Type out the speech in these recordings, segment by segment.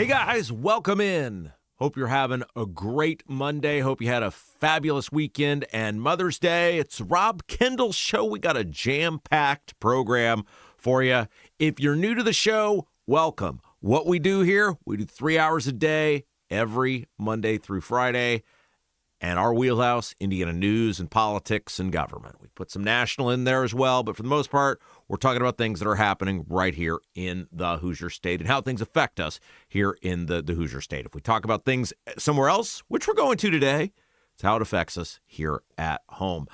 Hey guys, welcome in. Hope you're having a great Monday. Hope you had a fabulous weekend and Mother's Day. It's Rob Kendall Show. We got a jam-packed program for you. If you're new to the show, welcome. What we do here, we do 3 hours a day, every Monday through Friday. And our wheelhouse, Indiana news and politics and government. We put some national in there as well, but for the most part, we're talking about things that are happening right here in the Hoosier State and how things affect us here in the Hoosier State. If we talk about things somewhere else, which we're going to today, it's how it affects us here at home.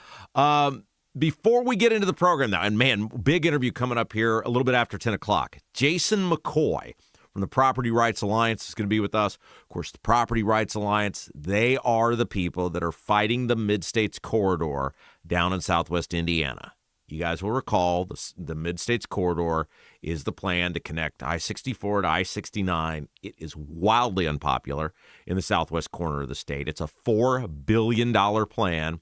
Before we get into the program now, and man, big interview coming up here a little bit after 10 o'clock. Jason McCoy from the Property Rights Alliance is going to be with us. Of course, the Property Rights Alliance, they are the people that are fighting the Mid-States Corridor down in southwest Indiana. You guys will recall the Mid-States Corridor is the plan to connect I-64 to I-69. It is wildly unpopular in the southwest corner of the state. It's a $4 billion plan,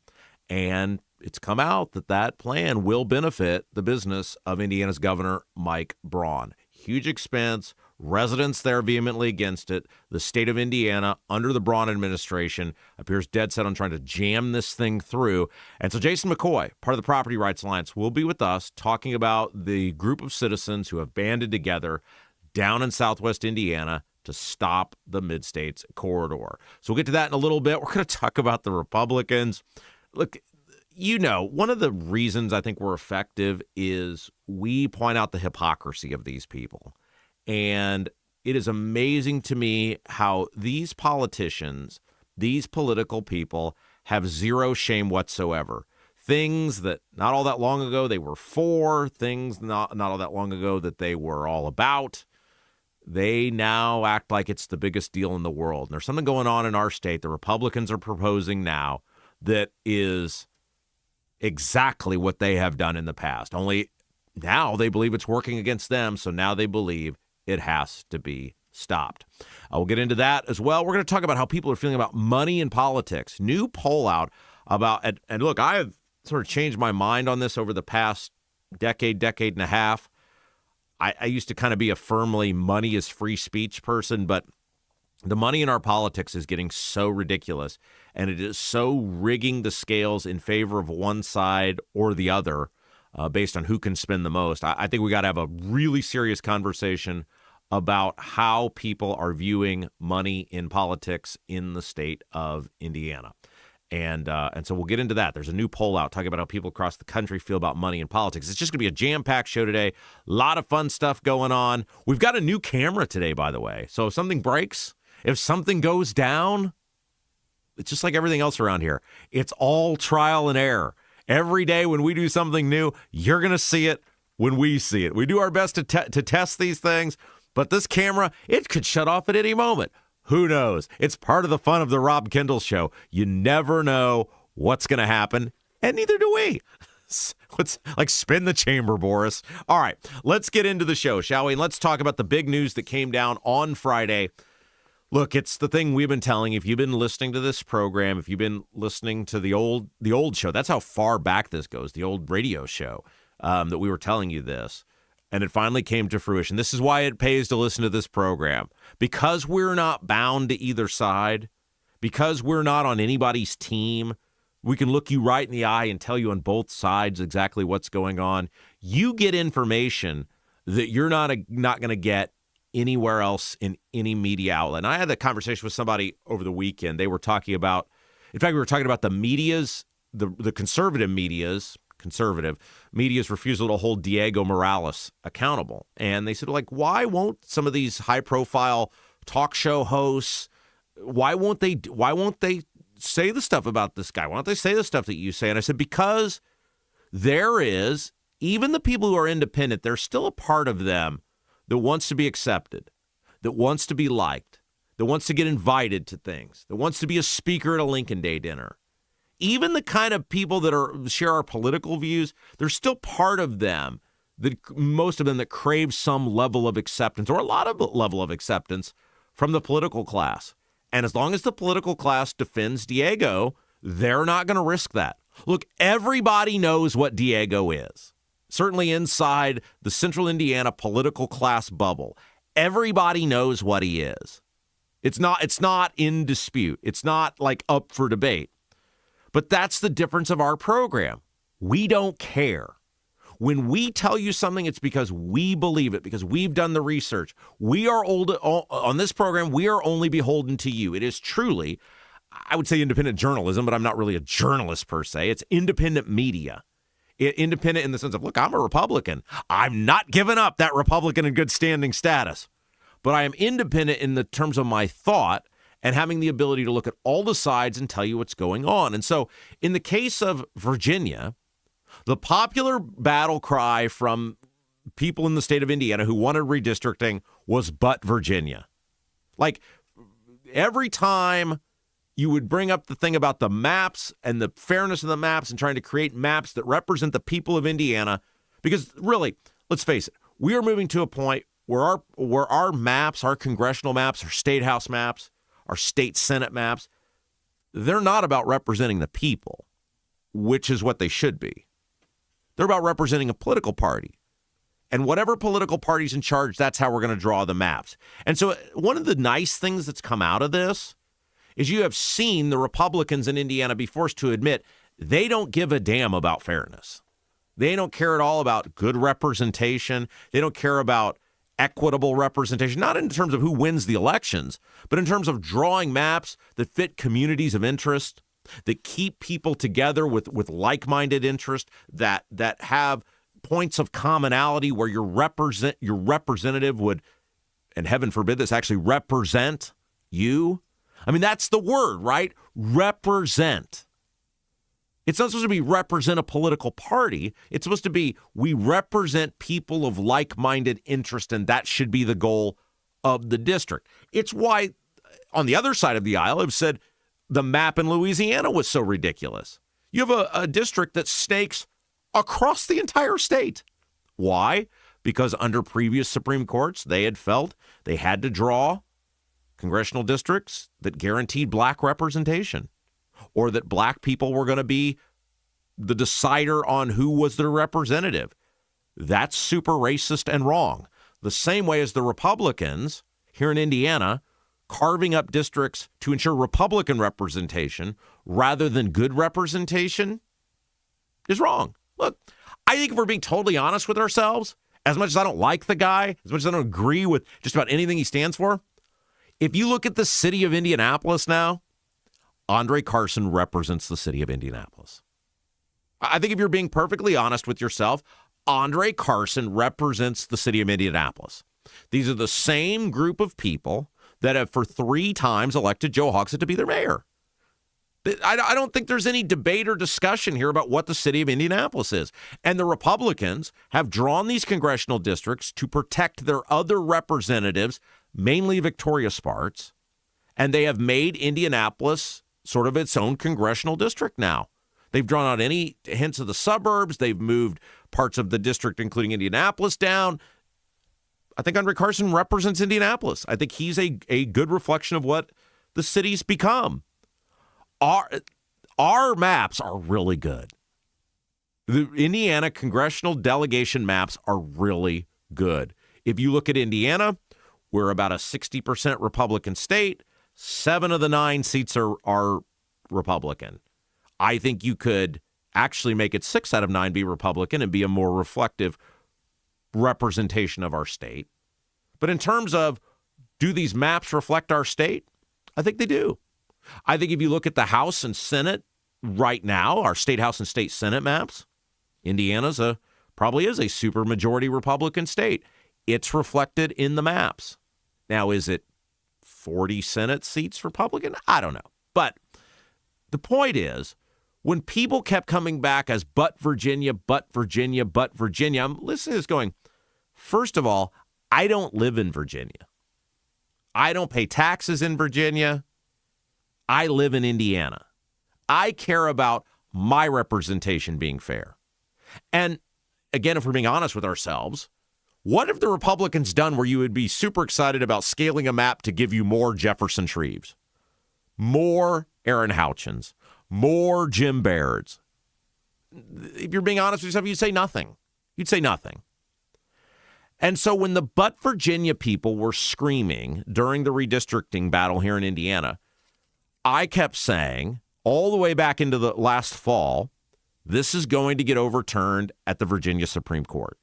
and it's come out that that plan will benefit the business of Indiana's Governor Mike Braun. Huge expense. Residents there vehemently against it. The state of Indiana, under the Braun administration, appears dead set on trying to jam this thing through. And so Jason McCoy, part of the Property Rights Alliance, will be with us talking about the group of citizens who have banded together down in southwest Indiana to stop the Mid-States Corridor. So we'll get to that in a little bit. We're going to talk about the Republicans. Look, you know, one of the reasons I think we're effective is we point out the hypocrisy of these people. And it is amazing to me how these politicians, these political people, have zero shame whatsoever. Things that not all that long ago they were for, things not all that long ago that they were all about, they now act like it's the biggest deal in the world. And there's something going on in our state the Republicans are proposing now that is exactly what they have done in the past. Only now they believe it's working against them, so now they believe it has to be stopped. We'll get into that as well. We're going to talk about how people are feeling about money in politics. New poll out about, and look, I have sort of changed my mind on this over the past decade and a half. I used to kind of be a firmly money is free speech person, but the money in our politics is getting so ridiculous, and it is so rigging the scales in favor of one side or the other based on who can spend the most. I think we got to have a really serious conversation about how people are viewing money in politics in the state of Indiana. And so we'll get into that. There's a new poll out talking about how people across the country feel about money in politics. It's just going to be a jam-packed show today. A lot of fun stuff going on. We've got a new camera today, by the way. So if something breaks, if something goes down, it's just like everything else around here. It's all trial and error. Every day when we do something new, you're going to see it when we see it. We do our best to test these things, but this camera, it could shut off at any moment. Who knows? It's part of the fun of the Rob Kendall Show. You never know what's going to happen, and neither do we. Let's spin the chamber, Boris. All right, let's get into the show, shall we? And let's talk about the big news that came down on Friday. Look, it's the thing we've been telling. If you've been listening to this program, if you've been listening to the old show, that's how far back this goes, the old radio show that we were telling you this. And it finally came to fruition. This is why it pays to listen to this program. Because we're not bound to either side, because we're not on anybody's team, we can look you right in the eye and tell you on both sides exactly what's going on. You get information that you're not going to get anywhere else in any media outlet. And I had that conversation with somebody over the weekend. They were talking about, in fact, we were talking about the media's, the conservative media's refusal to hold Diego Morales accountable. And they said, like, why won't some of these high-profile talk show hosts, why won't they say the stuff about this guy? Why don't they say the stuff that you say? And I said, because there is, even the people who are independent, there's still a part of them that wants to be accepted, that wants to be liked, that wants to get invited to things, that wants to be a speaker at a Lincoln Day dinner. Even the kind of people that share our political views, there's still part of them, most of them that crave some level of acceptance or a lot of level of acceptance from the political class. And as long as the political class defends Diego, they're not going to risk that. Look, everybody knows what Diego is. Certainly inside the central Indiana political class bubble. Everybody knows what he is. It's not in dispute. It's not like up for debate. But that's the difference of our program. We don't care. When we tell you something, it's because we believe it, because we've done the research. We are on this program, we are only beholden to you. It is truly, I would say, independent journalism, but I'm not really a journalist per se. It's independent media. Independent in the sense of, look, I'm a Republican. I'm not giving up that Republican in good standing status. But I am independent in the terms of my thought and having the ability to look at all the sides and tell you what's going on. And so in the case of Virginia, the popular battle cry from people in the state of Indiana who wanted redistricting was "but Virginia." Like, every time you would bring up the thing about the maps and the fairness of the maps and trying to create maps that represent the people of Indiana, because really, let's face it, we are moving to a point where our maps, our congressional maps, our state house maps, our state senate maps, they're not about representing the people, which is what they should be. They're about representing a political party. And whatever political party's in charge, that's how we're going to draw the maps. And so one of the nice things that's come out of this is you have seen the Republicans in Indiana be forced to admit they don't give a damn about fairness. They don't care at all about good representation. They don't care about equitable representation, not in terms of who wins the elections, but in terms of drawing maps that fit communities of interest, that keep people together with like-minded interest, that have points of commonality where your representative would, and heaven forbid this, actually represent you. I mean, that's the word, right? Represent. It's not supposed to be represent a political party. It's supposed to be we represent people of like-minded interest, and that should be the goal of the district. It's why, on the other side of the aisle, I've said the map in Louisiana was so ridiculous. You have a district that snakes across the entire state. Why? Because under previous Supreme Courts, they had felt they had to draw congressional districts that guaranteed black representation, or that black people were going to be the decider on who was their representative. That's super racist and wrong. The same way as the Republicans here in Indiana carving up districts to ensure Republican representation rather than good representation is wrong. Look, I think if we're being totally honest with ourselves, as much as I don't like the guy, as much as I don't agree with just about anything he stands for, if you look at the city of Indianapolis now, Andre Carson represents the city of Indianapolis. I think if you're being perfectly honest with yourself, Andre Carson represents the city of Indianapolis. These are the same group of people that have for 3 times elected Joe Hogsett to be their mayor. I don't think there's any debate or discussion here about what the city of Indianapolis is. And the Republicans have drawn these congressional districts to protect their other representatives, mainly Victoria Sparks, and they have made Indianapolis sort of its own congressional district now. They've drawn out any hints of the suburbs. They've moved parts of the district, including Indianapolis, down. I think Andre Carson represents Indianapolis. I think he's a good reflection of what the city's become. Our maps are really good. The Indiana congressional delegation maps are really good. If you look at Indiana, we're about a 60% Republican state. 7 of the 9 seats are Republican. I think you could actually make it 6 out of 9 be Republican and be a more reflective representation of our state. But in terms of, do these maps reflect our state? I think they do. I think if you look at the House and Senate right now, our state House and state Senate maps, Indiana's probably is a supermajority Republican state. It's reflected in the maps. Now, is it 40 Senate seats Republican? I don't know. But the point is, when people kept coming back as but Virginia, but Virginia, but Virginia, I'm listening to this going, first of all, I don't live in Virginia. I don't pay taxes in Virginia. I live in Indiana. I care about my representation being fair. And again, if we're being honest with ourselves, what have the Republicans done where you would be super excited about scaling a map to give you more Jefferson Shreves, more Aaron Houchins, more Jim Bairds? If you're being honest with yourself, you'd say nothing. You'd say nothing. And so when the But Virginia people were screaming during the redistricting battle here in Indiana, I kept saying all the way back into the last fall, this is going to get overturned at the Virginia Supreme Court.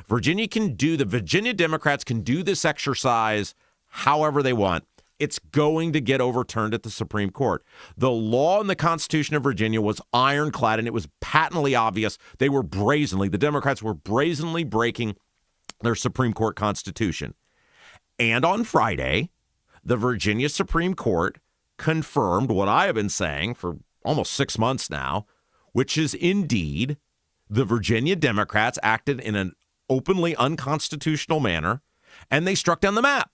The Virginia Democrats can do this exercise however they want. It's going to get overturned at the Supreme Court. The law and the Constitution of Virginia was ironclad, and it was patently obvious. The Democrats were brazenly breaking their Supreme Court Constitution. And on Friday, the Virginia Supreme Court confirmed what I have been saying for almost 6 months now, which is indeed the Virginia Democrats acted in an openly unconstitutional manner, and they struck down the map.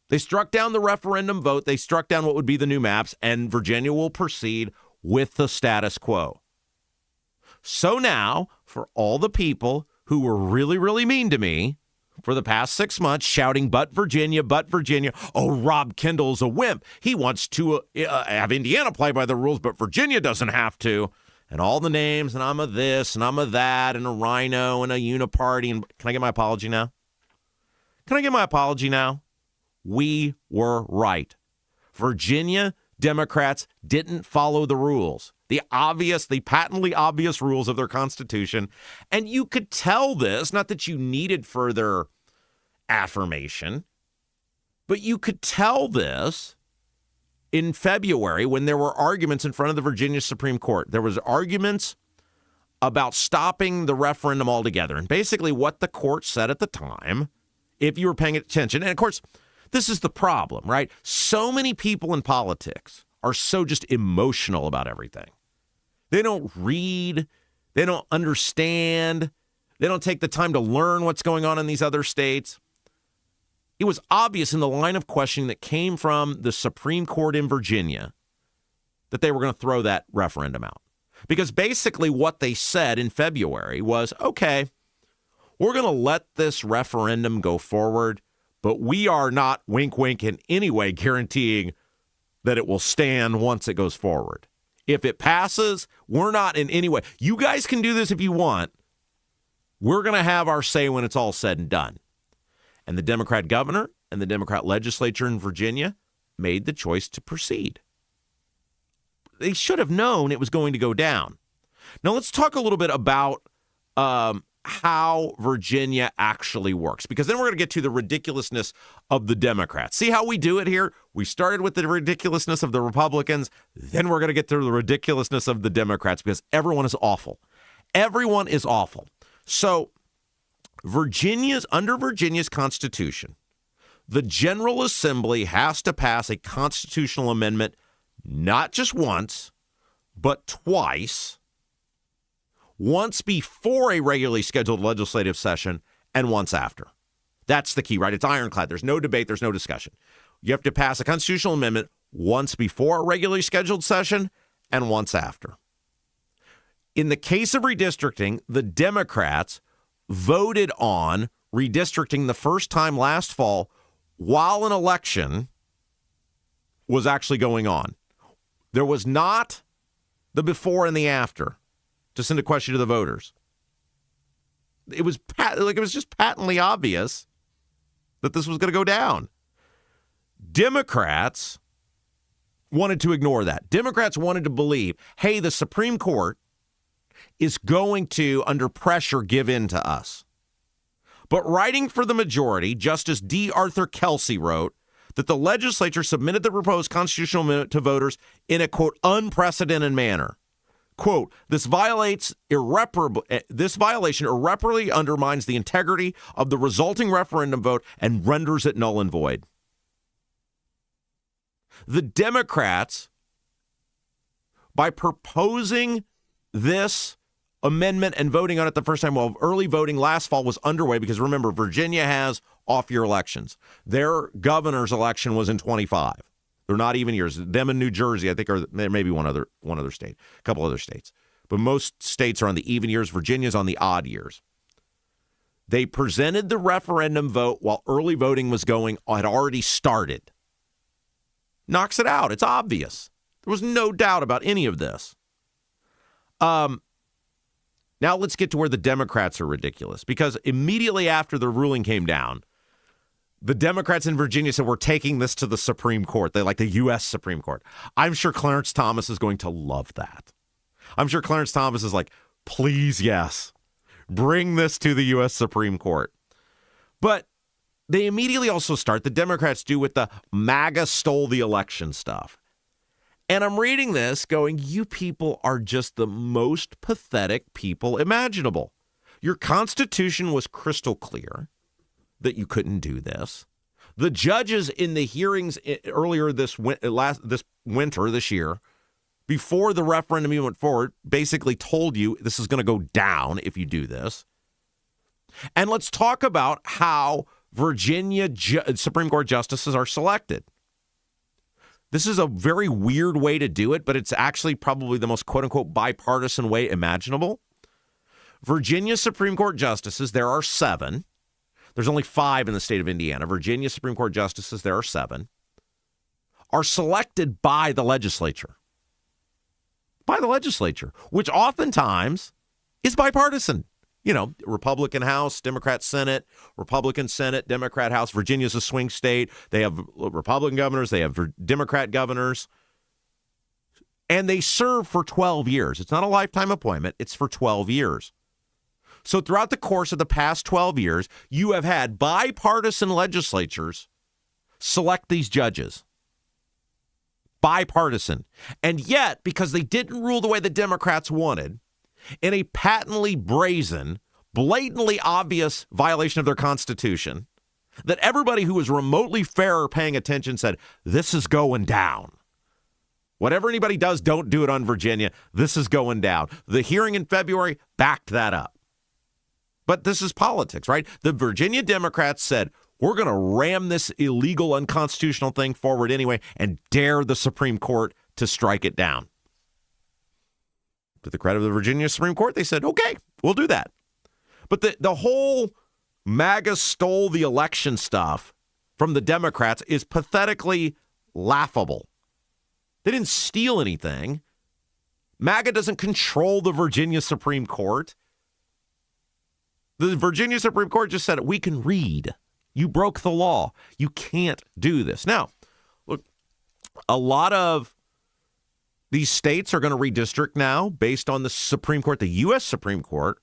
They struck down the referendum vote. They struck down what would be the new maps, and Virginia will proceed with the status quo. So now, for all the people who were really, really mean to me for the past 6 months, shouting, but Virginia, oh, Rob Kendall's a wimp. He wants to have Indiana play by the rules, but Virginia doesn't have to. And all the names, and I'm a this, and I'm a that, and a rhino, and a uniparty. And can I get my apology now? We were right. Virginia Democrats didn't follow the rules, the patently obvious rules of their Constitution. And you could tell this, not that you needed further affirmation, but you could tell this in February when there were arguments in front of the Virginia Supreme Court. There was arguments about stopping the referendum altogether. And basically what the court said at the time, if you were paying attention, and of course, this is the problem, right? So many people in politics are so just emotional about everything. They don't read. They don't understand. They don't take the time to learn what's going on in these other states. It was obvious in the line of questioning that came from the Supreme Court in Virginia that they were going to throw that referendum out. Because basically what they said in February was, okay, we're going to let this referendum go forward, but we are not, wink, wink, in any way guaranteeing that it will stand once it goes forward. If it passes, we're not in any way. You guys can do this if you want. We're going to have our say when it's all said and done. And the Democrat governor and the Democrat legislature in Virginia made the choice to proceed. They should have known it was going to go down. Now, let's talk a little bit about how Virginia actually works, because then we're going to get to the ridiculousness of the Democrats. See how we do it here? We started with the ridiculousness of the Republicans. Then we're going to get to the ridiculousness of the Democrats, because everyone is awful. Everyone is awful. So under Virginia's Constitution, the General Assembly has to pass a constitutional amendment not just once, but twice. Once before a regularly scheduled legislative session and once after. That's the key, right? It's ironclad. There's no debate. There's no discussion. You have to pass a constitutional amendment once before a regularly scheduled session and once after. In the case of redistricting, the Democrats voted on redistricting the first time last fall while an election was actually going on. There was not the before and the after to send a question to the voters. It was just patently obvious that this was going to go down. Democrats wanted to ignore that. Democrats wanted to believe, hey, the Supreme Court is going to, under pressure, give in to us. But writing for the majority, Justice D. Arthur Kelsey wrote that the legislature submitted the proposed constitutional amendment to voters in a, quote, unprecedented manner. Quote, this violation irreparably undermines the integrity of the resulting referendum vote and renders it null and void. The Democrats, by proposing this amendment and voting on it the first time, while early voting last fall was underway, because remember, Virginia has off-year elections. Their governor's election was in 25. They're not even years. Them in New Jersey, I think, or there may be one other state, a couple other states. But most states are on the even years. Virginia's on the odd years. They presented the referendum vote while early voting had already started. Knocks it out. It's obvious. There was no doubt about any of this. Now let's get to where the Democrats are ridiculous, because immediately after the ruling came down, the Democrats in Virginia said, we're taking this to the Supreme Court. They like the U.S. Supreme Court. I'm sure Clarence Thomas is going to love that. I'm sure Clarence Thomas is like, please, yes, bring this to the U.S. Supreme Court. But they immediately also start, the Democrats do, with the MAGA stole the election stuff. And I'm reading this going, you people are just the most pathetic people imaginable. Your Constitution was crystal clear that you couldn't do this. The judges in the hearings earlier this year, before the referendum even went forward, basically told you this is going to go down if you do this. And let's talk about how Virginia Supreme Court justices are selected. This is a very weird way to do it, but it's actually probably the most quote-unquote bipartisan way imaginable. Virginia Supreme Court justices, there are 7. There's only 5 in the state of Indiana. Virginia Supreme Court justices, there are 7, are selected by the legislature. By the legislature, which oftentimes is bipartisan. You know, Republican House, Democrat Senate, Republican Senate, Democrat House. Virginia's a swing state. They have Republican governors. They have Democrat governors. And they serve for 12 years. It's not a lifetime appointment. It's for 12 years. So throughout the course of the past 12 years, you have had bipartisan legislatures select these judges. Bipartisan. And yet, because they didn't rule the way the Democrats wanted, in a patently brazen, blatantly obvious violation of their Constitution, that everybody who was remotely fair or paying attention said, this is going down. Whatever anybody does, don't do it on Virginia. This is going down. The hearing in February backed that up. But this is politics, right? The Virginia Democrats said, we're going to ram this illegal, unconstitutional thing forward anyway and dare the Supreme Court to strike it down. To the credit of the Virginia Supreme Court, they said, okay, we'll do that. But the whole MAGA stole the election stuff from the Democrats is pathetically laughable. They didn't steal anything. MAGA doesn't control the Virginia Supreme Court. The Virginia Supreme Court just said, we can read. You broke the law. You can't do this. Now, look, a lot of these states are going to redistrict now based on the Supreme Court, the U.S. Supreme Court,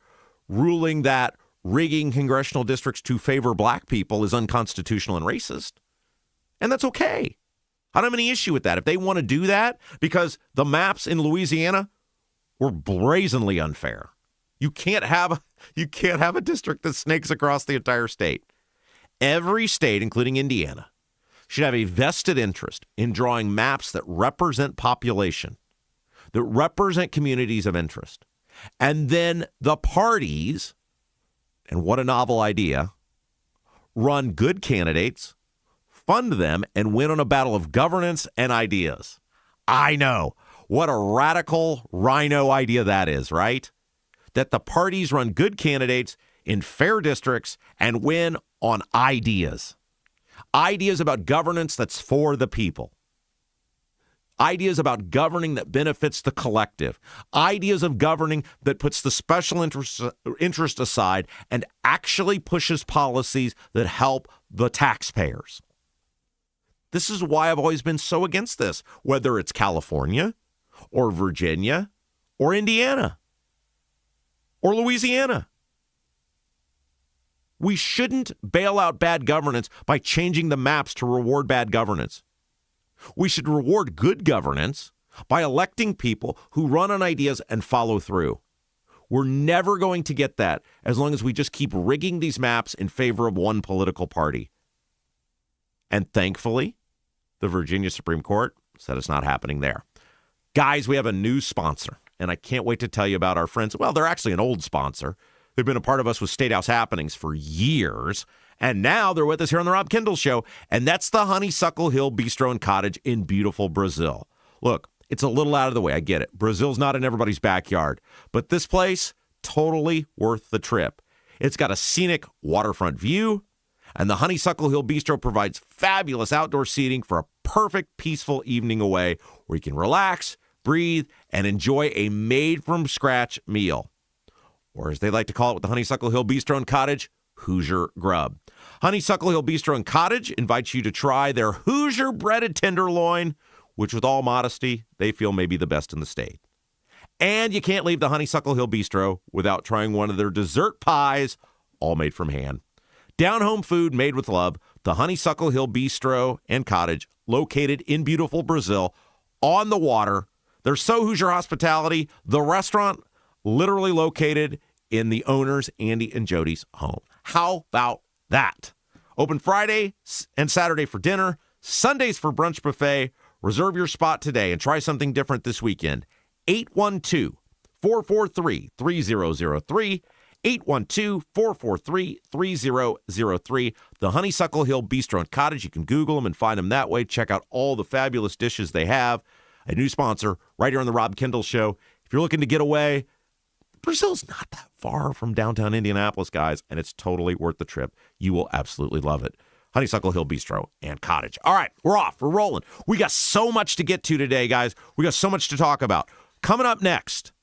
ruling that rigging congressional districts to favor black people is unconstitutional and racist. And that's okay. I don't have any issue with that. If they want to do that, because the maps in Louisiana were brazenly unfair. You can't have a district that snakes across the entire state. Every state, including Indiana, should have a vested interest in drawing maps that represent population, that represent communities of interest. And then the parties, and what a novel idea, run good candidates, fund them, and win on a battle of governance and ideas. I know. What a radical rhino idea that is, right? That the parties run good candidates in fair districts and win on ideas. Ideas about governance that's for the people. Ideas about governing that benefits the collective. Ideas of governing that puts the special interest aside and actually pushes policies that help the taxpayers. This is why I've always been so against this, whether it's California or Virginia or Indiana or Louisiana. We shouldn't bail out bad governance by changing the maps to reward bad governance. We should reward good governance by electing people who run on ideas and follow through. We're never going to get that as long as we just keep rigging these maps in favor of one political party. And thankfully, the Virginia Supreme Court said it's not happening there. Guys, we have a new sponsor, and I can't wait to tell you about our friends. Well, they're actually an old sponsor. They've been a part of us with State House Happenings for years, and now they're with us here on the Rob Kendall Show, and that's the Honeysuckle Hill Bistro and Cottage in beautiful Brazil. Look, it's a little out of the way. I get it. Brazil's not in everybody's backyard, but this place, totally worth the trip. It's got a scenic waterfront view, and the Honeysuckle Hill Bistro provides fabulous outdoor seating for a perfect, peaceful evening away where you can relax, breathe, and enjoy a made-from-scratch meal. or as they like to call it with the Honeysuckle Hill Bistro and Cottage, Hoosier Grub. Honeysuckle Hill Bistro and Cottage invites you to try their Hoosier breaded tenderloin, which with all modesty, they feel may be the best in the state. And you can't leave the Honeysuckle Hill Bistro without trying one of their dessert pies, all made from hand. Down-home food made with love, the Honeysuckle Hill Bistro and Cottage, located in beautiful Brazil, on the water. They're so Hoosier hospitality, the restaurant literally located in the owner's, Andy and Jody's, home. How about that? Open Friday and Saturday for dinner, Sundays for brunch buffet. Reserve your spot today and try something different this weekend. 812-443-3003. 812-443-3003. The Honeysuckle Hill Bistro and Cottage. You can Google them and find them that way. Check out all the fabulous dishes they have. A new sponsor right here on the Rob Kendall Show. If you're looking to get away, Brazil's not that far from downtown Indianapolis, guys, and it's totally worth the trip. You will absolutely love it. Honeysuckle Hill Bistro and Cottage. All right, we're off. We're rolling. We got so much to get to today, guys. We got so much to talk about. Coming up next,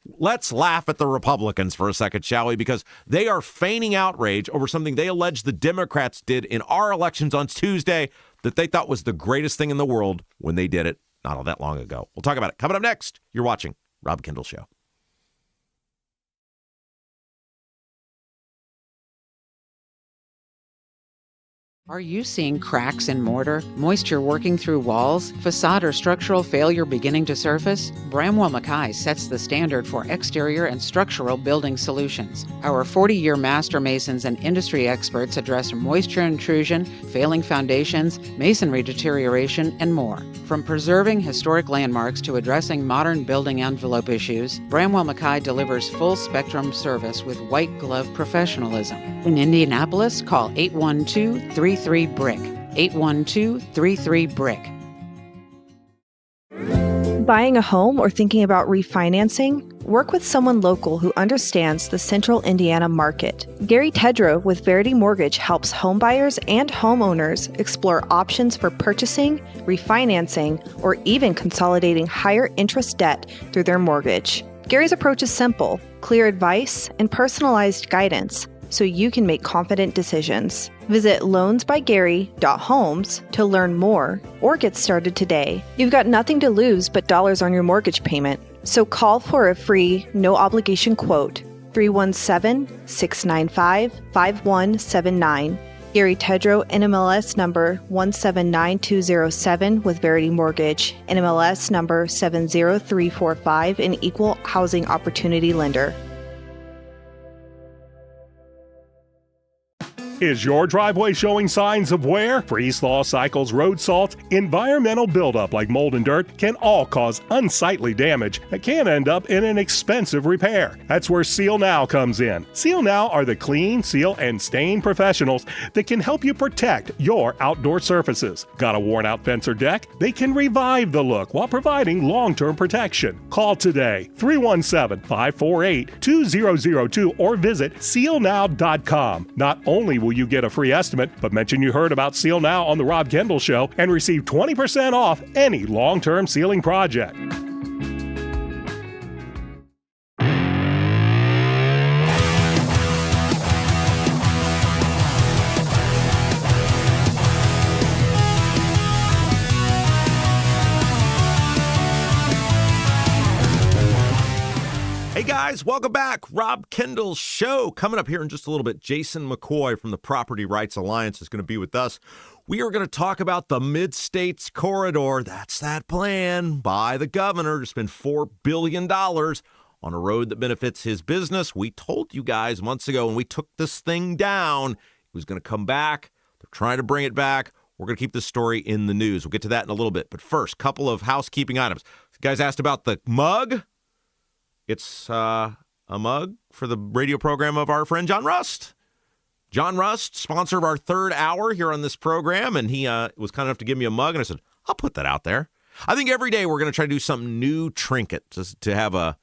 let's laugh at the Republicans for a second, shall we? Because they are feigning outrage over something they allege the Democrats did in our elections on Tuesday that they thought was the greatest thing in the world when they did it not all that long ago. We'll talk about it. Coming up next, you're watching Rob Kendall Show. Are you seeing cracks in mortar, moisture working through walls, facade or structural failure beginning to surface? Bramwell Mackay sets the standard for exterior and structural building solutions. Our 40-year master masons and industry experts address moisture intrusion, failing foundations, masonry deterioration, and more. From preserving historic landmarks to addressing modern building envelope issues, Bramwell Mackay delivers full-spectrum service with white-glove professionalism. In Indianapolis, call 812-33-BRICK. 812-33-BRICK. Buying a home or thinking about refinancing? Work with someone local who understands the central Indiana market. Gary Tedrow with Verity Mortgage helps homebuyers and homeowners explore options for purchasing, refinancing, or even consolidating higher interest debt through their mortgage. Gary's approach is simple, clear advice, and personalized guidance, so you can make confident decisions. Visit loansbygary.homes to learn more or get started today. You've got nothing to lose but dollars on your mortgage payment. So call for a free, no-obligation quote, 317-695-5179. Gary Tedrow, NMLS number 179207 with Verity Mortgage, NMLS number 70345, an equal housing opportunity lender. Is your driveway showing signs of wear? Freeze-thaw cycles, road salt, environmental buildup like mold and dirt can all cause unsightly damage that can end up in an expensive repair. That's where Seal Now comes in. Seal Now are the clean, seal, and stain professionals that can help you protect your outdoor surfaces. Got a worn-out fence or deck? They can revive the look while providing long-term protection. Call today, 317-548-2002, or visit sealnow.com. Not only will you get a free estimate, but mention you heard about Seal Now on the Rob Kendall Show and receive 20% off any long-term sealing project. Hey guys, welcome back. Rob Kendall Show. Coming up here in just a little bit, Jason McCoy from the Property Rights Alliance is going to be with us. We are going to talk about the Mid-States Corridor. That's that plan by the governor to spend $4 billion on a road that benefits his business. We told you guys months ago when we took this thing down, it was going to come back. They're trying to bring it back. We're going to keep this story in the news. We'll get to that in a little bit. But first, couple of housekeeping items. You guys asked about the mug. It's a mug for the radio program of our friend John Rust. John Rust, sponsor of our third hour here on this program, and he was kind enough to give me a mug, and I said, I'll put that out there. I think every day we're going to try to do some new trinket to have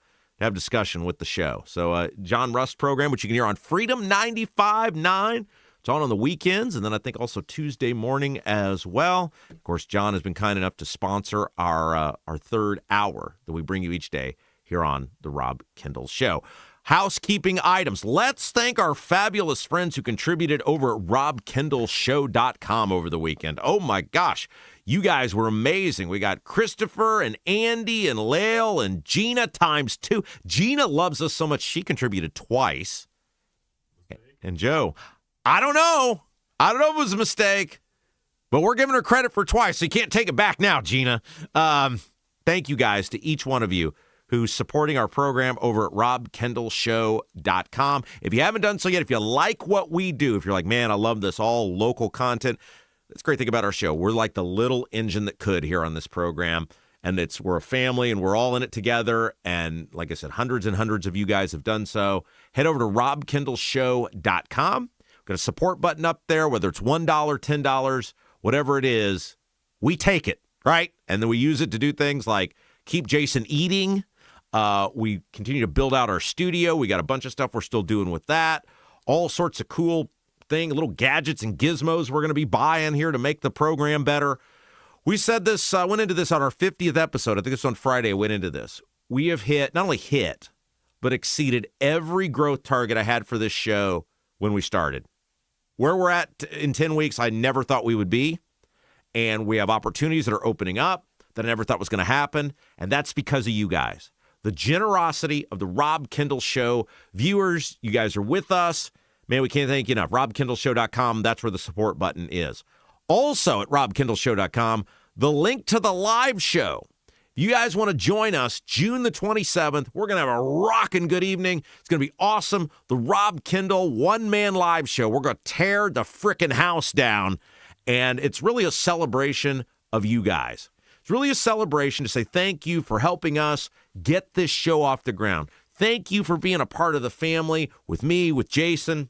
discussion with the show. So John Rust program, which you can hear on Freedom 95.9. It's on the weekends, and then I think also Tuesday morning as well. Of course, John has been kind enough to sponsor our third hour that we bring you each day here on the Rob Kendall Show. housekeeping items. Let's thank our fabulous friends who contributed over at robkendallshow.com over the weekend. Oh, my gosh. You guys were amazing. We got Christopher and Andy and Lael and Gina times 2. Gina loves us so much she contributed twice. And Joe, I don't know if it was a mistake, but we're giving her credit for twice, so you can't take it back now, Gina. Thank you guys to each one of you who's supporting our program over at robkendallshow.com. If you haven't done so yet, if you like what we do, if you're like, man, I love this all local content, that's a great thing about our show. We're like the little engine that could here on this program, and we're a family, and we're all in it together. And like I said, hundreds and hundreds of you guys have done so. Head over to robkendallshow.com. We've got a support button up there, whether it's $1, $10, whatever it is, we take it, right? And then we use it to do things like keep Jason eating. We continue to build out our studio. We got a bunch of stuff we're still doing with that. All sorts of cool little gadgets and gizmos we're going to be buying here to make the program better. We said this, went into this on our 50th episode. I think it's on Friday I went into this. We have not only hit, but exceeded every growth target I had for this show when we started. Where we're at in 10 weeks, I never thought we would be. And we have opportunities that are opening up that I never thought was going to happen. And that's because of you guys. The generosity of the Rob Kendall Show viewers, you guys are with us. Man, we can't thank you enough. RobKendallShow.com, that's where the support button is. Also at RobKendallShow.com, the link to the live show. If you guys want to join us June the 27th, we're going to have a rocking good evening. It's going to be awesome. The Rob Kendall one-man live show. We're going to tear the frickin' house down. And it's really a celebration of you guys. It's really a celebration to say thank you for helping us get this show off the ground. Thank you for being a part of the family with me, with Jason.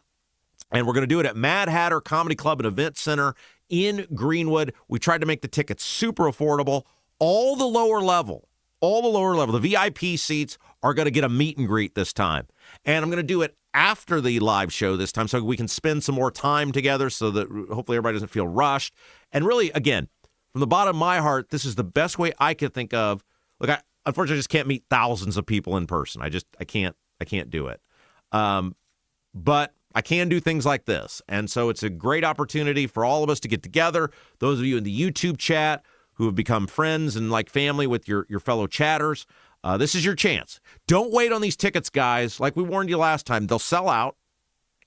And we're going to do it at Mad Hatter Comedy Club and Event Center in Greenwood. We tried to make the tickets super affordable. All the lower level, the VIP seats are going to get a meet and greet this time. And I'm going to do it after the live show this time so we can spend some more time together so that hopefully everybody doesn't feel rushed. And really, again, from the bottom of my heart, this is the best way I could think of. Look, I unfortunately just can't meet thousands of people in person. I can't do it. But I can do things like this. And so it's a great opportunity for all of us to get together. Those of you in the YouTube chat who have become friends and like family with your fellow chatters, this is your chance. Don't wait on these tickets, guys. Like we warned you last time, they'll sell out.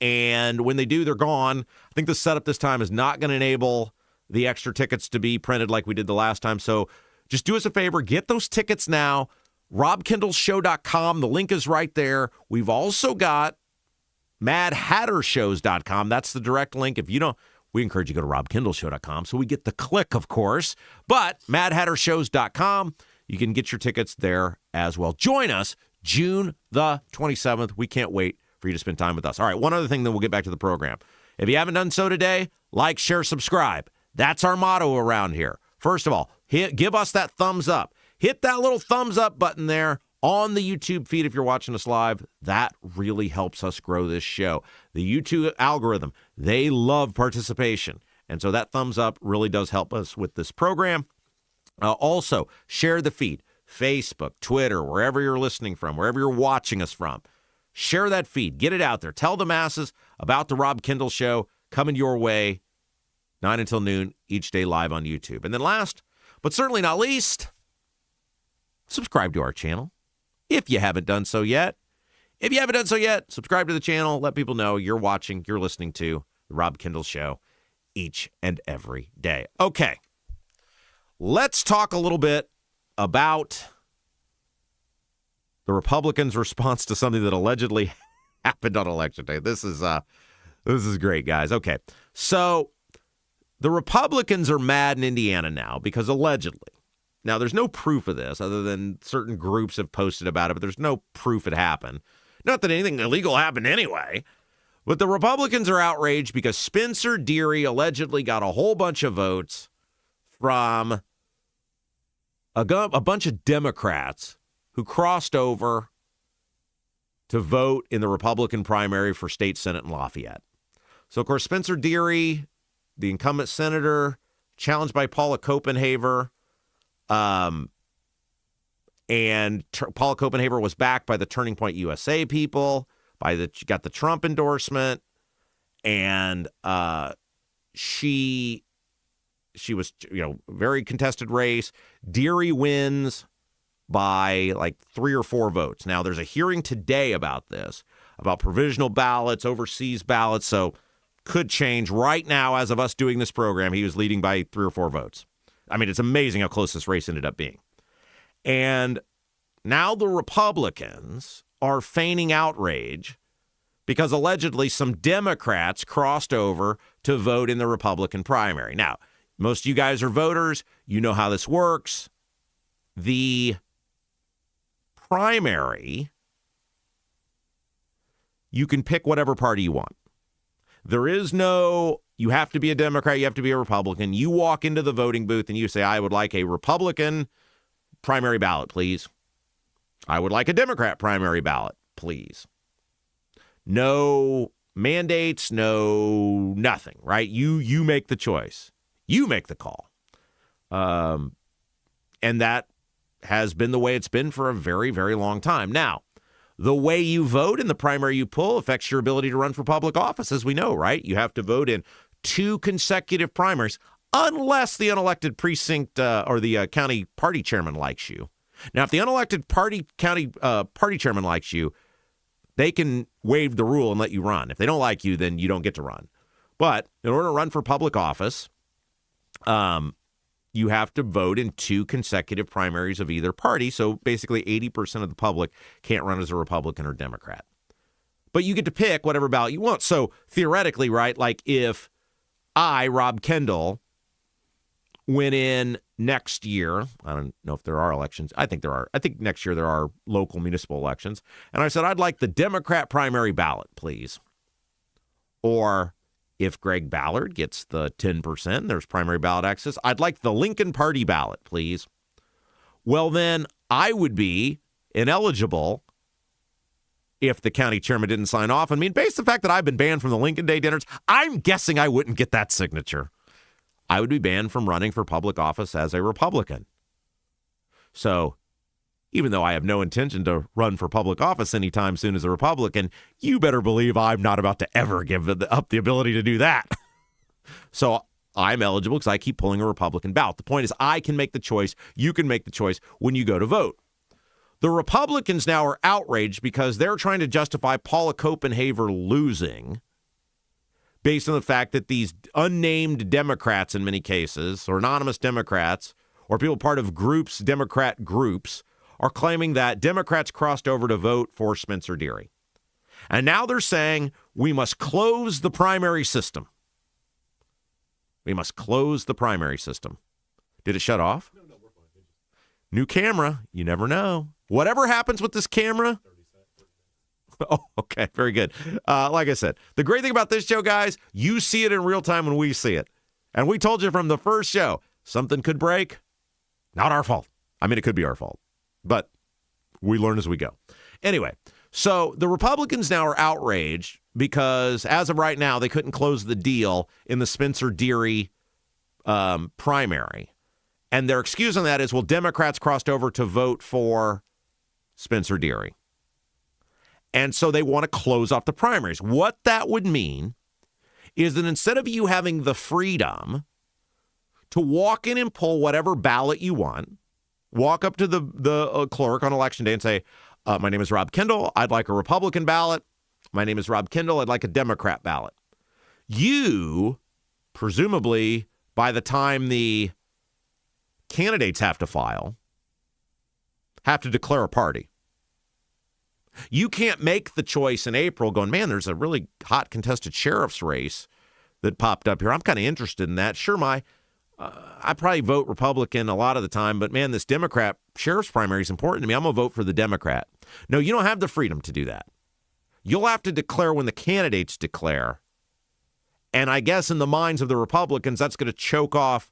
And when they do, they're gone. I think the setup this time is not going to enable the extra tickets to be printed like we did the last time. So just do us a favor. Get those tickets now. RobKendallShow.com. The link is right there. We've also got MadHatterShows.com. That's the direct link. If you don't, we encourage you to go to RobKendallShow.com so we get the click, of course. But MadHatterShows.com, you can get your tickets there as well. Join us June the 27th. We can't wait for you to spend time with us. All right, one other thing, then we'll get back to the program. If you haven't done so today, like, share, subscribe. That's our motto around here. First of all, give us that thumbs up. Hit that little thumbs up button there on the YouTube feed if you're watching us live. That really helps us grow this show. The YouTube algorithm, they love participation. And so that thumbs up really does help us with this program. Also, share the feed. Facebook, Twitter, wherever you're listening from, wherever you're watching us from. Share that feed. Get it out there. Tell the masses about the Rob Kendall Show coming your way 9 until noon each day live on YouTube. And then last, but certainly not least, subscribe to our channel if you haven't done so yet. If you haven't done so yet, subscribe to the channel. Let people know you're watching, you're listening to the Rob Kendall Show each and every day. Okay, let's talk a little bit about the Republicans' response to something that allegedly happened on Election Day. This is great, guys. Okay, so the Republicans are mad in Indiana now because allegedly, now there's no proof of this other than certain groups have posted about it, but there's no proof it happened. Not that anything illegal happened anyway, but the Republicans are outraged because Spencer Deary allegedly got a whole bunch of votes from a bunch of Democrats who crossed over to vote in the Republican primary for state Senate in Lafayette. So, of course, Spencer Deary, the incumbent senator, challenged by Paula Copenhaver, And Paula Copenhaver was backed by the Turning Point USA people, got the Trump endorsement, and she was, very contested race. Deary wins by like 3 or 4 votes. Now, there's a hearing today about this, about provisional ballots, overseas ballots, so could change. Right now, as of us doing this program, he was leading by 3 or 4 votes. I mean, it's amazing how close this race ended up being. And now the Republicans are feigning outrage because allegedly some Democrats crossed over to vote in the Republican primary. Now, most of you guys are voters. You know how this works. The primary, you can pick whatever party you want. There is no, you have to be a Democrat, you have to be a Republican. You walk into the voting booth and you say, I would like a Republican primary ballot, please. I would like a Democrat primary ballot, please. No mandates, no nothing, right? You make the choice. You make the call. And that has been the way it's been for a very, very long time. Now, the way you vote in the primary you pull affects your ability to run for public office, as we know, right? You have to vote in 2 consecutive primaries, unless the unelected precinct or the county party chairman likes you. Now, if the unelected county party chairman likes you, they can waive the rule and let you run. If they don't like you, then you don't get to run. But in order to run for public office, you have to vote in 2 consecutive primaries of either party. So basically 80% of the public can't run as a Republican or Democrat. But you get to pick whatever ballot you want. So theoretically, right, like if I, Rob Kendall, went in next year, I don't know if there are elections. I think there are. I think next year there are local municipal elections. And I said, I'd like the Democrat primary ballot, please. Or if Greg Ballard gets the 10%, there's primary ballot access. I'd like the Lincoln Party ballot, please. Well, then I would be ineligible if the county chairman didn't sign off. I mean, based on the fact that I've been banned from the Lincoln Day dinners, I'm guessing I wouldn't get that signature. I would be banned from running for public office as a Republican. So even though I have no intention to run for public office anytime soon as a Republican, you better believe I'm not about to ever give up the ability to do that. So I'm eligible because I keep pulling a Republican ballot. The point is I can make the choice. You can make the choice when you go to vote. The Republicans now are outraged because they're trying to justify Paula Copenhaver losing based on the fact that these unnamed Democrats in many cases, or anonymous Democrats, or people part of groups, Democrat groups, are claiming that Democrats crossed over to vote for Spencer Deary. And now they're saying we must close the primary system. We must close the primary system. Did it shut off? No, we're fine. New camera. You never know. Whatever happens with this camera. Oh, okay. Very good. Like I said, the great thing about this show, guys, you see it in real time when we see it. And we told you from the first show, something could break. Not our fault. I mean, it could be our fault. But we learn as we go. Anyway, so the Republicans now are outraged because as of right now, they couldn't close the deal in the Spencer Deary primary. And their excuse on that is, well, Democrats crossed over to vote for Spencer Deary. And so they want to close off the primaries. What that would mean is that instead of you having the freedom to walk in and pull whatever ballot you want, walk up to the clerk on Election Day and say, my name is Rob Kendall. I'd like a Republican ballot. My name is Rob Kendall. I'd like a Democrat ballot. You, presumably, by the time the candidates have to file, have to declare a party. You can't make the choice in April going, man, there's a really hot contested sheriff's race that popped up here. I'm kind of interested in that. Sure, I probably vote Republican a lot of the time, but man, this Democrat sheriff's primary is important to me. I'm going to vote for the Democrat. No, you don't have the freedom to do that. You'll have to declare when the candidates declare. And I guess in the minds of the Republicans, that's going to choke off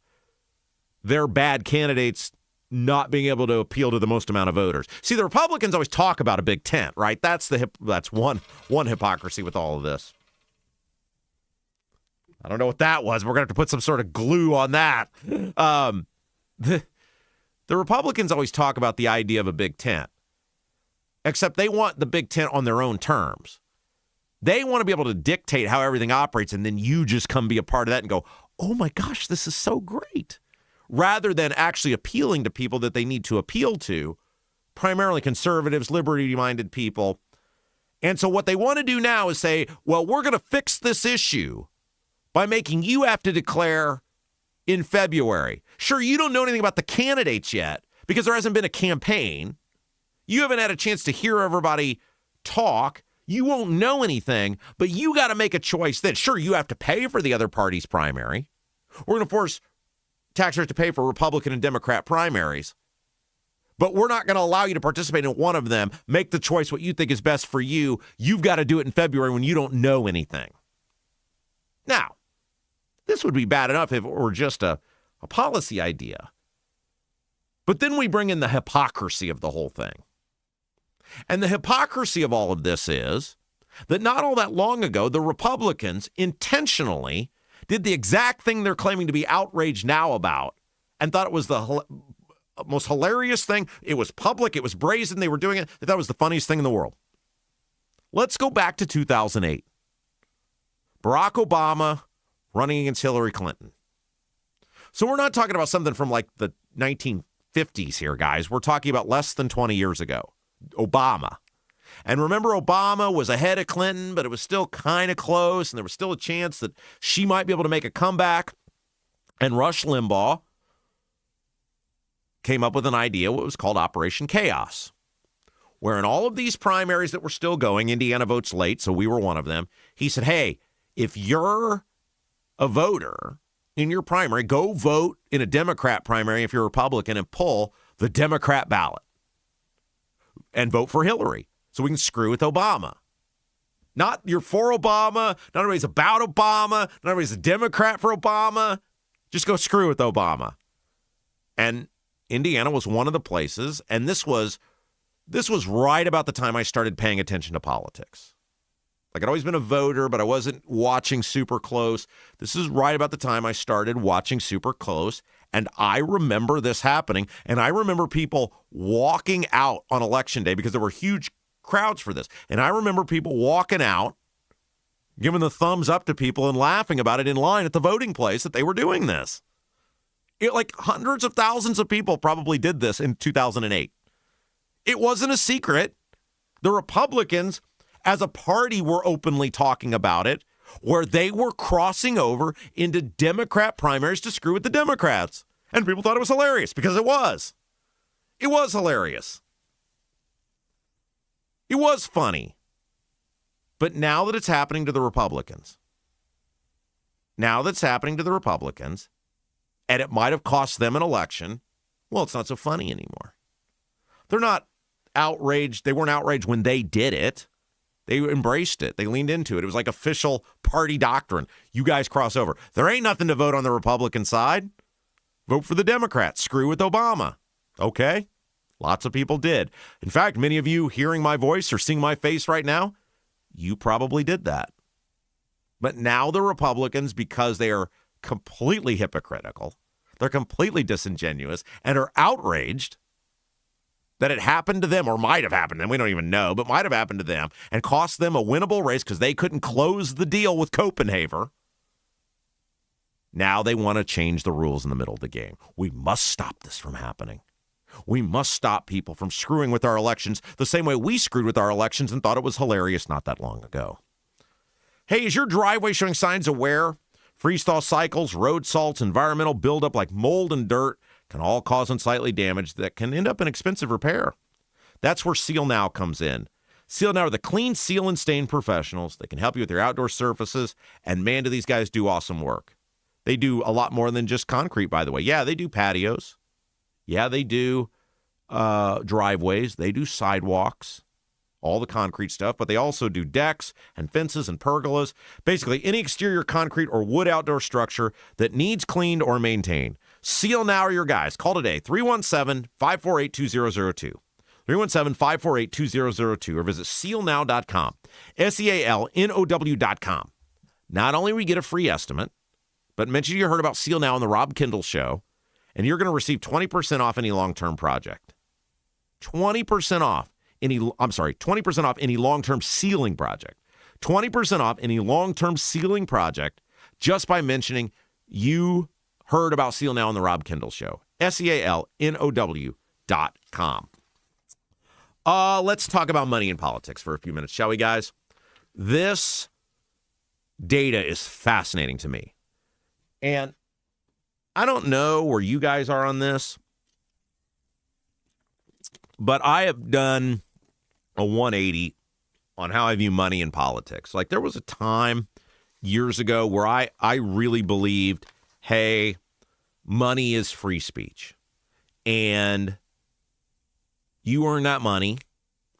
their bad candidates not being able to appeal to the most amount of voters. See, the Republicans always talk about a big tent, right? That's one hypocrisy with all of this. I don't know what that was. We're going to have to put some sort of glue on that. The The Republicans always talk about the idea of a big tent, except they want the big tent on their own terms. They want to be able to dictate how everything operates, and then you just come be a part of that and go, oh my gosh, this is so great, rather than actually appealing to people that they need to appeal to, primarily conservatives, liberty-minded people. And so what they want to do now is say, well, we're going to fix this issue by making you have to declare in February. Sure, you don't know anything about the candidates yet because there hasn't been a campaign. You haven't had a chance to hear everybody talk. You won't know anything, but you got to make a choice that, sure, you have to pay for the other party's primary. We're going to force taxpayers to pay for Republican and Democrat primaries. But we're not going to allow you to participate in one of them. Make the choice what you think is best for you. You've got to do it in February when you don't know anything. Now, this would be bad enough if it were just a policy idea. But then we bring in the hypocrisy of the whole thing. And the hypocrisy of all of this is that not all that long ago, the Republicans intentionally did the exact thing they're claiming to be outraged now about and thought it was the most hilarious thing. It was public. It was brazen. They were doing it. They thought it was the funniest thing in the world. Let's go back to 2008. Barack Obama running against Hillary Clinton. So we're not talking about something from like the 1950s here, guys. We're talking about less than 20 years ago. Obama. And remember, Obama was ahead of Clinton, but it was still kind of close, and there was still a chance that she might be able to make a comeback. And Rush Limbaugh came up with an idea, what was called Operation Chaos, where in all of these primaries that were still going, Indiana votes late, so we were one of them, he said, hey, if you're a voter in your primary, go vote in a Democrat primary if you're a Republican and pull the Democrat ballot and vote for Hillary so we can screw with Obama. Not you're for Obama, not everybody's about Obama, not everybody's a Democrat for Obama. Just go screw with Obama. And Indiana was one of the places, and this was right about the time I started paying attention to politics. Like, I'd always been a voter, but I wasn't watching super close. This is right about the time I started watching super close, and I remember this happening, and I remember people walking out on Election Day because there were huge crowds for this, and I remember people walking out, giving the thumbs up to people and laughing about it in line at the voting place that they were doing this. Like hundreds of thousands of people probably did this in 2008. It wasn't a secret. The Republicans, as a party, were openly talking about it, where they were crossing over into Democrat primaries to screw with the Democrats. And people thought it was hilarious because it was. It was hilarious. It was funny. But now that it's happening to the Republicans, and it might have cost them an election, well, it's not so funny anymore. They're not outraged. They weren't outraged when they did it. They embraced it. They leaned into it. It was like official party doctrine. You guys cross over. There ain't nothing to vote on the Republican side. Vote for the Democrats. Screw with Obama. Okay? Lots of people did. In fact, many of you hearing my voice or seeing my face right now, you probably did that. But now the Republicans, because they are completely hypocritical, they're completely disingenuous, and are outraged that it happened to them, or might have happened to them, we don't even know, but might have happened to them, and cost them a winnable race because they couldn't close the deal with Copenhagen. Now they want to change the rules in the middle of the game. We must stop this from happening. We must stop people from screwing with our elections the same way we screwed with our elections and thought it was hilarious not that long ago. Hey, is your driveway showing signs of wear? Freeze-thaw cycles, road salts, environmental buildup like mold and dirt can all cause unsightly damage that can end up in expensive repair. That's where Seal Now comes in. Seal Now are the clean, seal, and stain professionals. They can help you with your outdoor surfaces, and man, do these guys do awesome work. They do a lot more than just concrete, by the way. Yeah, they do patios. Yeah, they do driveways. They do sidewalks, all the concrete stuff, but they also do decks and fences and pergolas. Basically, any exterior concrete or wood outdoor structure that needs cleaned or maintained. Seal Now are your guys. Call today, 317-548-2002. 317-548-2002, or visit sealnow.com, SEALNOW.com. Not only will you get a free estimate, but mention you heard about Seal Now on the Rob Kendall Show, and you're going to receive 20% off any long-term project. 20% off any 20% off any long-term ceiling project. 20% off any long-term ceiling project just by mentioning you heard about Seal Now on the Rob Kendall Show. SealNow.com. Let's talk about money in politics for a few minutes, shall we, guys? This data is fascinating to me. And I don't know where you guys are on this, but I have done a 180 on how I view money in politics. Like, there was a time years ago where I really believed, hey, money is free speech. And you earn that money.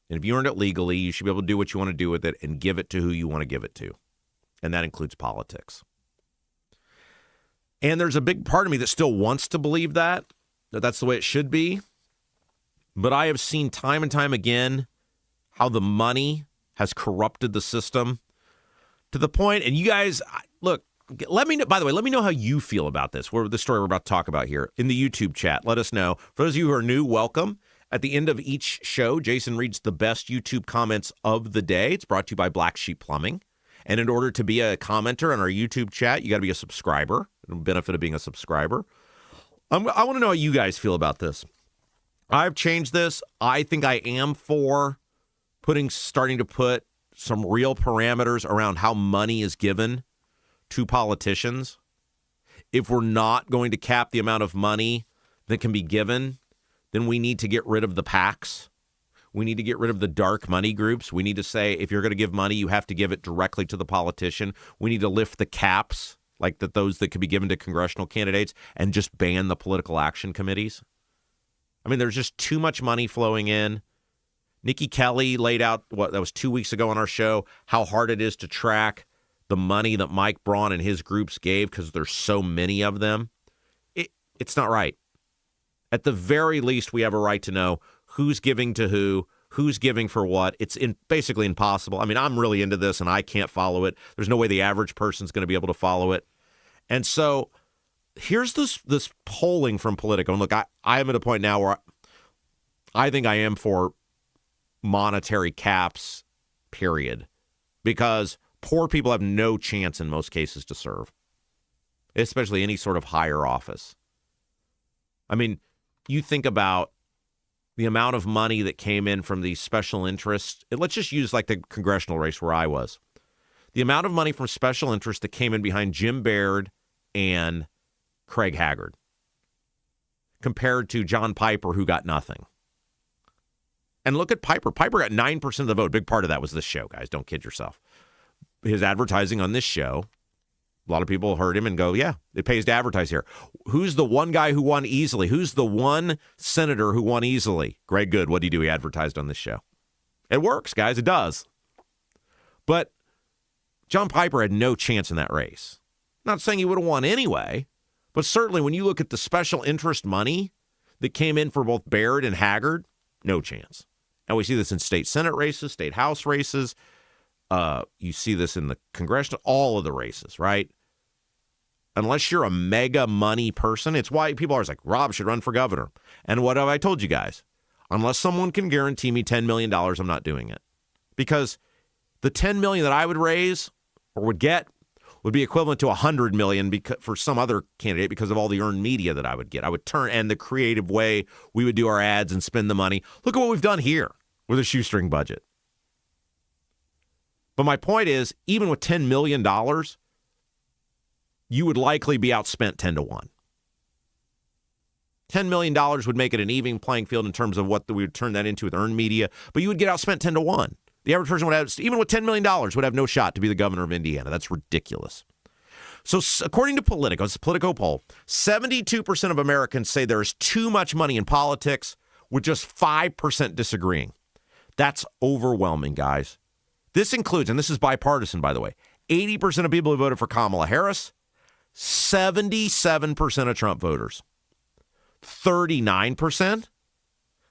And if you earned it legally, you should be able to do what you want to do with it and give it to who you want to give it to. And that includes politics. And there's a big part of me that still wants to believe that that's the way it should be. But I have seen time and time again how the money has corrupted the system to the point, and you guys, look, let me know, by the way, let me know how you feel about this, the story we're about to talk about here in the YouTube chat. Let us know. For those of you who are new, welcome. At the end of each show, Jason reads the best YouTube comments of the day. It's brought to you by Black Sheep Plumbing. And in order to be a commenter on our YouTube chat, you got to be a subscriber. The benefit of being a subscriber. I want to know how you guys feel about this. I've changed this. I think I am for starting to put some real parameters around how money is given to politicians. If we're not going to cap the amount of money that can be given, then we need to get rid of the PACs. We need to get rid of the dark money groups. We need to say, if you're going to give money, you have to give it directly to the politician. We need to lift the caps, like those that could be given to congressional candidates, and just ban the political action committees. I mean, there's just too much money flowing in. Nikki Kelly laid out, that was 2 weeks ago on our show, how hard it is to track the money that Mike Braun and his groups gave because there's so many of them. It's not right. At the very least, we have a right to know who's giving to who's giving for what. It's basically impossible. I mean, I'm really into this, and I can't follow it. There's no way the average person's going to be able to follow it. And so here's this polling from Politico. And look, I am at a point now where I think I am for monetary caps, period, because poor people have no chance in most cases to serve, especially any sort of higher office. I mean, you think about the amount of money that came in from these special interests. Let's just use like the congressional race where I was. The amount of money from special interests that came in behind Jim Baird and Craig Haggard compared to John Piper, who got nothing. And look at Piper. Piper got 9% of the vote. Big part of that was this show, guys. Don't kid yourself. His advertising on this show, a lot of people heard him and go, yeah, it pays to advertise here. Who's the one guy who won easily? Who's the one senator who won easily? Greg Good. What did he do? He advertised on this show. It works, guys. It does. But John Piper had no chance in that race. Not saying he would have won anyway, but certainly when you look at the special interest money that came in for both Baird and Haggard, no chance. And we see this in state Senate races, state House races. You see this in the congressional, all of the races, right? Unless you're a mega money person, it's why people are always like, Rob should run for governor. And what have I told you guys? Unless someone can guarantee me $10 million, I'm not doing it. Because the $10 million that I would raise or would get would be equivalent to $100 million for some other candidate because of all the earned media that I would get. I would turn, and the creative way we would do our ads and spend the money. Look at what we've done here with a shoestring budget. But my point is, even with $10 million, you would likely be outspent 10-1. $10 million would make it an even playing field in terms of what we would turn that into with earned media, but you would get outspent 10-1. The average person would have, even with $10 million, would have no shot to be the governor of Indiana. That's ridiculous. So according to Politico, it's a Politico poll, 72% of Americans say there is too much money in politics, with just 5% disagreeing. That's overwhelming, guys. This includes, and this is bipartisan, by the way, 80% of people who voted for Kamala Harris, 77% of Trump voters, 39%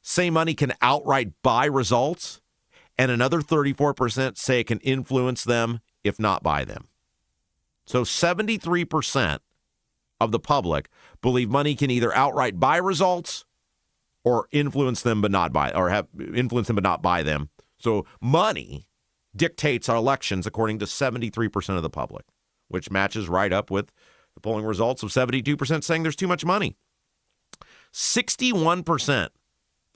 say money can outright buy results, and another 34% say it can influence them, if not buy them. So 73% of the public believe money can either outright buy results or influence them but not buy, or have influence them but not buy them. So money dictates our elections according to 73% of the public, which matches right up with the polling results of 72% saying there's too much money. 61%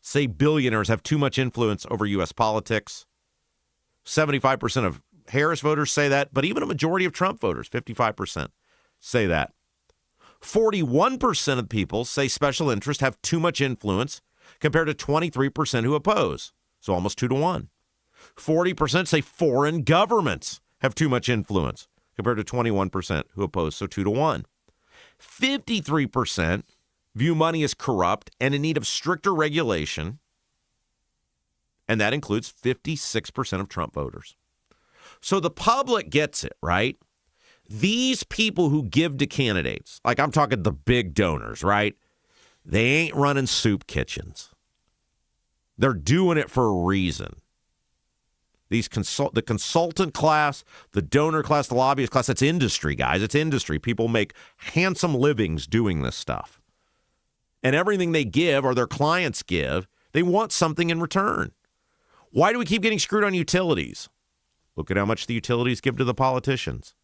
say billionaires have too much influence over U.S. politics. 75% of Harris voters say that, but even a majority of Trump voters, 55%, say that. 41% of people say special interests have too much influence compared to 23% who oppose, so almost 2 to 1. 40% say foreign governments have too much influence compared to 21% who oppose, so 2 to 1. 53% view money as corrupt and in need of stricter regulation, and that includes 56% of Trump voters. So the public gets it, right? These people who give to candidates, like I'm talking the big donors, right? They ain't running soup kitchens. They're doing it for a reason. The consultant class, the donor class, the lobbyist class, it's industry, guys. It's industry. People make handsome livings doing this stuff. And everything they give or their clients give, they want something in return. Why do we keep getting screwed on utilities? Look at how much the utilities give to the politicians.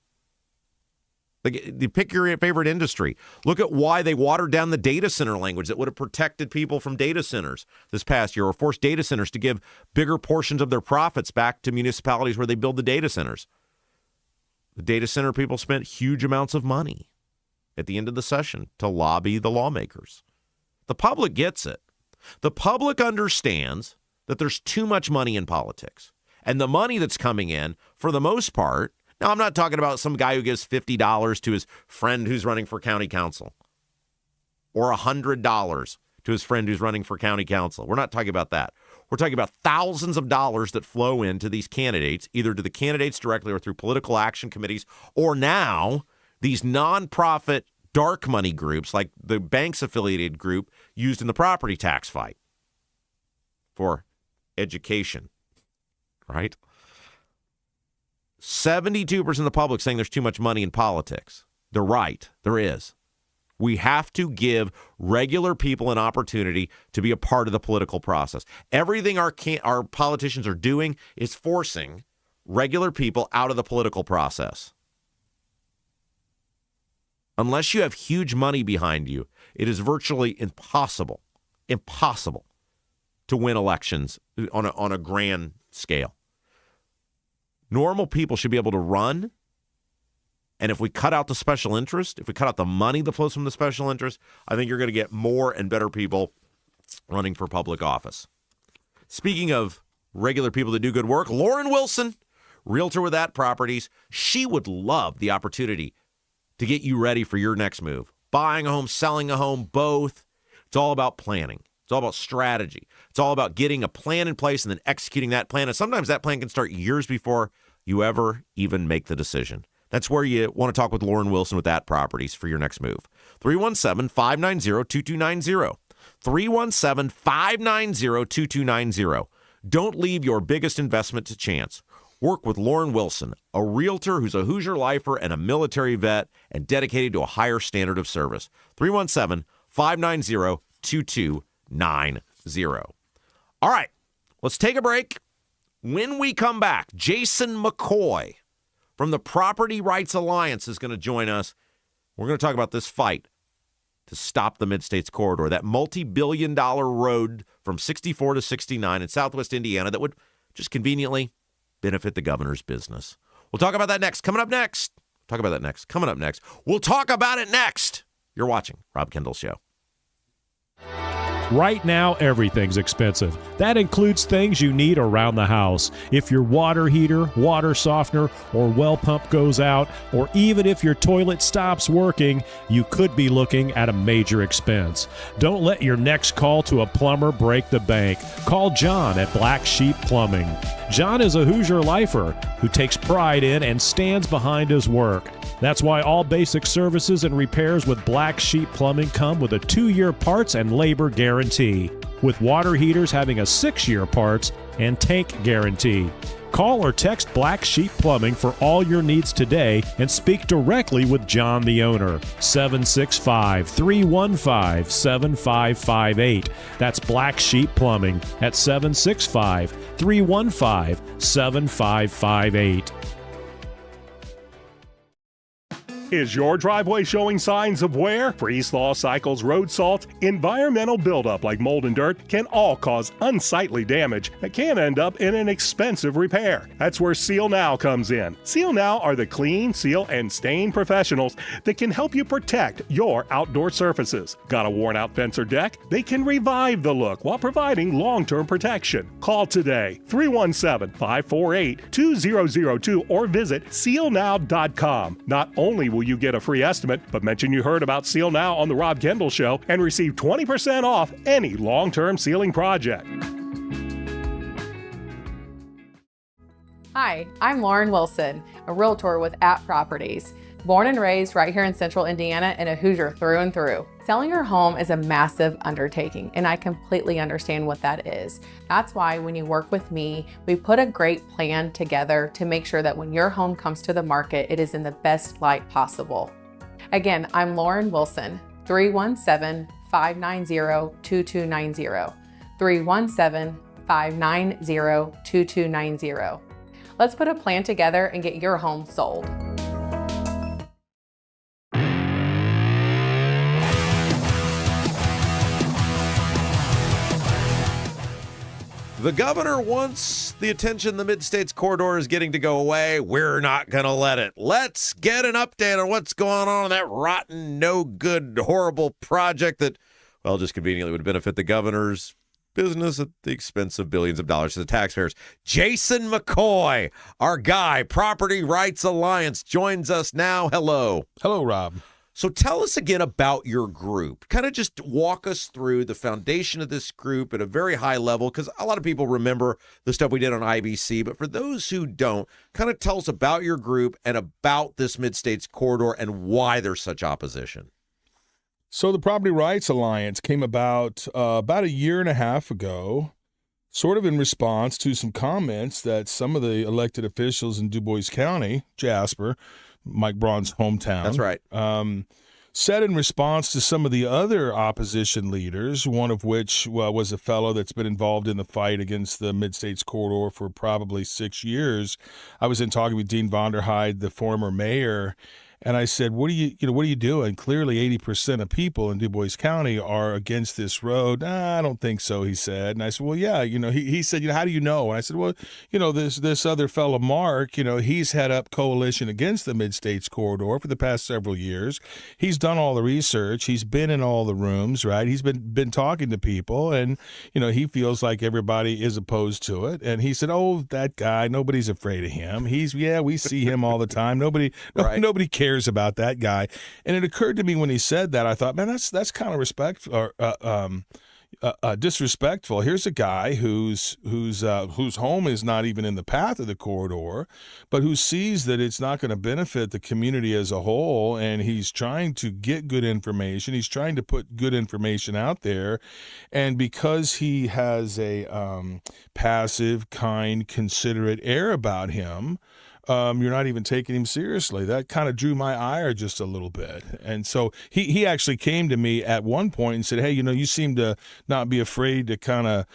You pick your favorite industry. Look at why they watered down the data center language that would have protected people from data centers this past year, or forced data centers to give bigger portions of their profits back to municipalities where they build the data centers. The data center people spent huge amounts of money at the end of the session to lobby the lawmakers. The public gets it. The public understands that there's too much money in politics. And the money that's coming in, for the most part, now I'm not talking about some guy who gives $50 to his friend who's running for county council, or $100 to his friend who's running for county council. We're not talking about that. We're talking about thousands of dollars that flow into these candidates, either to the candidates directly or through political action committees, or now these nonprofit dark money groups like the bank's affiliated group used in the property tax fight for education, right? 72% of the public saying there's too much money in politics. They're right. There is. We have to give regular people an opportunity to be a part of the political process. Everything our politicians are doing is forcing regular people out of the political process. Unless you have huge money behind you, it is virtually impossible to win elections on a grand scale. Normal people should be able to run, and if we cut out the special interest, if we cut out the money that flows from the special interest, I think you're going to get more and better people running for public office. Speaking of regular people that do good work, Lauren Wilson, realtor with That Properties, she would love the opportunity to get you ready for your next move. Buying a home, selling a home, both. It's all about planning. It's all about strategy. It's all about getting a plan in place and then executing that plan. And sometimes that plan can start years before you ever even make the decision. That's where you want to talk with Lauren Wilson with That Properties for your next move. 317-590-2290. 317-590-2290. Don't leave your biggest investment to chance. Work with Lauren Wilson, a realtor who's a Hoosier lifer and a military vet and dedicated to a higher standard of service. 317-590-2290. All right, let's take a break. When we come back, Jason McCoy from the Property Rights Alliance is going to join us. We're going to talk about this fight to stop the Mid-States Corridor, that multi-billion-dollar road from 64 to 69 in southwest Indiana that would just conveniently benefit the governor's business. We'll talk about that next. Coming up next. We'll talk about it next. You're watching Rob Kendall Show. Right now, everything's expensive. That includes things you need around the house. If your water heater, water softener, or well pump goes out, or even if your toilet stops working, you could be looking at a major expense. Don't let your next call to a plumber break the bank. Call John at Black Sheep Plumbing. John is a Hoosier lifer who takes pride in and stands behind his work. That's why all basic services and repairs with Black Sheep Plumbing come with a 2-year parts and labor guarantee, with water heaters having a 6-year parts and tank guarantee. Call or text Black Sheep Plumbing for all your needs today and speak directly with John, the owner. 765-315-7558. That's Black Sheep Plumbing at 765-315-7558. Is your driveway showing signs of wear? Freeze-thaw cycles, road salt, environmental buildup like mold and dirt can all cause unsightly damage that can end up in an expensive repair. That's where Seal Now comes in. Seal Now are the clean, seal, and stain professionals that can help you protect your outdoor surfaces. Got a worn-out fence or deck? They can revive the look while providing long-term protection. Call today, 317-548-2002, or visit sealnow.com. Not only will you get a free estimate, but mention you heard about Seal Now on the Rob Kendall Show and receive 20% off any long-term sealing project. Hi, I'm Lauren Wilson, a realtor with App Properties. Born and raised right here in Central Indiana and a Hoosier through and through. Selling your home is a massive undertaking, and I completely understand what that is. That's why when you work with me, we put a great plan together to make sure that when your home comes to the market, it is in the best light possible. Again, I'm Lauren Wilson, 317-590-2290. 317-590-2290. Let's put a plan together and get your home sold. The governor wants the attention the Mid-States corridor is getting to go away. We're not going to let it. Let's get an update on what's going on in that rotten, no good, horrible project that, well, just conveniently would benefit the governor's business at the expense of billions of dollars to the taxpayers. Jason McCoy, our guy, Property Rights Alliance, joins us now. Hello. Hello, Rob. So tell us again about your group. Kind of just walk us through the foundation of this group at a very high level, because a lot of people remember the stuff we did on IBC. But for those who don't, kind of tell us about your group and about this Mid-States corridor and why there's such opposition. So the Property Rights Alliance came about a year and a half ago, sort of in response to some comments that some of the elected officials in Du Bois County, Jasper, Mike Braun's hometown. That's right. Said in response to some of the other opposition leaders, one of which was a fellow that's been involved in the fight against the Mid-States corridor for probably 6 years. I was in talking with Dean Vonderheide, the former mayor, and I said, what are you doing? Clearly 80% of people in Du Bois County are against this road. I don't think so, he said. And I said, well, yeah, he said, how do you know? And I said, well, this other fellow, Mark, he's had up coalition against the Mid-States corridor for the past several years. He's done all the research. He's been in all the rooms, right? He's been talking to people, and, he feels like everybody is opposed to it. And he said, oh, that guy, nobody's afraid of him. We see him all the time. Nobody cares about that guy. And it occurred to me when he said that, I thought, man, that's kind of disrespectful. Here's a guy whose home is not even in the path of the corridor, but who sees that it's not going to benefit the community as a whole, and he's trying to get good information. He's trying to put good information out there, and because he has a passive, kind, considerate air about him, you're not even taking him seriously. That kind of drew my ire just a little bit. And so he actually came to me at one point and said, hey, you seem to not be afraid to kind of,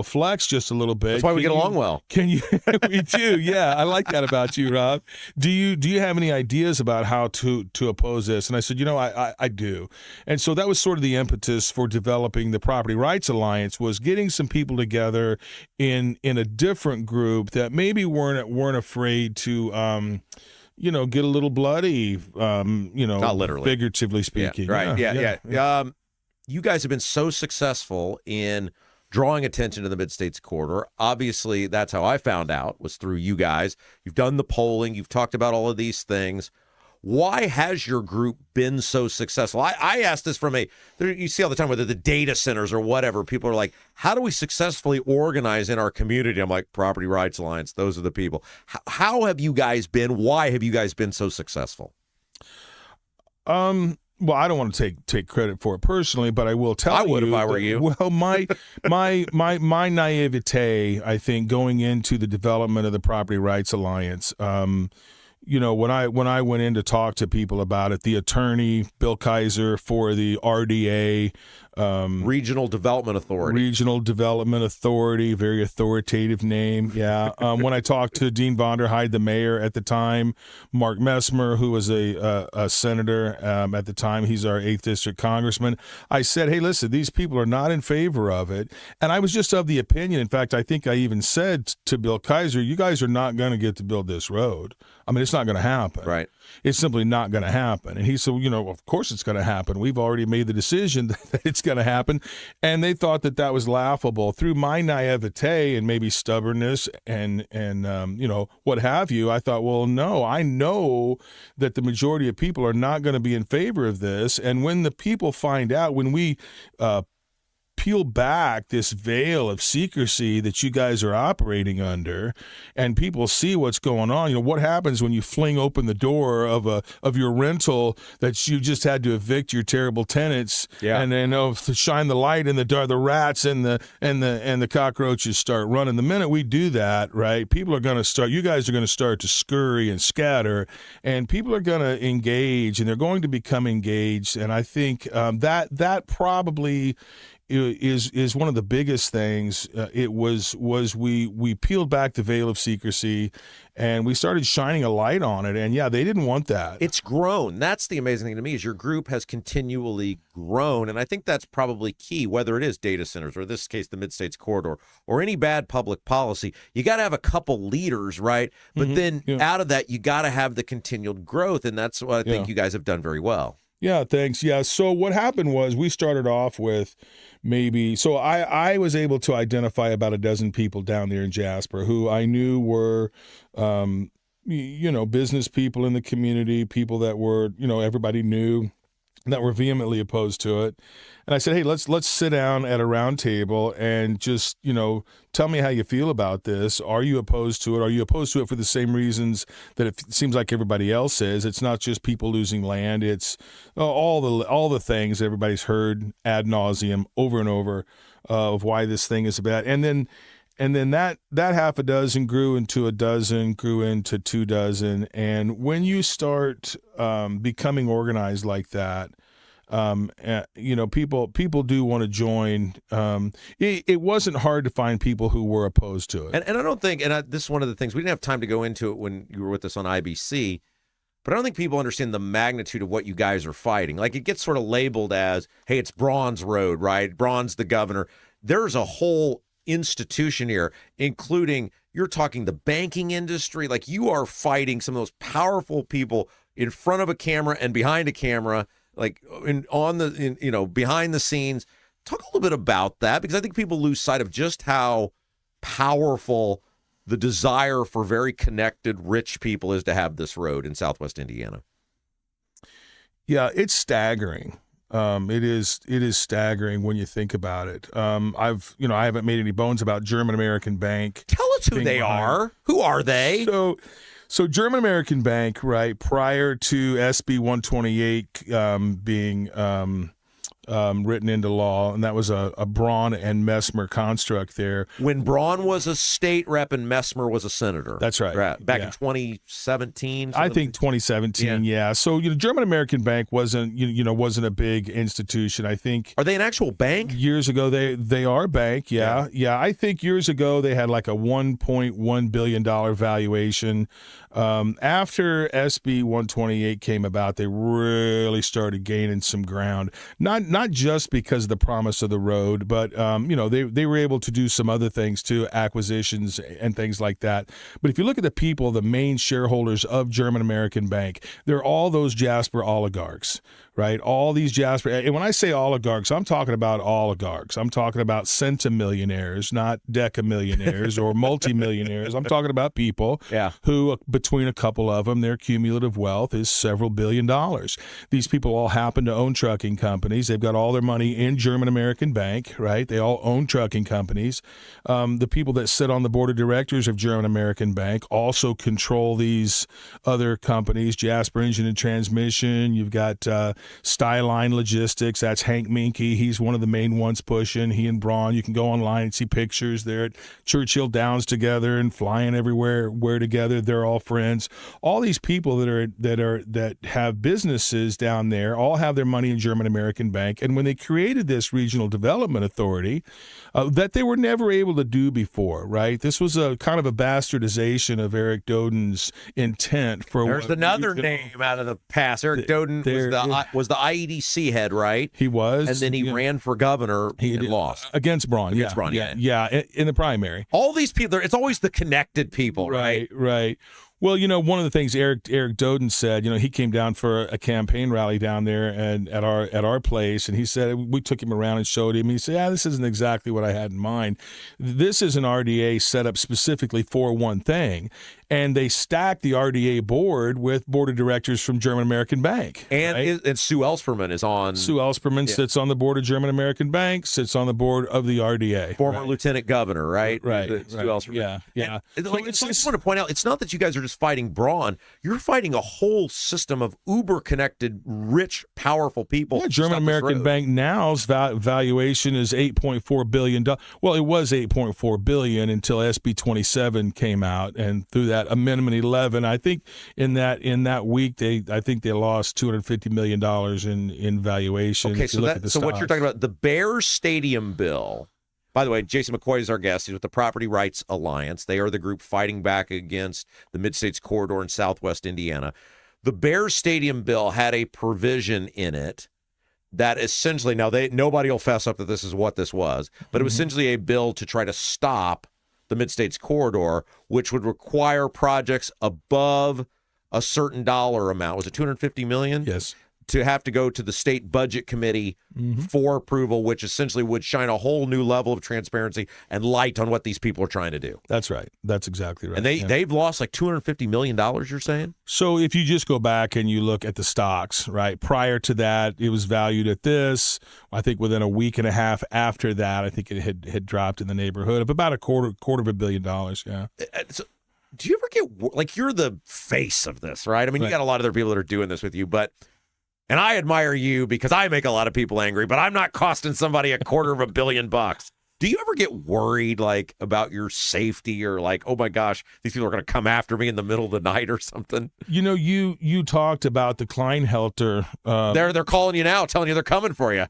flex just a little bit. That's why we get along well. Can you? We do. Yeah, I like that about you, Rob. Do you have any ideas about how to oppose this? And I said, I do. And so that was sort of the impetus for developing the Property Rights Alliance, was getting some people together in a different group that maybe weren't afraid to get a little bloody, not literally, figuratively speaking. Yeah, right. Yeah. You guys have been so successful in drawing attention to the Mid-States corridor. Obviously, that's how I found out, was through you guys. You've done the polling. You've talked about all of these things. Why has your group been so successful? I asked this from you see all the time, whether the data centers or whatever, people are like, how do we successfully organize in our community? I'm like, Property Rights Alliance, those are the people. How have you guys been? Why have you guys been so successful? well, I don't want to take credit for it personally, but I will tell you. I would if I were you. Well, my naivete, I think, going into the development of the Property Rights Alliance, when I went in to talk to people about it, the attorney, Bill Kaiser for the RDA, Regional Development Authority, very authoritative name. Yeah. When I talked to Dean Vonderheide, the mayor at the time, Mark Messmer, who was a senator at the time, he's our 8th district congressman. I said, hey, listen, these people are not in favor of it. And I was just of the opinion. In fact, I think I even said to Bill Kaiser, you guys are not going to get to build this road. I mean, it's not going to happen. Right. It's simply not going to happen. And he said, of course it's going to happen. We've already made the decision that it's going to happen. And they thought that was laughable. Through my naivete and maybe stubbornness and what have you, I thought, well, no, I know that the majority of people are not going to be in favor of this. And when the people find out, when we peel back this veil of secrecy that you guys are operating under, and people see what's going on. What happens when you fling open the door of your rental that you just had to evict your terrible tenants, and then shine the light in the rats and the cockroaches start running. The minute we do that, right, people are going to start. You guys are going to start to scurry and scatter, and people are going to engage, and they're going to become engaged. And I think that probably is one of the biggest things. It was we peeled back the veil of secrecy and we started shining a light on it. And they didn't want that. It's grown. That's the amazing thing to me is your group has continually grown. And I think that's probably key, whether it is data centers or in this case, the Mid-States Corridor or any bad public policy. You got to have a couple leaders, right? But then out of that, you got to have the continued growth. And that's what I think you guys have done very well. Yeah, thanks. Yeah. So what happened was we started off with I was able to identify about a dozen people down there in Jasper who I knew were, business people in the community, people that were, everybody knew, that were vehemently opposed to it. And I said, hey, let's sit down at a round table and just, tell me how you feel about this. Are you opposed to it? Are you opposed to it for the same reasons that it seems like everybody else is? It's not just people losing land. It's all the things everybody's heard ad nauseum over and over of why this thing is bad. And then that half a dozen grew into a dozen, grew into 2 dozen. And when you start becoming organized like that, people do want to join. It wasn't hard to find people who were opposed to it. And I don't think, this is one of the things, we didn't have time to go into it when you were with us on IBC, but I don't think people understand the magnitude of what you guys are fighting. Like, it gets sort of labeled as, hey, it's Braun's road, right? Braun's the governor. There's a whole institution here, including, you're talking the banking industry. Like, you are fighting some of those powerful people in front of a camera and behind a camera, like behind the scenes. Talk a little bit about that, because I think people lose sight of just how powerful the desire for very connected, rich people is to have this road in Southwest Indiana. Yeah, it's staggering. It is staggering when you think about it. I haven't made any bones about German American Bank. Tell us who they are. Who are they? So German American Bank, right, prior to SB 128 being written into law, and that was a Braun and Messmer construct there. When Braun was a state rep and Messmer was a senator. That's right. Back in 2017. I think 2017. Yeah. So German American Bank wasn't a big institution. I think. Are they an actual bank? Years ago they are a bank. Yeah. I think years ago they had like a $1.1 billion valuation. After SB 128 came about, they really started gaining some ground. Not just because of the promise of the road, but they were able to do some other things too, acquisitions and things like that. But if you look at the people, the main shareholders of German American Bank, they're all those Jasper oligarchs, right? All these Jasper, and when I say oligarchs, I'm talking about oligarchs. I'm talking about centimillionaires, not decamillionaires or multimillionaires. I'm talking about people who, between a couple of them, their cumulative wealth is several $billion. These people all happen to own trucking companies. They've got all their money in German American Bank, right? They all own trucking companies. The people that sit on the board of directors of German American Bank also control these other companies, Jasper Engine and Transmission. You've got Styline Logistics. That's Hank Minke. He's one of the main ones pushing. He and Braun. You can go online and see pictures. They're at Churchill Downs together and flying everywhere together. They're all friends. All these people that have businesses down there all have their money in German American Bank. And when they created this regional development authority, that they were never able to do before, right? This was a kind of a bastardization of Eric Doden's intent for. There's another name out of the past. Eric Doden was the IEDC head, right? He was, and then he ran for governor and lost against Braun. Against Braun, yeah, in the primary. All these people, it's always the connected people, right? Right. Well, one of the things Eric Doden said, he came down for a campaign rally down there and at our place, and he said, we took him around and showed him. He said, this isn't exactly what I had in mind. This is an RDA set up specifically for one thing. And they stacked the RDA board with board of directors from German American Bank. And, right? And Sue Ellspermann is on. Sue Ellspermann sits on the board of German American Bank, sits on the board of the RDA. Former lieutenant governor, right? Right. Sue Ellspermann. Yeah. So I just want to point out, it's not that you guys are just fighting Braun. You're fighting a whole system of uber-connected, rich, powerful people. Yeah, German American Bank now's valuation is $8.4 billion. Well, it was $8.4 billion until SB 27 came out, and through that Amendment 11, I think in that week they lost $250 million in valuation. Okay, so what you're talking about, the Bears Stadium bill. By the way, Jason McCoy is our guest. He's with the Property Rights Alliance. They are the group fighting back against the Mid-States Corridor in Southwest Indiana. The Bears Stadium bill had a provision in it that essentially, nobody will fess up that this is what this was, but it was essentially a bill to try to stop the Mid-States Corridor, which would require projects above a certain dollar amount. Was it $250 million? Yes. To have to go to the state budget committee for approval, which essentially would shine a whole new level of transparency and light on what these people are trying to do. That's right. That's exactly right. And they've lost like $250 million, you're saying? So if you just go back and you look at the stocks, right, prior to that, it was valued at this. I think within a week and a half after that, I think it had dropped in the neighborhood of about a quarter of $1 billion, yeah. So, do you ever get, like, you're the face of this, right? I mean, you got a lot of other people that are doing this with you, and I admire you because I make a lot of people angry, but I'm not costing somebody $250 million. Do you ever get worried, like, about your safety or like, oh my gosh, these people are going to come after me in the middle of the night or something? You talked about the Kleinhelter. They're calling you now, telling you they're coming for you.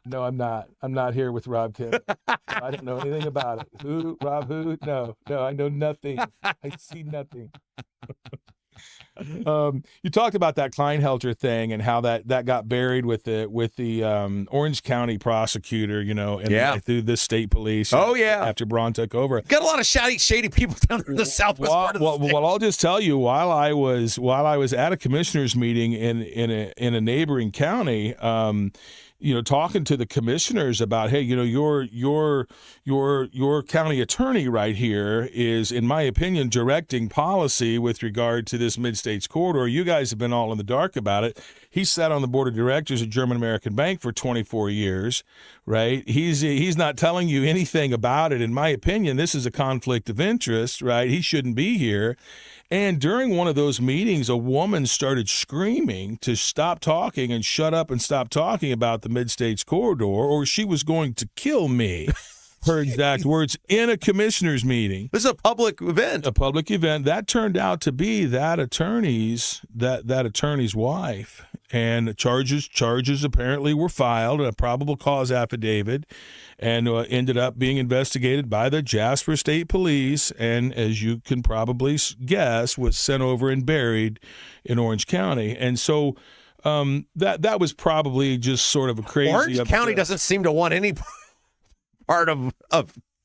No, I'm not. I'm not here with Rob Kendall. I don't know anything about it. Who, Rob? Who? No, I know nothing. I see nothing. You talked about that Kleinhelter thing and how that got buried with the Orange County prosecutor, and through the state police. After Braun took over, got a lot of shady people down in the southwest part of the state. Well, I'll just tell you, while I was at a commissioners meeting in a neighboring county, talking to the commissioners about, hey, your county attorney right here is, in my opinion, directing policy with regard to this Mid-States Corridor. You guys have been all in the dark about it. He sat on the board of directors at German American Bank for 24 years, right? He's not telling you anything about it. In my opinion, this is a conflict of interest, right? He shouldn't be here. And during one of those meetings, a woman started screaming to stop talking and shut up and stop talking about the Mid-States Corridor, or she was going to kill me. Her exact words in a commissioners meeting. This is a public event. A public event. That turned out to be that attorney's wife. And charges apparently were filed, a probable cause affidavit, and ended up being investigated by the Jasper State Police, and as you can probably guess, was sent over and buried in Orange County. And so that was probably just sort of a crazy. Orange County doesn't seem to want any part of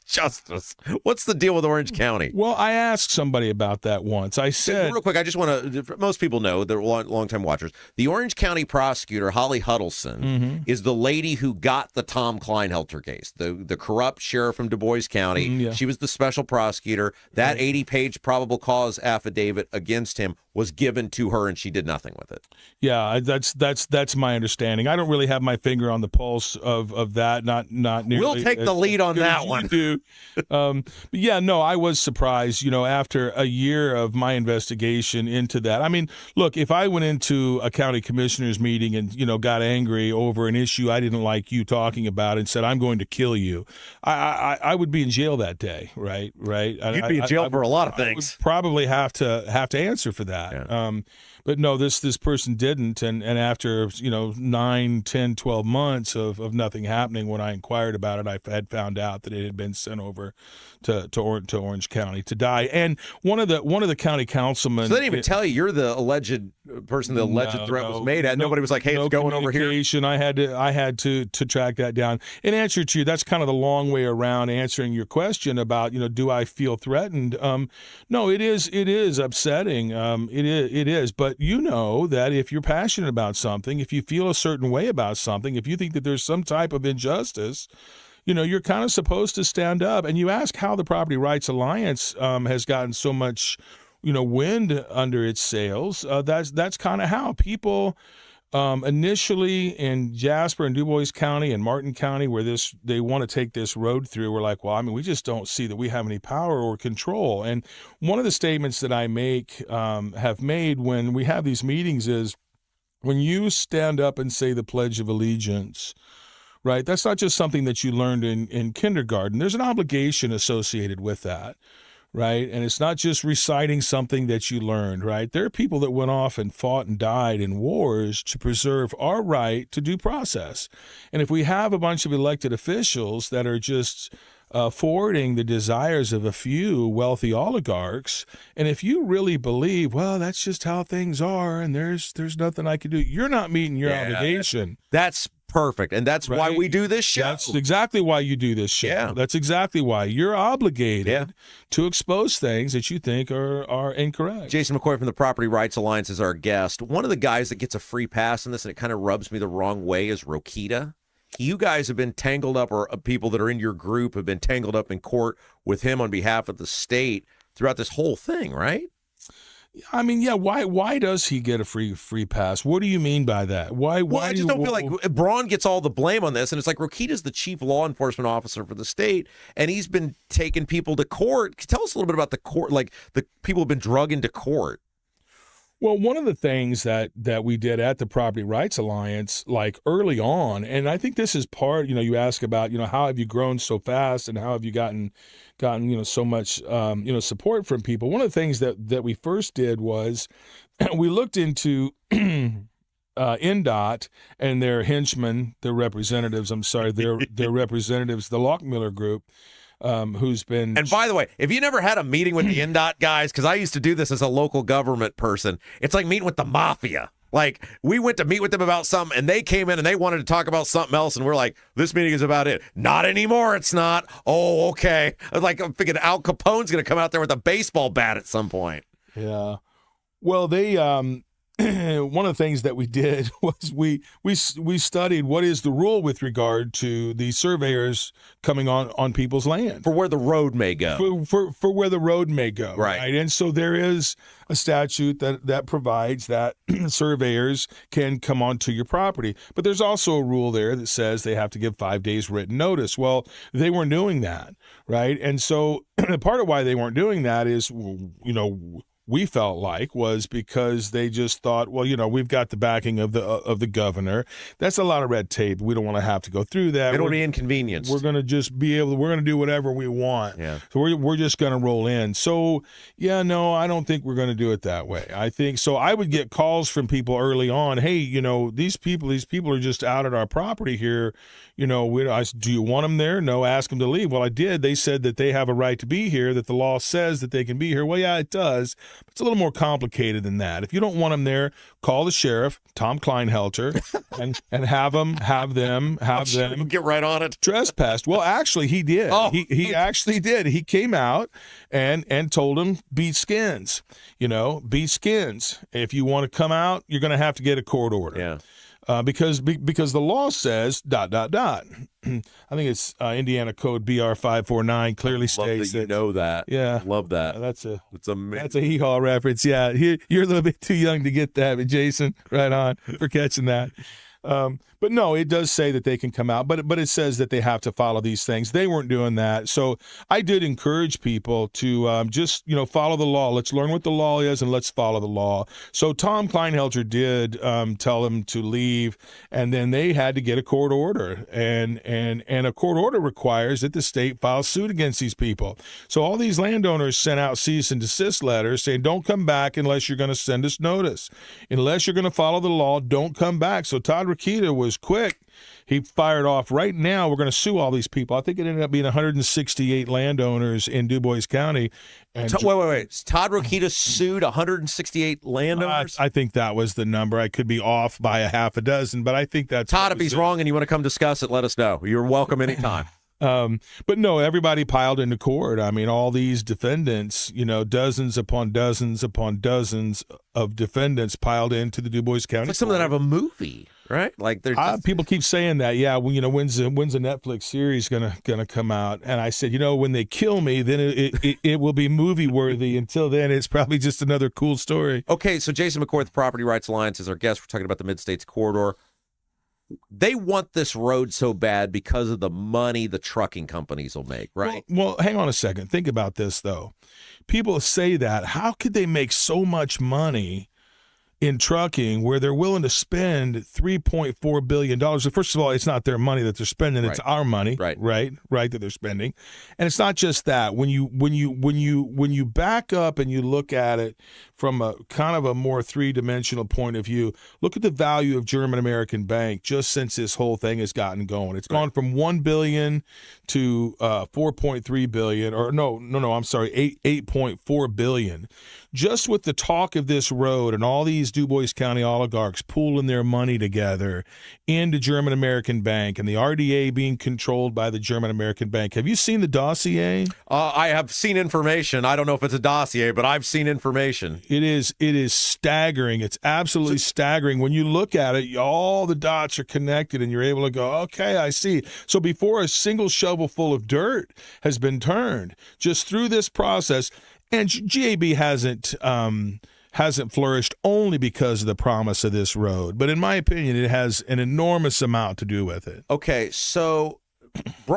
justice. What's the deal with Orange County? Well, I asked somebody about that once. I said, real quick, I just want to, most people know, they're long-time watchers, the Orange County prosecutor, Holly Huddleston, is the lady who got the Tom Kleinhelter case, the corrupt sheriff from Du Bois County. Yeah. She was the special prosecutor. That 80-page probable cause affidavit against him was given to her, and she did nothing with it. Yeah, that's my understanding. I don't really have my finger on the pulse of that. Not nearly. We'll take the lead on that one. But yeah, no, I was surprised, after a year of my investigation into that. I mean, look, if I went into a county commissioners meeting and, got angry over an issue I didn't like you talking about and said, I'm going to kill you, I would be in jail that day, right? You'd be in jail for a lot of things. I would probably have to answer for that. Yeah. But no, this person didn't, and after 9, 10, 12 months of nothing happening, when I inquired about it, I had found out that it had been sent over to Orange County to die. And one of the county councilmen. So they didn't even tell you you're the alleged person the alleged threat was made at. Nobody was like, "Hey, it's going over here." I had to track that down. In answer to you, that's kind of the long way around answering your question about do I feel threatened? No, it is upsetting. It is, but that if you're passionate about something, if you feel a certain way about something, if you think that there's some type of injustice, you're kind of supposed to stand up. And you ask how the Property Rights Alliance has gotten so much, wind under its sails. That's kind of how people initially in Jasper and Du Bois County and Martin County, where they want to take this road through, we're like, well, I mean, we just don't see that we have any power or control. And one of the statements that I have made when we have these meetings is, when you stand up and say the Pledge of Allegiance, right, that's not just something that you learned in kindergarten. There's an obligation associated with that. Right. And it's not just reciting something that you learned. Right. There are people that went off and fought and died in wars to preserve our right to due process. And if we have a bunch of elected officials that are just forwarding the desires of a few wealthy oligarchs, and if you really believe, well, that's just how things are and there's nothing I can do, you're not meeting your obligation. That's perfect. And that's why we do this show. That's exactly why you do this show. Yeah. That's exactly why you're obligated to expose things that you think are incorrect. Jason McCoy from the Property Rights Alliance is our guest. One of the guys that gets a free pass in this, and it kind of rubs me the wrong way, is Rokita. You guys have been tangled up, or people that are in your group have been tangled up in court with him on behalf of the state throughout this whole thing, right? I mean, yeah. Why does he get a free pass? What do you mean by that? Why? Well, I just don't feel like Braun gets all the blame on this, and it's like Rokita's the chief law enforcement officer for the state, and he's been taking people to court. Tell us a little bit about the court, like the people who've been drugged into court. Well, one of the things that we did at the Property Rights Alliance, like early on, and I think this is part, you ask about, how have you grown so fast and how have you gotten so much, support from people. One of the things that we first did was we looked into NDOT and their henchmen, their representatives, their representatives, the Lockmiller Group, who's been... And by the way, if you never had a meeting with the NDOT guys, because I used to do this as a local government person, it's like meeting with the mafia. Like, we went to meet with them about something, and they came in and they wanted to talk about something else, and we're like, this meeting is about it. Not anymore, it's not. Oh, okay. I'm thinking Al Capone's going to come out there with a baseball bat at some point. Yeah. Well, they... one of the things that we did was we studied what is the rule with regard to the surveyors coming on people's land. For where the road may go. For where the road may go. Right. And so there is a statute that provides that surveyors can come onto your property. But there's also a rule there that says they have to give 5 days written notice. Well, they weren't doing that, right? And so part of why they weren't doing that is, we felt like was because they just thought, well, we've got the backing of the governor. That's a lot of red tape. We don't want to have to go through that. It'll be inconvenienced. We're going to just we're going to do whatever we want. Yeah. So we're just going to roll in. So, yeah, no, I don't think we're going to do it that way. I think so. I would get calls from people early on. Hey, these people are just out at our property here. Do you want them there? No, ask them to leave. Well, I did. They said that they have a right to be here, that the law says that they can be here. Well, yeah, it does. It's a little more complicated than that. If you don't want them there, call the sheriff, Tom Kleinhelter, and have them get right on it. Trespassed. Well, actually, he did. Oh. He actually did. He came out and told him, beat skins. Beat skins. If you want to come out, you're going to have to get a court order. Yeah. Because the law says ... I think it's Indiana Code BR 549 clearly states that. You know that. Yeah, love that. That's a amazing. That's a hee-haw reference. Yeah, you're a little bit too young to get that, but Jason, right on for catching that. But no, it does say that they can come out, but it says that they have to follow these things. They weren't doing that. So I did encourage people to just, follow the law. Let's learn what the law is and let's follow the law. So Tom Kleinhelter did tell them to leave, and then they had to get a court order. And a court order requires that the state file suit against these people. So all these landowners sent out cease and desist letters saying, don't come back unless you're going to send us notice. Unless you're going to follow the law, don't come back. So Todd Rokita was quick. He fired off, right now we're going to sue all these people. I think it ended up being 168 landowners in Du Bois County. And wait. Todd Rokita sued 168 landowners? I think that was the number. I could be off by a half a dozen, but I think that's Todd, if he's wrong and you want to come discuss it, let us know. You're welcome anytime. But no, everybody piled into court. I mean, all these defendants, dozens upon dozens upon dozens of defendants piled into the Du Bois County. It's like something that have a movie, right? Like people keep saying that. Yeah, when's the Netflix series gonna come out? And I said, when they kill me, then it will be movie worthy. Until then, it's probably just another cool story. Okay, so Jason McCoy, the Property Rights Alliance, is our guest. We're talking about the Mid-States Corridor. They want this road so bad because of the money the trucking companies will make, right? Well, hang on a second. Think about this, though. People say that. How could they make so much money in trucking where they're willing to spend $3.4 billion? First of all, it's not their money that they're spending. It's our money, right, that they're spending. And it's not just that. When you back up and you look at it from a kind of a more three-dimensional point of view, look at the value of German American Bank just since this whole thing has gotten going. It's gone from $1 billion to $4.3 billion, or I'm sorry, $8.4 billion. Just with the talk of this road and all these Du Bois County oligarchs pooling their money together into German American Bank and the RDA being controlled by the German American Bank. Have you seen the dossier? I have seen information. I don't know if it's a dossier, but I've seen information. It is staggering. It's absolutely staggering. When you look at it, all the dots are connected and you're able to go, okay, I see. So before a single shovel full of dirt has been turned, just through this process, and GAB hasn't flourished only because of the promise of this road. But in my opinion, it has an enormous amount to do with it. Okay, so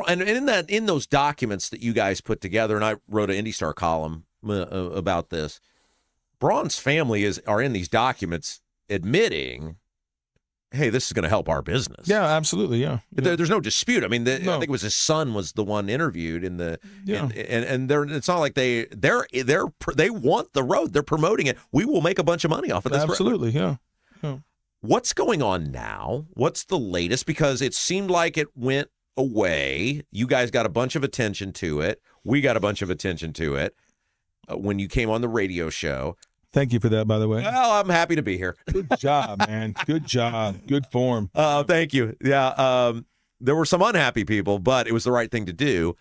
and in those documents that you guys put together, and I wrote an IndyStar column about this, Braun's family are in these documents admitting, hey, this is going to help our business. Yeah, absolutely, yeah. There's no dispute. I mean, I think it was his son was the one interviewed in the, and it's not like they want the road. They're promoting it. We will make a bunch of money off of this. Absolutely, yeah. What's going on now? What's the latest? Because it seemed like it went away. You guys got a bunch of attention to it. We got a bunch of attention to it when you came on the radio show. Thank you for that, by the way. Well, I'm happy to be here. Good job, man. Good job. Good form. Thank you. Yeah, there were some unhappy people, but it was the right thing to do.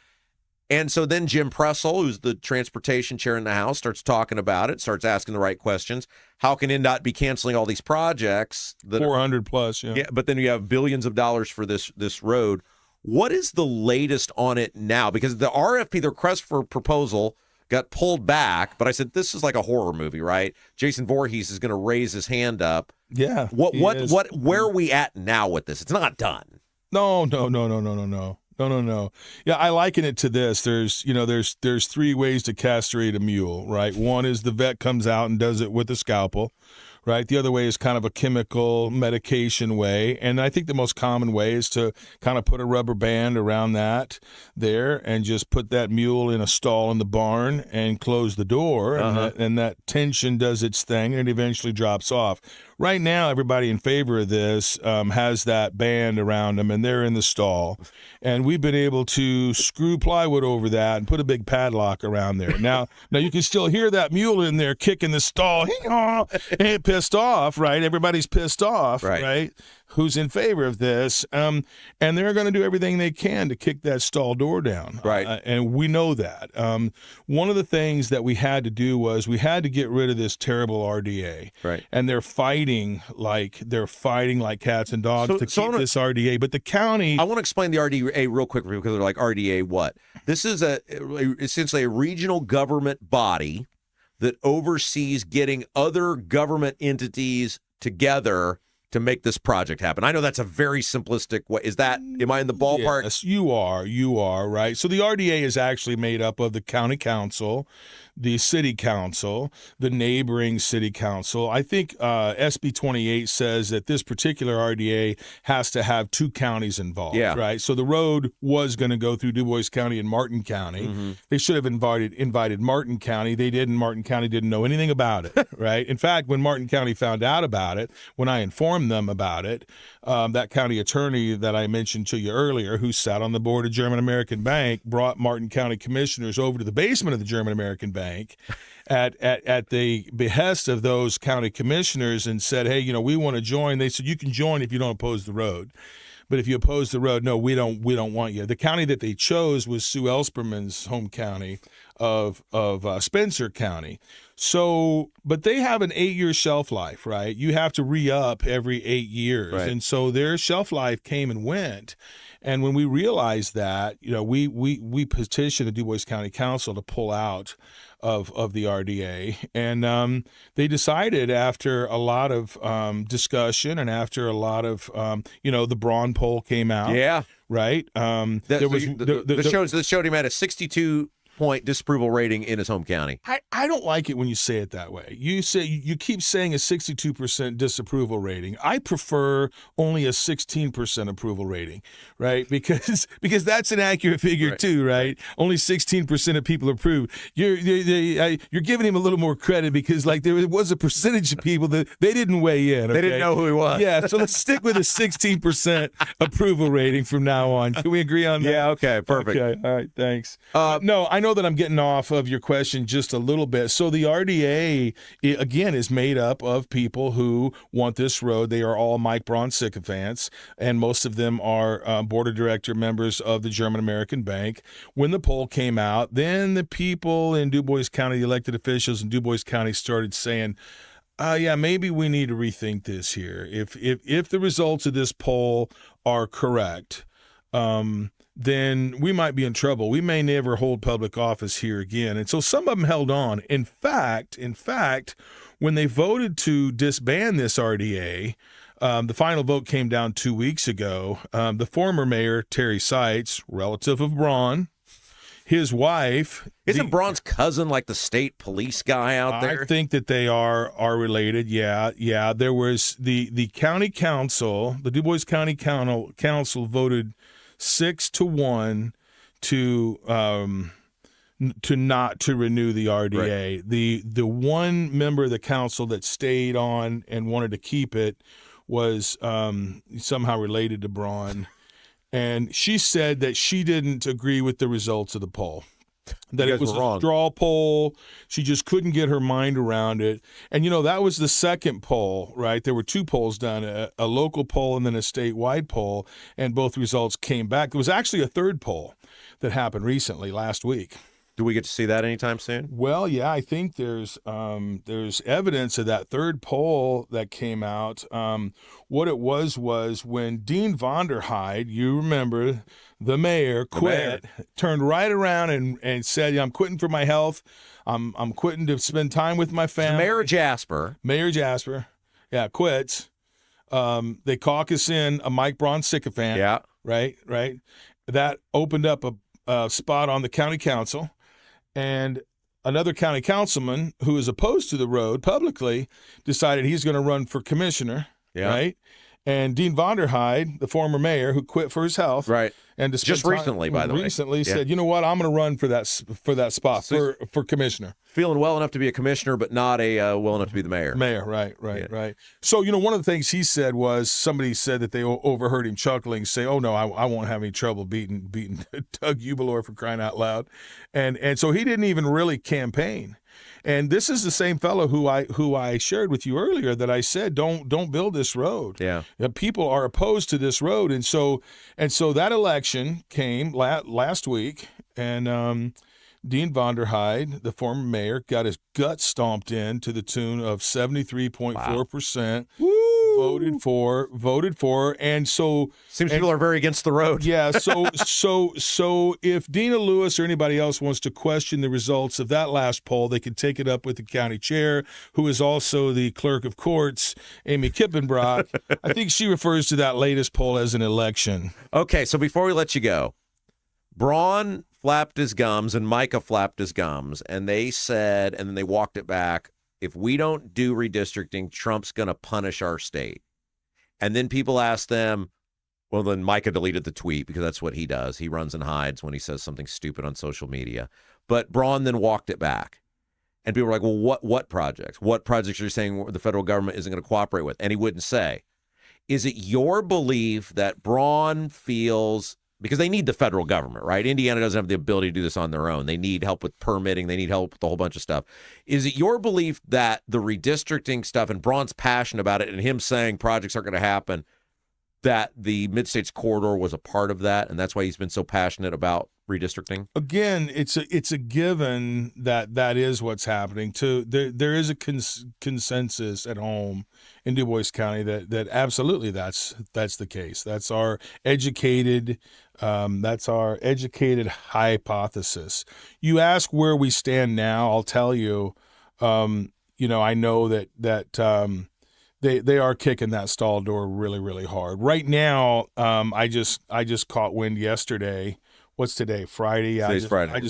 And so then Jim Pressel, who's the transportation chair in the House, starts talking about it, starts asking the right questions. How can NDOT be canceling all these projects? 400 plus, yeah. But then you have billions of dollars for this road. What is the latest on it now? Because the RFP, the request for proposal, got pulled back, but I said, this is like a horror movie, right? Jason Voorhees is going to raise his hand up. Yeah. Where are we at now with this? It's not done. No. Yeah, I liken it to this. There's three ways to castrate a mule, right? One is the vet comes out and does it with a scalpel, right? The other way is kind of a chemical medication way. And I think the most common way is to kind of put a rubber band around that there and just put that mule in a stall in the barn and close the door. And that tension does its thing and it eventually drops off. right now, everybody in favor of this has that band around them, and they're in the stall. And we've been able to screw plywood over that and put a big padlock around there. Now you can still hear that mule in there kicking the stall. And pissed off, right? Everybody's pissed off, right? Who's in favor of this, and they're going to do everything they can to kick that stall door down. Right. And we know that. One of the things that we had to do was we had to get rid of this terrible RDA. Right. And they're fighting like cats and dogs to keep this RDA. But the county... I want to explain the RDA real quick because they're like, RDA what? This is essentially a regional government body that oversees getting other government entities together to make this project happen. I know that's a very simplistic way. Am I in the ballpark? Yes, you are, right? So the RDA is actually made up of the county council, the city council, the neighboring city council. I think SB 28 says that this particular RDA has to have 2 counties involved, right? So the road was going to go through Du Bois County and Martin County. Mm-hmm. They should have invited Martin County. They didn't. Martin County didn't know anything about it, right? In fact, when Martin County found out about it, when I informed them about it, that county attorney that I mentioned to you earlier, who sat on the board of German American Bank, brought Martin County commissioners over to the basement of the German American Bank at the behest of those county commissioners and said, hey, we want to join. They said, you can join if you don't oppose the road. But if you oppose the road, no, we don't want you. The county that they chose was Sue Ellsperman's home county of Spencer County. So, but they have an 8-year shelf life, right? You have to re-up every 8 years. Right. And so their shelf life came and went. And when we realized that, we petitioned the Du Bois County Council to pull out of the RDA. And they decided after a lot of discussion and after a lot of, the Braun poll came out. Yeah. Right. This showed him at a 62-point disapproval rating in his home county. I don't like it when you say it that way. You keep saying a 62% disapproval rating. I prefer only a 16% approval rating, right? Because that's an accurate figure too, right? Only 16% of people approve. You're giving him a little more credit because there was a percentage of people that they didn't weigh in. Okay? They didn't know who he was. Yeah, so let's stick with a 16% approval rating from now on. Can we agree on that? Yeah, okay, perfect. Okay, all right, thanks. No, I know that I'm getting off of your question just a little bit. So the RDA, again, is made up of people who want this road. They are all Mike Braun sycophants, and most of them are board of director members of the German American Bank. When the poll came out, then the people in Du Bois County, the elected officials in Du Bois County started saying, maybe we need to rethink this here. If the results of this poll are correct, then we might be in trouble. We may never hold public office here again. And so some of them held on. In fact, when they voted to disband this RDA, the final vote came down 2 weeks ago. The former mayor, Terry Seitz, relative of Braun, his wife. Isn't Braun's cousin like the state police guy out there? I think that they are related. Yeah. There was the county council, the Du Bois County Council voted 6-1 to not to renew the RDA. Right. The one member of the council that stayed on and wanted to keep it was somehow related to Braun. And she said that she didn't agree with the results of the poll, that it was a straw poll. She just couldn't get her mind around it. And, that was the second poll, right? There were 2 polls done, a local poll and then a statewide poll, and both results came back. There was actually a third poll that happened recently, last week. Do we get to see that anytime soon? Well, yeah, I think there's evidence of that third poll that came out. What it was when Dean Vonderheide, you remember, the mayor, quit, turned right around and said, I'm quitting for my health. I'm quitting to spend time with my family. So Mayor Jasper, yeah, quits. They caucus in a Mike Braun sycophant. Yeah. Right. That opened up a spot on the county council. And another county councilman who is opposed to the road publicly decided he's going to run for commissioner, right? And Dean Vonderheide, the former mayor who quit for his health, Right. and Just recently, by the way. Recently said, you know what, I'm going to run for that spot, for commissioner. Feeling well enough to be a commissioner, but not well enough to be the mayor. Right. So, one of the things he said was somebody said that they overheard him chuckling, say, "Oh no, I won't have any trouble beating Doug Ubelor, for crying out loud," and so he didn't even really campaign. And this is the same fellow who I shared with you earlier that I said don't build this road. Yeah, people are opposed to this road, and so that election came last week, and Dean Vonderheide, the former mayor, got his gut stomped in to the tune of 73.4%. Voted for, and so seems people are very against the road. Yeah, so if Dina Lewis or anybody else wants to question the results of that last poll, they can take it up with the county chair, who is also the clerk of courts, Amy Kippenbrock. I think she refers to that latest poll as an election. Okay, so before we let you go, Braun flapped his gums and Micah flapped his gums, and they said, and then they walked it back, if we don't do redistricting, Trump's going to punish our state. And then people ask them, well, then Micah deleted the tweet because that's what he does. He runs and hides when he says something stupid on social media. But Braun then walked it back. And people were like, well, what projects? What projects are you saying the federal government isn't going to cooperate with? And he wouldn't say. Is it your belief that Braun feels, because they need the federal government, right? Indiana doesn't have the ability to do this on their own. They need help with permitting. They need help with a whole bunch of stuff. Is it your belief that the redistricting stuff and Braun's passion about it and him saying projects aren't going to happen, that the Mid-States Corridor was a part of that, and that's why he's been so passionate about redistricting? Again, it's a given that is what's happening. There is a consensus at home in Du Bois County that absolutely that's the case. That's our educated hypothesis. You ask where we stand now, I'll tell you. I know that they are kicking that stall door really, really hard. Right now, I just caught wind yesterday. What's today? Friday. Today's Friday. I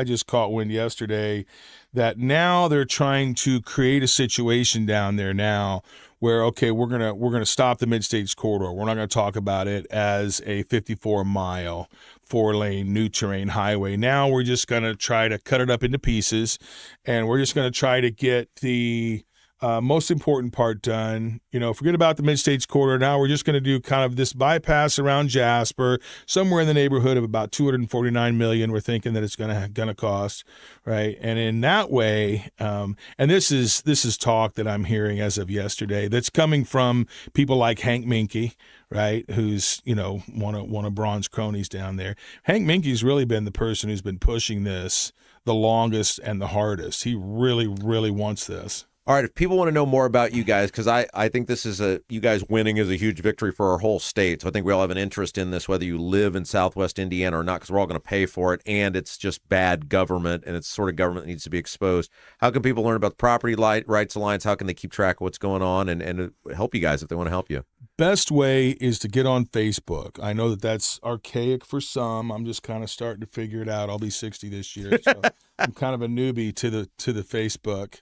just caught wind yesterday that now they're trying to create a situation down there now where, okay, we're gonna stop the Mid-States Corridor. We're not gonna talk about it as a 54-mile 4-lane new terrain highway. Now we're just gonna try to cut it up into pieces, and we're just gonna try to get the most important part done. Forget about the Mid-States Corridor. Now we're just going to do kind of this bypass around Jasper, somewhere in the neighborhood of about $249 million. We're thinking that it's going to cost, right? And in that way, and this is talk that I'm hearing as of yesterday that's coming from people like Hank Minke, right? Who's one of Braun's cronies down there. Hank Minke's really been the person who's been pushing this the longest and the hardest. He really, really wants this. All right, if people want to know more about you guys, because I think this is you guys winning is a huge victory for our whole state. So I think we all have an interest in this, whether you live in Southwest Indiana or not, because we're all going to pay for it. And it's just bad government, and it's sort of government that needs to be exposed. How can people learn about the Property Rights Alliance? How can they keep track of what's going on and help you guys if they want to help you? Best way is to get on Facebook. I know that's archaic for some. I'm just kind of starting to figure it out. I'll be 60 this year, so I'm kind of a newbie to the Facebook.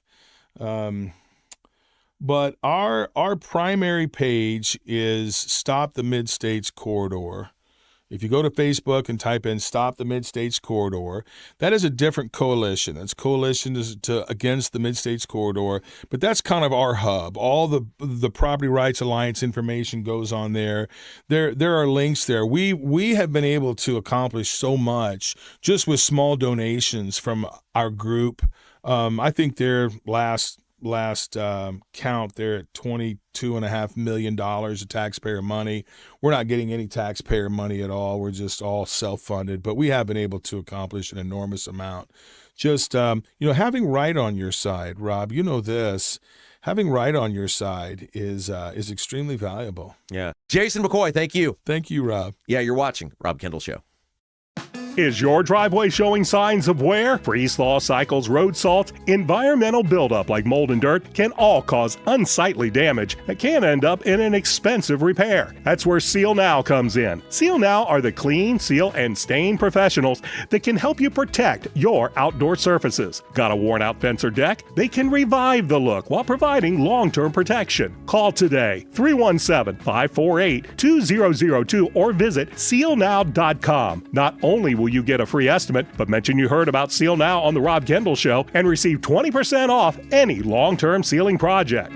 But our primary page is Stop the Mid-States Corridor. If you go to Facebook and type in Stop the Mid-States Corridor, that is a different coalition. It's coalition against the Mid-States Corridor, but that's kind of our hub. All the Property Rights Alliance information goes on there. There are links there. We have been able to accomplish so much just with small donations from our group. I think their last count, they're at $22.5 million of taxpayer money. We're not getting any taxpayer money at all. We're just all self-funded, but we have been able to accomplish an enormous amount. Just having right on your side, Rob. This. Having right on your side is extremely valuable. Yeah. Jason McCoy, thank you. Thank you, Rob. Yeah, you're watching Rob Kendall Show. Is your driveway showing signs of wear? Freeze-thaw cycles, road salt, environmental buildup like mold and dirt can all cause unsightly damage that can end up in an expensive repair. That's where Seal Now comes in. Seal Now are the clean, seal, and stain professionals that can help you protect your outdoor surfaces. Got a worn-out fence or deck? They can revive the look while providing long-term protection. Call today, 317-548-2002, or visit sealnow.com. Not only will you get a free estimate, but mention you heard about Seal Now on The Rob Kendall Show and receive 20% off any long-term sealing project.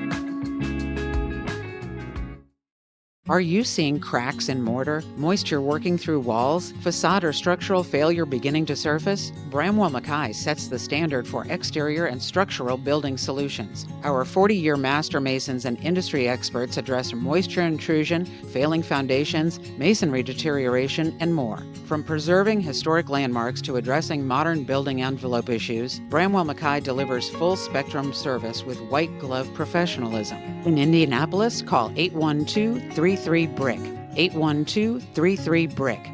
Are you seeing cracks in mortar, moisture working through walls, facade or structural failure beginning to surface? Bramwell Mackay sets the standard for exterior and structural building solutions. Our 40-year master masons and industry experts address moisture intrusion, failing foundations, masonry deterioration, and more. From preserving historic landmarks to addressing modern building envelope issues, Bramwell Mackay delivers full-spectrum service with white-glove professionalism. In Indianapolis, call 812-33-BRICK. 812-33-BRICK.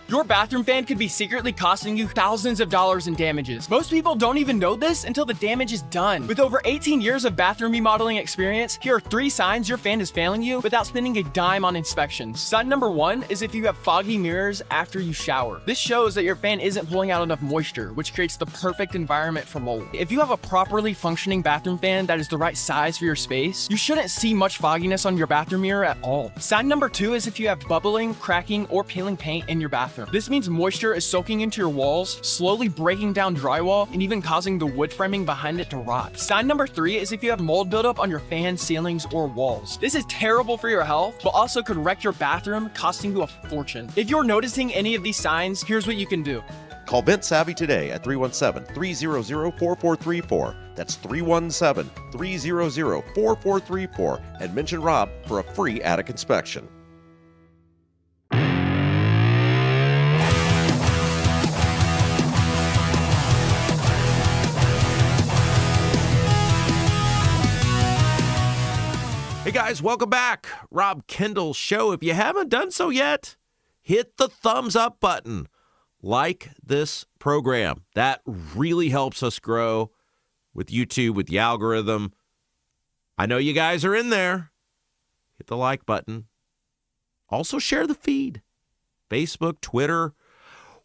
Your bathroom fan could be secretly costing you thousands of dollars in damages. Most people don't even know this until the damage is done. With over 18 years of bathroom remodeling experience, here are 3 signs your fan is failing you without spending a dime on inspections. Sign number 1 is if you have foggy mirrors after you shower. This shows that your fan isn't pulling out enough moisture, which creates the perfect environment for mold. If you have a properly functioning bathroom fan that is the right size for your space, you shouldn't see much fogginess on your bathroom mirror at all. Sign number 2 is if you have bubbling, cracking, or peeling paint in your bathroom. This means moisture is soaking into your walls, slowly breaking down drywall, and even causing the wood framing behind it to rot. Sign number 3 is if you have mold buildup on your fan, ceilings, or walls. This is terrible for your health, but also could wreck your bathroom, costing you a fortune. If you're noticing any of these signs, here's what you can do. Call Vent Savvy today at 317-300-4434. That's 317-300-4434, and mention Rob for a free attic inspection. Hey guys, welcome back. Rob Kendall Show. If you haven't done so yet, hit the thumbs up button. Like this program. That really helps us grow with YouTube, with the algorithm. I know you guys are in there. Hit the like button. Also share the feed. Facebook, Twitter,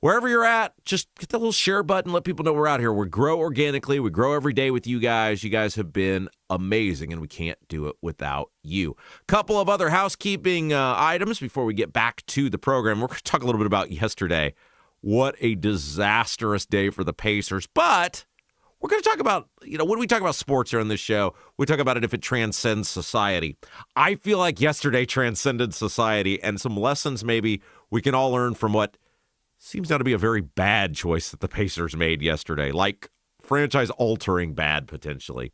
wherever you're at, just hit the little share button. Let people know we're out here. We grow organically. We grow every day with you guys. You guys have been amazing, and we can't do it without you. Couple of other housekeeping items before we get back to the program. We're going to talk a little bit about yesterday. What a disastrous day for the Pacers. But we're going to talk about, when we talk about sports here on this show, we talk about it if it transcends society. I feel like yesterday transcended society, and some lessons maybe we can all learn from what seems now to be a very bad choice that the Pacers made yesterday, like franchise-altering bad potentially.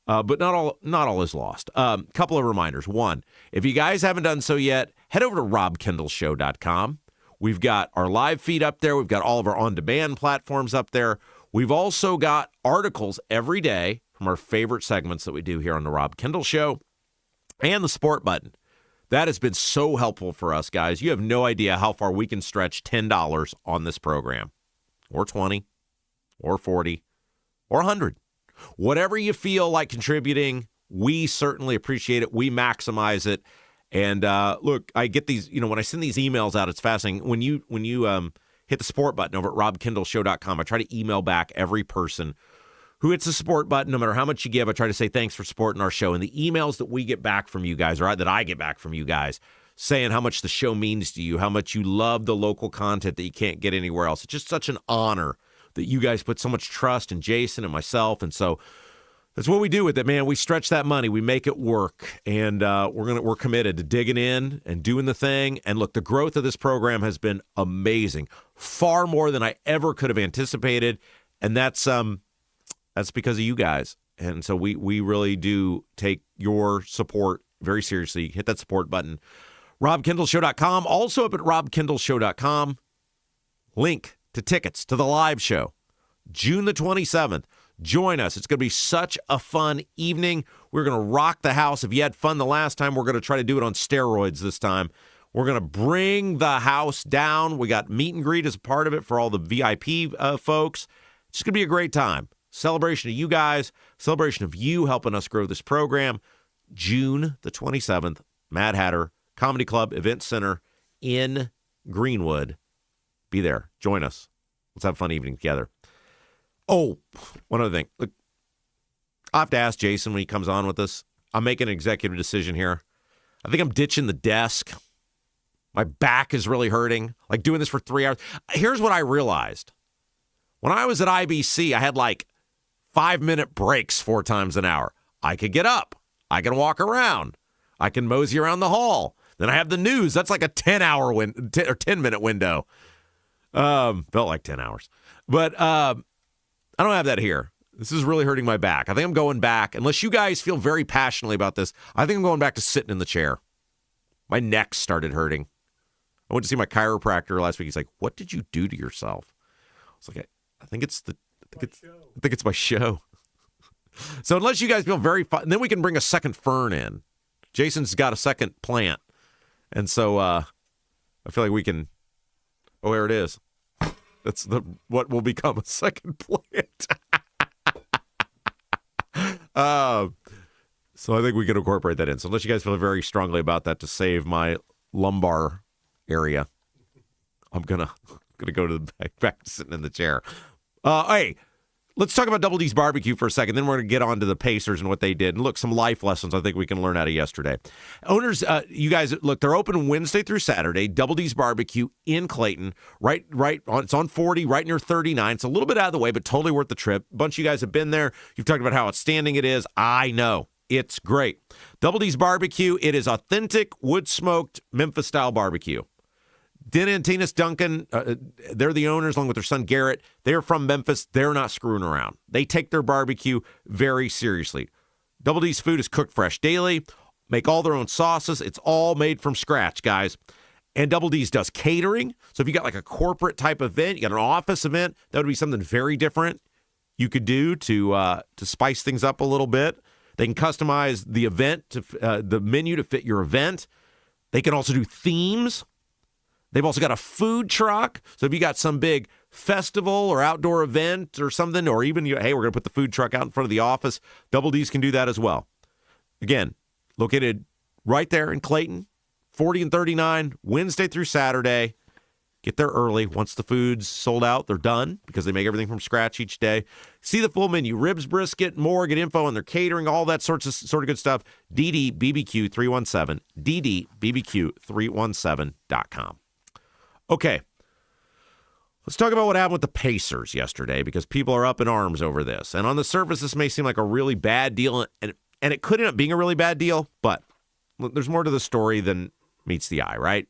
But not all is lost. Couple of reminders. One, if you guys haven't done so yet, head over to robkendallshow.com. We've got our live feed up there. We've got all of our on-demand platforms up there. We've also got articles every day from our favorite segments that we do here on the Rob Kendall Show and the Sport Button. That has been so helpful for us, guys. You have no idea how far we can stretch $10 on this program, or 20, or 40, or 100. Whatever you feel like contributing, we certainly appreciate it. We maximize it. And look, I get these, when I send these emails out, it's fascinating. When you hit the support button over at robkendallshow.com, I try to email back every person who hits the support button. No matter how much you give, I try to say thanks for supporting our show. And the emails that we get back from you guys, or that I get back from you guys, saying how much the show means to you, how much you love the local content that you can't get anywhere else. It's just such an honor that you guys put so much trust in Jason and myself. And so that's what we do with it, man. We stretch that money. We make it work. And we're committed to digging in and doing the thing. And look, the growth of this program has been amazing. Far more than I ever could have anticipated. And that's because of you guys. And so we really do take your support very seriously. Hit that support button. RobKendallShow.com. Also up at RobKendallShow.com. Link to tickets to the live show. June the 27th. Join us. It's going to be such a fun evening. We're going to rock the house. If you had fun the last time, we're going to try to do it on steroids this time. We're going to bring the house down. We got meet and greet as a part of it for all the VIP folks. It's just going to be a great time. Celebration of you guys, celebration of you helping us grow this program. June the 27th, Mad Hatter Comedy Club Event Center in Greenwood. Be there. Join us. Let's have a fun evening together. Oh, one other thing. Look, I'll have to ask Jason when he comes on with us. I'm making an executive decision here. I think I'm ditching the desk. My back is really hurting. Like doing this for 3 hours. Here's what I realized. When I was at IBC, I had like 5-minute breaks 4 times an hour. I could get up. I can walk around. I can mosey around the hall. Then I have the news. That's like a 10-minute window. Felt like 10 hours. But I don't have that here. This is really hurting my back. I think I'm going back. Unless you guys feel very passionately about this, I think I'm going back to sitting in the chair. My neck started hurting. I went to see my chiropractor last week. He's like, "What did you do to yourself?" I was like, I think it's my show. So unless you guys feel very fun, then we can bring a second fern in. Jason's got a second plant. And so I feel like we can. Oh, there it is. That's what will become a second plant. So I think we can incorporate that in. So unless you guys feel very strongly about that to save my lumbar area, I'm gonna go to the back to sitting in the chair. Hey, let's talk about Double D's Barbecue for a second. Then we're going to get on to the Pacers and what they did. And look, some life lessons I think we can learn out of yesterday. Owners, you guys, look, they're open Wednesday through Saturday. Double D's Barbecue in Clayton. Right on, it's on 40, right near 39. It's a little bit out of the way, but totally worth the trip. A bunch of you guys have been there. You've talked about how outstanding it is. I know. It's great. Double D's Barbecue, it is authentic, wood-smoked, Memphis-style barbecue. Dennis and Tina's Duncan, they're the owners along with their son Garrett. They're from Memphis. They're not screwing around. They take their barbecue very seriously. Double D's food is cooked fresh daily. Make all their own sauces. It's all made from scratch, guys. And Double D's does catering. So if you got like a corporate type event, you got an office event, that would be something very different you could do to spice things up a little bit. They can customize the event, the menu to fit your event. They can also do themes. They've also got a food truck. So if you got some big festival or outdoor event or something, or even, hey, we're going to put the food truck out in front of the office, Double D's can do that as well. Again, located right there in Clayton, 40 and 39, Wednesday through Saturday. Get there early. Once the food's sold out, they're done because they make everything from scratch each day. See the full menu, ribs, brisket, more. Get info on their catering, all that sort of good stuff. DDBBQ317, DDBBQ317.com. Okay, let's talk about what happened with the Pacers yesterday because people are up in arms over this. And on the surface, this may seem like a really bad deal, and it could end up being a really bad deal, but there's more to the story than meets the eye, right?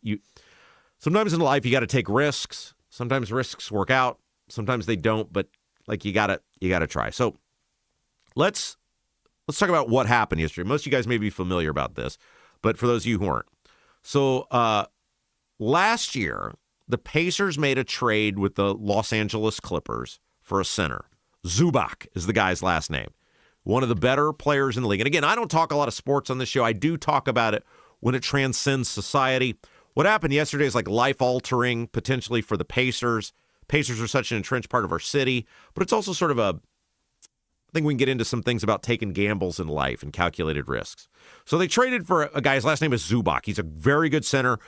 Sometimes in life, you got to take risks. Sometimes risks work out. Sometimes they don't, but like you gotta try. So let's talk about what happened yesterday. Most of you guys may be familiar about this, but for those of you who aren't. So last year, the Pacers made a trade with the Los Angeles Clippers for a center. Zubac is the guy's last name. One of the better players in the league. And again, I don't talk a lot of sports on this show. I do talk about it when it transcends society. What happened yesterday is like life-altering potentially for the Pacers. Pacers are such an entrenched part of our city, but it's also sort of I think we can get into some things about taking gambles in life and calculated risks. So they traded for a guy, his last name is Zubac. He's a very good center,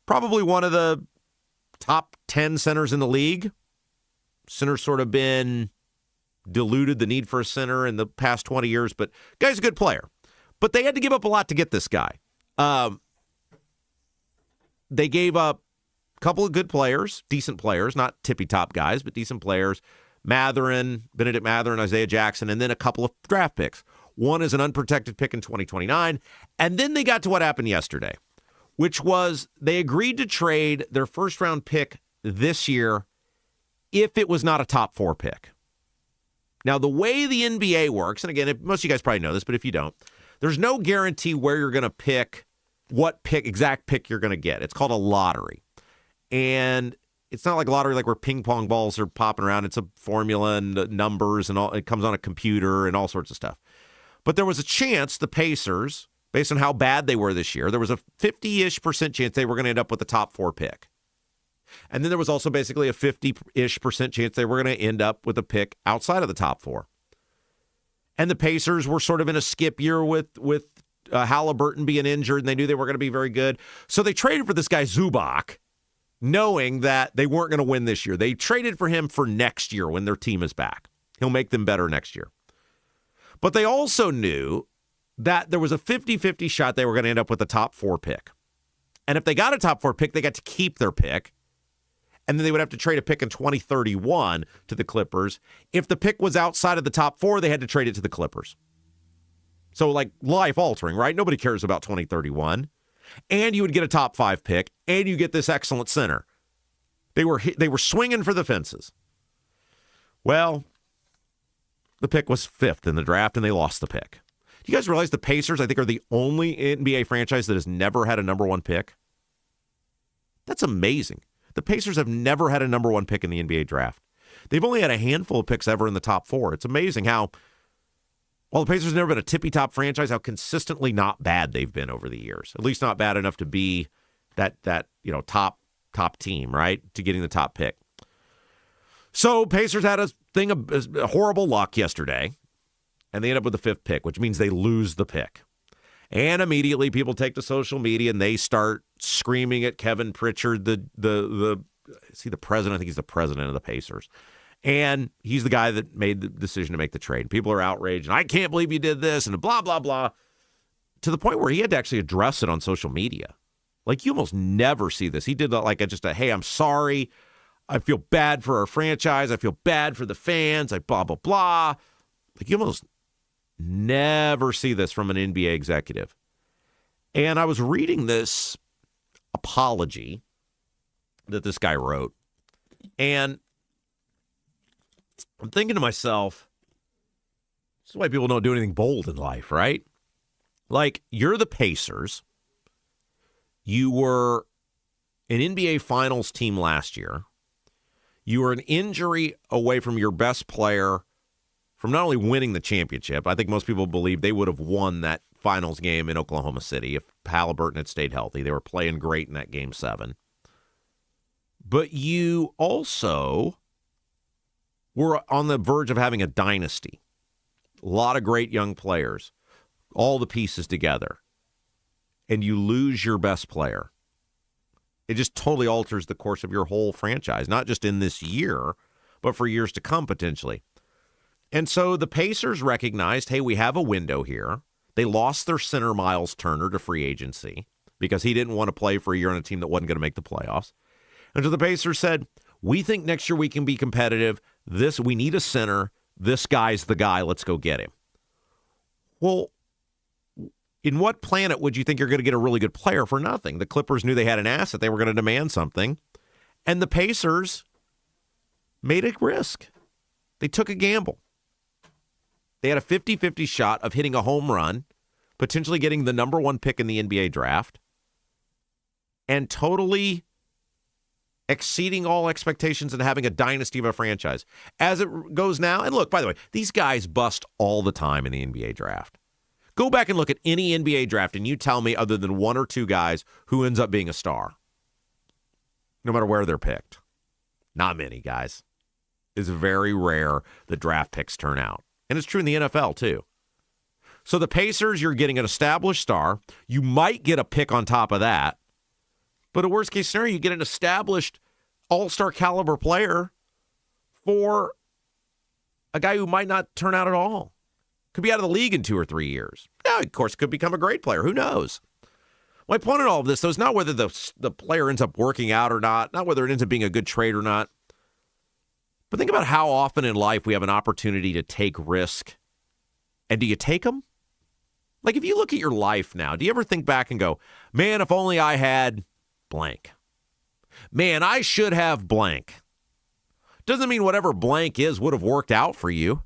probably one of the top 10 centers in the league. Center's sort of been diluted, the need for a center in the past 20 years, but guy's a good player. But they had to give up a lot to get this guy. They gave up a couple of good players, decent players, not tippy-top guys, but decent players. Benedict Mathurin, Isaiah Jackson, and then a couple of draft picks. One is an unprotected pick in 2029. And then they got to what happened yesterday, which was they agreed to trade their first-round pick this year if it was not a top 4 pick. Now, the way the NBA works, and again, most of you guys probably know this, but if you don't, there's no guarantee where you're going to pick, what exact pick you're going to get. It's called a lottery. And it's not like a lottery like where ping pong balls are popping around. It's a formula and numbers and all. It comes on a computer and all sorts of stuff. But there was a chance the Pacers, based on how bad they were this year, there was a 50-ish% chance they were going to end up with the top 4 pick. And then there was also basically a 50-ish% chance they were going to end up with a pick outside of the top 4. And the Pacers were sort of in a skip year with Halliburton being injured, and they knew they were going to be very good. So they traded for this guy Zubac, knowing that they weren't going to win this year. They traded for him for next year when their team is back. He'll make them better next year. But they also knew that there was a 50-50 shot they were going to end up with a top 4 pick. And if they got a top 4 pick, they got to keep their pick. And then they would have to trade a pick in 2031 to the Clippers. If the pick was outside of the top 4, they had to trade it to the Clippers. So, like, life-altering, right? Nobody cares about 2031. And you would get a top 5 pick, and you get this excellent center. They were swinging for the fences. Well, the pick was 5th in the draft, and they lost the pick. Do you guys realize the Pacers, I think, are the only NBA franchise that has never had a number 1 pick? That's amazing. The Pacers have never had a number 1 pick in the NBA draft. They've only had a handful of picks ever in the top 4. It's amazing how, while the Pacers have never been a tippy-top franchise, how consistently not bad they've been over the years. At least not bad enough to be that top team, right, to getting the top pick. So Pacers had a thing of horrible luck yesterday, and they end up with the 5th pick, which means they lose the pick. And immediately people take to social media and they start screaming at Kevin Pritchard, is he the president? I think he's the president of the Pacers. And he's the guy that made the decision to make the trade. People are outraged, and I can't believe you did this, and blah, blah, blah, to the point where he had to actually address it on social media. Like, you almost never see this. He did hey, I'm sorry. I feel bad for our franchise. I feel bad for the fans. Blah, blah, blah. Like, you almost never see this from an NBA executive. And I was reading this apology that this guy wrote, and I'm thinking to myself, this is why people don't do anything bold in life, right? Like, you're the Pacers. You were an NBA Finals team last year. You were an injury away from your best player from not only winning the championship, I think most people believe they would have won that finals game in Oklahoma City if Halliburton had stayed healthy. They were playing great in that Game 7. But you also were on the verge of having a dynasty. A lot of great young players, all the pieces together. And you lose your best player. It just totally alters the course of your whole franchise, not just in this year, but for years to come potentially. And so the Pacers recognized, hey, we have a window here. They lost their center Miles Turner to free agency because he didn't want to play for a year on a team that wasn't going to make the playoffs. And so the Pacers said, we think next year we can be competitive. We need a center. This guy's the guy. Let's go get him. Well, in what planet would you think you're going to get a really good player for nothing? The Clippers knew they had an asset. They were going to demand something. And the Pacers made a risk. They took a gamble. They had a 50-50 shot of hitting a home run, potentially getting the number 1 pick in the NBA draft, and totally exceeding all expectations and having a dynasty of a franchise. As it goes now, and look, by the way, these guys bust all the time in the NBA draft. Go back and look at any NBA draft, and you tell me other than 1 or 2 guys who ends up being a star, no matter where they're picked. Not many, guys. It's very rare the draft picks turn out. And it's true in the NFL, too. So the Pacers, you're getting an established star. You might get a pick on top of that. But a worst-case scenario, you get an established all-star caliber player for a guy who might not turn out at all. Could be out of the league in 2 or 3 years. Now, of course, could become a great player. Who knows? My point in all of this, though, is not whether the player ends up working out or not whether it ends up being a good trade or not. But think about how often in life we have an opportunity to take risk. And do you take them? Like, if you look at your life now, do you ever think back and go, man, if only I had blank. Man, I should have blank. Doesn't mean whatever blank is would have worked out for you.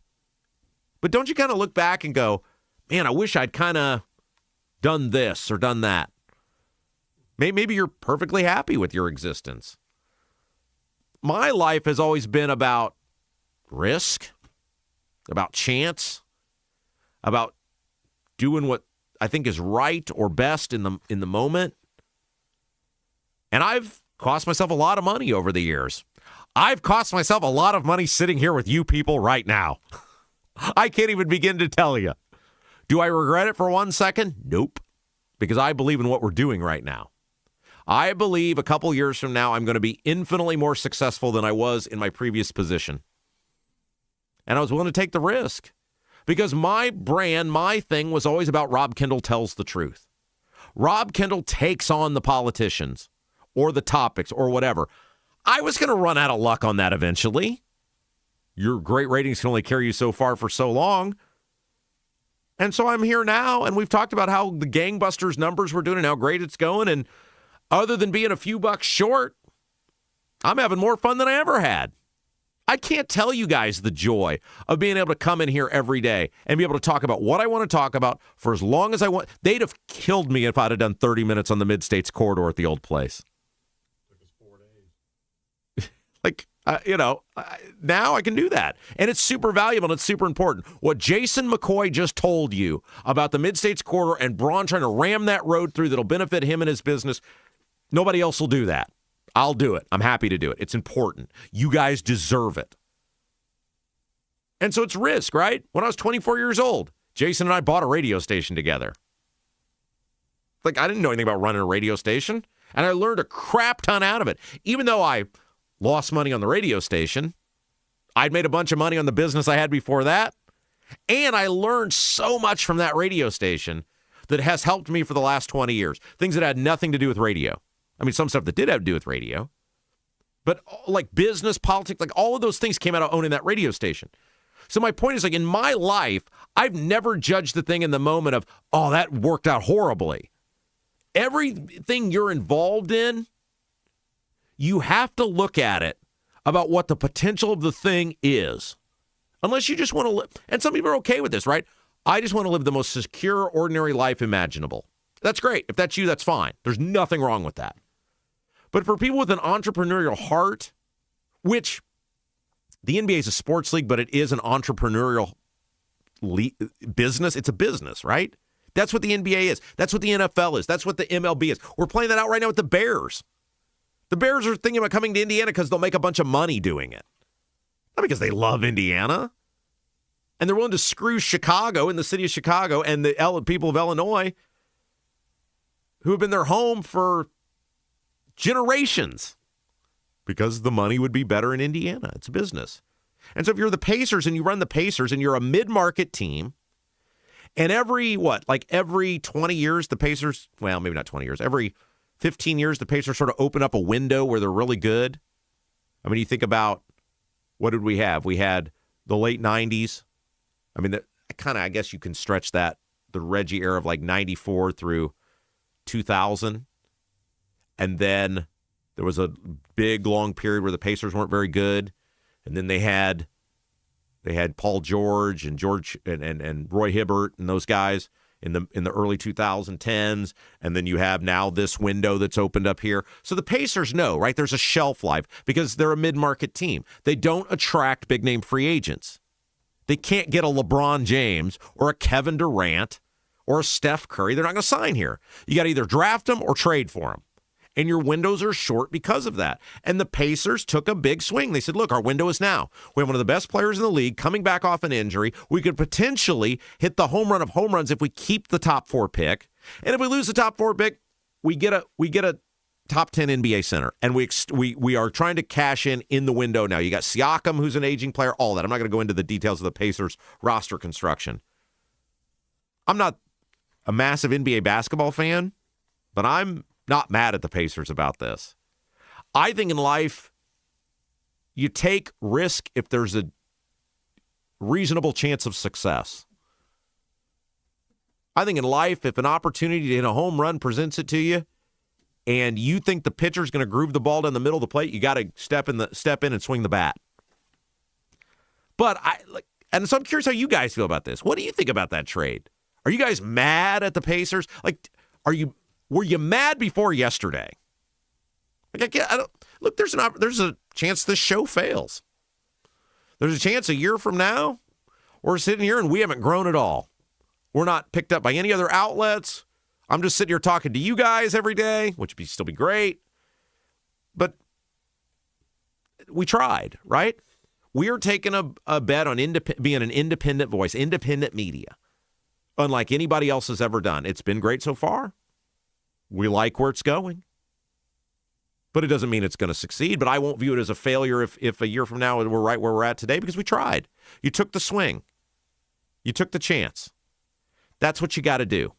But don't you kind of look back and go, man, I wish I'd kind of done this or done that. Maybe you're perfectly happy with your existence. My life has always been about risk, about chance, about doing what I think is right or best in the moment. And I've cost myself a lot of money over the years. I've cost myself a lot of money sitting here with you people right now. I can't even begin to tell you. Do I regret it for 1 second? Nope. Because I believe in what we're doing right now. I believe a couple years from now, I'm going to be infinitely more successful than I was in my previous position. And I was willing to take the risk. Because my brand, my thing was always about Rob Kendall tells the truth. Rob Kendall takes on the politicians or the topics or whatever. I was going to run out of luck on that eventually. Your great ratings can only carry you so far for so long. And so I'm here now, and we've talked about how the gangbusters numbers we're doing and how great it's going. And other than being a few bucks short, I'm having more fun than I ever had. I can't tell you guys the joy of being able to come in here every day and be able to talk about what I want to talk about for as long as I want. They'd have killed me if I'd have done 30 minutes on the Mid-States corridor at the old place. Now I can do that. And it's super valuable and it's super important. What Jason McCoy just told you about the Mid-States corridor and Braun trying to ram that road through that'll benefit him and his business, nobody else will do that. I'll do it. I'm happy to do it. It's important. You guys deserve it. And so it's risk, right? When I was 24 years old, Jason and I bought a radio station together. I didn't know anything about running a radio station, and I learned a crap ton out of it. Even though I lost money on the radio station, I'd made a bunch of money on the business I had before that, and I learned so much from that radio station that has helped me for the last 20 years. Things that had nothing to do with radio. I mean, some stuff that did have to do with radio. But like business, politics, like all of those things came out of owning that radio station. So my point is, in my life, I've never judged the thing in the moment of, oh, that worked out horribly. Everything you're involved in, you have to look at it about what the potential of the thing is. Unless you just want to live. And some people are okay with this, right? I just want to live the most secure, ordinary life imaginable. That's great. If that's you, that's fine. There's nothing wrong with that. But for people with an entrepreneurial heart, which the NBA is a sports league, but it is an entrepreneurial business. It's a business, right? That's what the NBA is. That's what the NFL is. That's what the MLB is. We're playing that out right now with the Bears. The Bears are thinking about coming to Indiana because they'll make a bunch of money doing it. Not because they love Indiana. And they're willing to screw Chicago and the city of Chicago and the people of Illinois who have been their home for generations because the money would be better in Indiana. It's a business. And so if you're the Pacers and you run the Pacers and you're a mid-market team, and every 20 years, the Pacers, well, maybe not 20 years, every 15 years, the Pacers sort of open up a window where they're really good. I mean, you think about, what did we have? We had the late 90s. I mean, I guess you can stretch that, the Reggie era of 94 through 2000. And then there was a big, long period where the Pacers weren't very good. And then they had Paul George and Roy Hibbert and those guys in the early 2010s. And then you have now this window that's opened up here. So the Pacers know, right? There's a shelf life because they're a mid-market team. They don't attract big-name free agents. They can't get a LeBron James or a Kevin Durant or a Steph Curry. They're not going to sign here. You got to either draft them or trade for them. And your windows are short because of that. And the Pacers took a big swing. They said, look, our window is now. We have one of the best players in the league coming back off an injury. We could potentially hit the home run of home runs if we keep the top 4 pick. And if we lose the top 4 pick, we get a top 10 NBA center. And we are trying to cash in the window now. You got Siakam, who's an aging player, all that. I'm not going to go into the details of the Pacers roster construction. I'm not a massive NBA basketball fan, but I'm not mad at the Pacers about this. I think in life, you take risk if there's a reasonable chance of success. I think in life, if an opportunity to hit a home run presents it to you, and you think the pitcher's going to groove the ball down the middle of the plate, you got to step in and swing the bat. But so I'm curious how you guys feel about this. What do you think about that trade? Are you guys mad at the Pacers? Were you mad before yesterday? Look, there's a chance this show fails. There's a chance a year from now we're sitting here and we haven't grown at all. We're not picked up by any other outlets. I'm just sitting here talking to you guys every day, which would still be great. But we tried, right? We are taking a bet on being an independent voice, independent media, unlike anybody else has ever done. It's been great so far. We like where it's going. But it doesn't mean it's going to succeed. But I won't view it as a failure if a year from now we're right where we're at today, because we tried. You took the swing. You took the chance. That's what you got to do.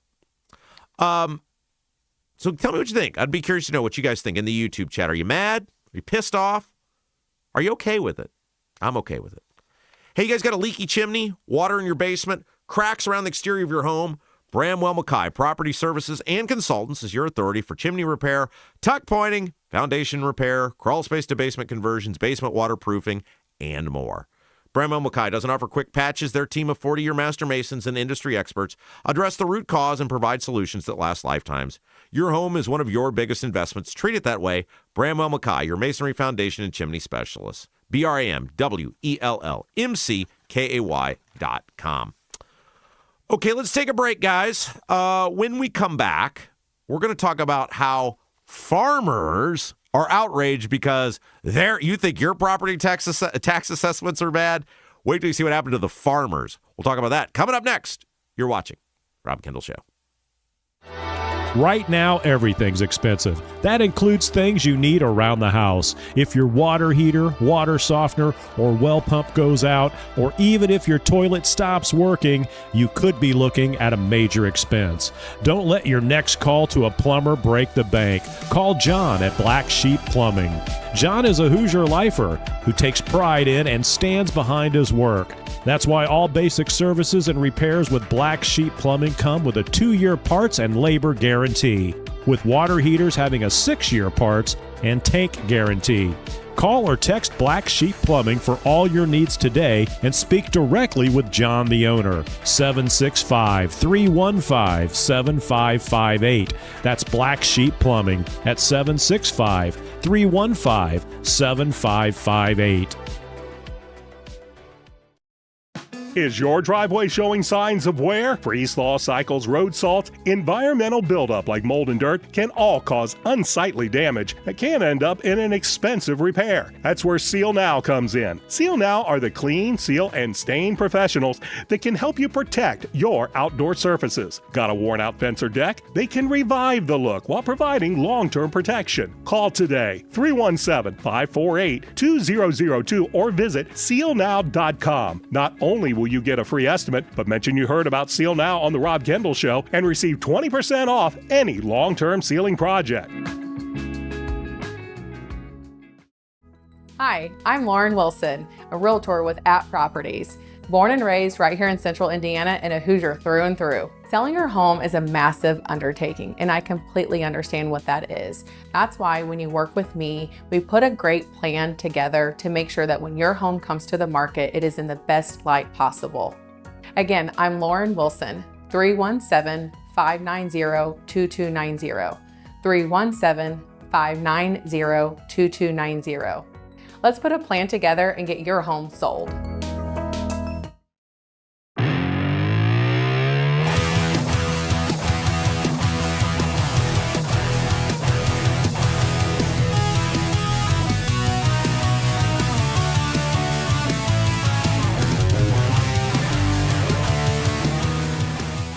So tell me what you think. I'd be curious to know what you guys think in the YouTube chat. Are you mad? Are you pissed off? Are you okay with it? I'm okay with it. Hey, you guys got a leaky chimney, water in your basement, cracks around the exterior of your home? Bramwell Mackay Property Services and Consultants is your authority for chimney repair, tuck pointing, foundation repair, crawl space to basement conversions, basement waterproofing, and more. Bramwell Mackay doesn't offer quick patches. Their team of 40-year master masons and industry experts address the root cause and provide solutions that last lifetimes. Your home is one of your biggest investments. Treat it that way. Bramwell Mackay, your masonry foundation and chimney specialist. BRAMWELLMCKAY.com. Okay, let's take a break, guys. When we come back, we're going to talk about how farmers are outraged because you think your property tax assessments are bad. Wait till you see what happened to the farmers. We'll talk about that coming up next. You're watching Rob Kendall Show. Right now, everything's expensive. That includes things you need around the house. If your water heater, water softener, or well pump goes out, or even if your toilet stops working, you could be looking at a major expense. Don't let your next call to a plumber break the bank. Call John at Black Sheep Plumbing. John is a Hoosier lifer who takes pride in and stands behind his work. That's why all basic services and repairs with Black Sheep Plumbing come with a 2-year parts and labor guarantee, with water heaters having a 6-year parts and tank guarantee. Call or text Black Sheep Plumbing for all your needs today and speak directly with John, the owner. 765-315-7558. That's Black Sheep Plumbing at 765-315-7558. Is your driveway showing signs of wear? Freeze-thaw cycles, road salt, environmental buildup like mold and dirt can all cause unsightly damage that can end up in an expensive repair. That's where Seal Now comes in. Seal Now are the clean, seal, and stain professionals that can help you protect your outdoor surfaces. Got a worn-out fence or deck? They can revive the look while providing long-term protection. Call today, 317-548-2002, or visit sealnow.com. Not only will you get a free estimate, but mention you heard about Seal Now on the Rob Kendall Show and receive 20% off any long-term sealing project. Hi, I'm Lauren Wilson, a realtor with App Properties. Born and raised right here in Central Indiana and a Hoosier through and through. Selling your home is a massive undertaking, and I completely understand what that is. That's why when you work with me, we put a great plan together to make sure that when your home comes to the market, it is in the best light possible. Again, I'm Lauren Wilson, 317-590-2290. 317-590-2290. Let's put a plan together and get your home sold.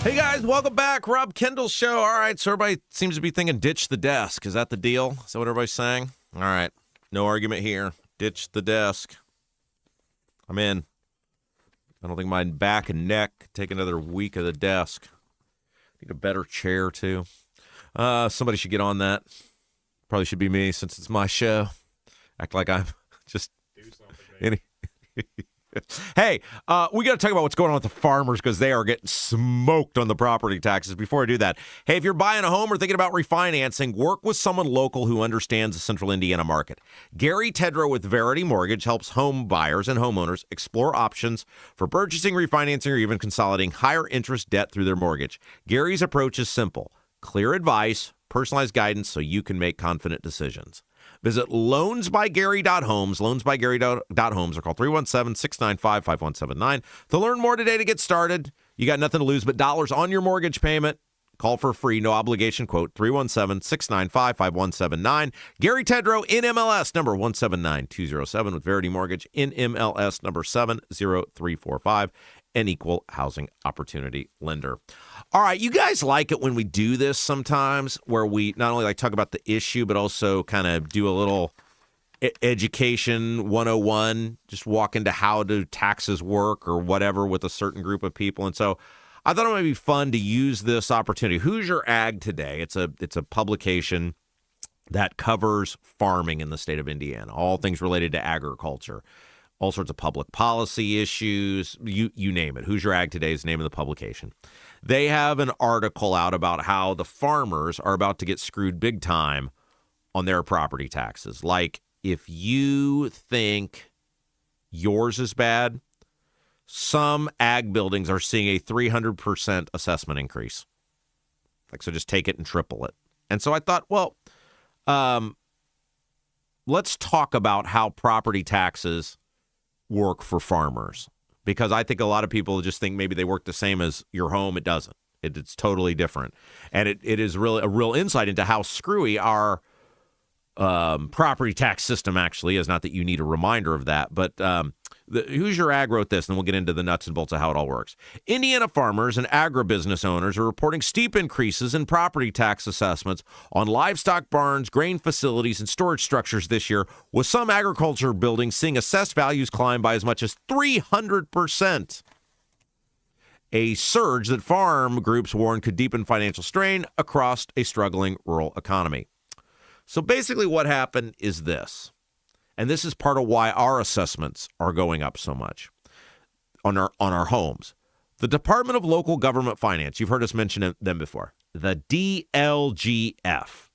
Hey guys, welcome back. Rob Kendall Show. All right, so everybody seems to be thinking ditch the desk. Is that the deal? Is that what everybody's saying? All right, no argument here. Ditch the desk. I'm in. I don't think my back and neck could take another week of the desk. Need a better chair, too. Somebody should get on that. Probably should be me since it's my show. Act like I'm just... Do something, Hey, we got to talk about what's going on with the farmers because they are getting smoked on the property taxes. Before I do that, hey, if you're buying a home or thinking about refinancing, work with someone local who understands the Central Indiana market. Gary Tedrow with Verity Mortgage helps home buyers and homeowners explore options for purchasing, refinancing, or even consolidating higher interest debt through their mortgage. Gary's approach is simple: clear advice, personalized guidance so you can make confident decisions. Visit loansbygary.homes, loansbygary.homes, or call 317-695-5179 to learn more today to get started. You got nothing to lose but dollars on your mortgage payment. Call for a free, no obligation quote, 317-695-5179. Gary Tedrow, NMLS number 179207 with Verity Mortgage, NMLS number 70345, an equal housing opportunity lender. All right, you guys like it when we do this sometimes, where we not only like talk about the issue, but also kind of do a little education 101, just walk into how do taxes work or whatever with a certain group of people. And so I thought it might be fun to use this opportunity. Hoosier Ag Today, it's a publication that covers farming in the state of Indiana, all things related to agriculture, all sorts of public policy issues, you name it. Hoosier Ag Today is the name of the publication. They have an article out about how the farmers are about to get screwed big time on their property taxes. Like, if you think yours is bad, some ag buildings are seeing a 300% assessment increase. Like, so just take it and triple it. And so I thought, well, let's talk about how property taxes work for farmers, because I think a lot of people just think maybe they work the same as your home. It doesn't. It's totally different. And it is really a real insight into how screwy our property tax system actually is. Not that you need a reminder of that, but the Hoosier Ag wrote this, and we'll get into the nuts and bolts of how it all works. Indiana farmers and agribusiness owners are reporting steep increases in property tax assessments on livestock barns, grain facilities, and storage structures this year, with some agriculture buildings seeing assessed values climb by as much as 300%. A surge that farm groups warn could deepen financial strain across a struggling rural economy. So basically what happened is this. And this is part of why our assessments are going up so much on our homes. The Department of Local Government Finance, you've heard us mention them before, the DLGF,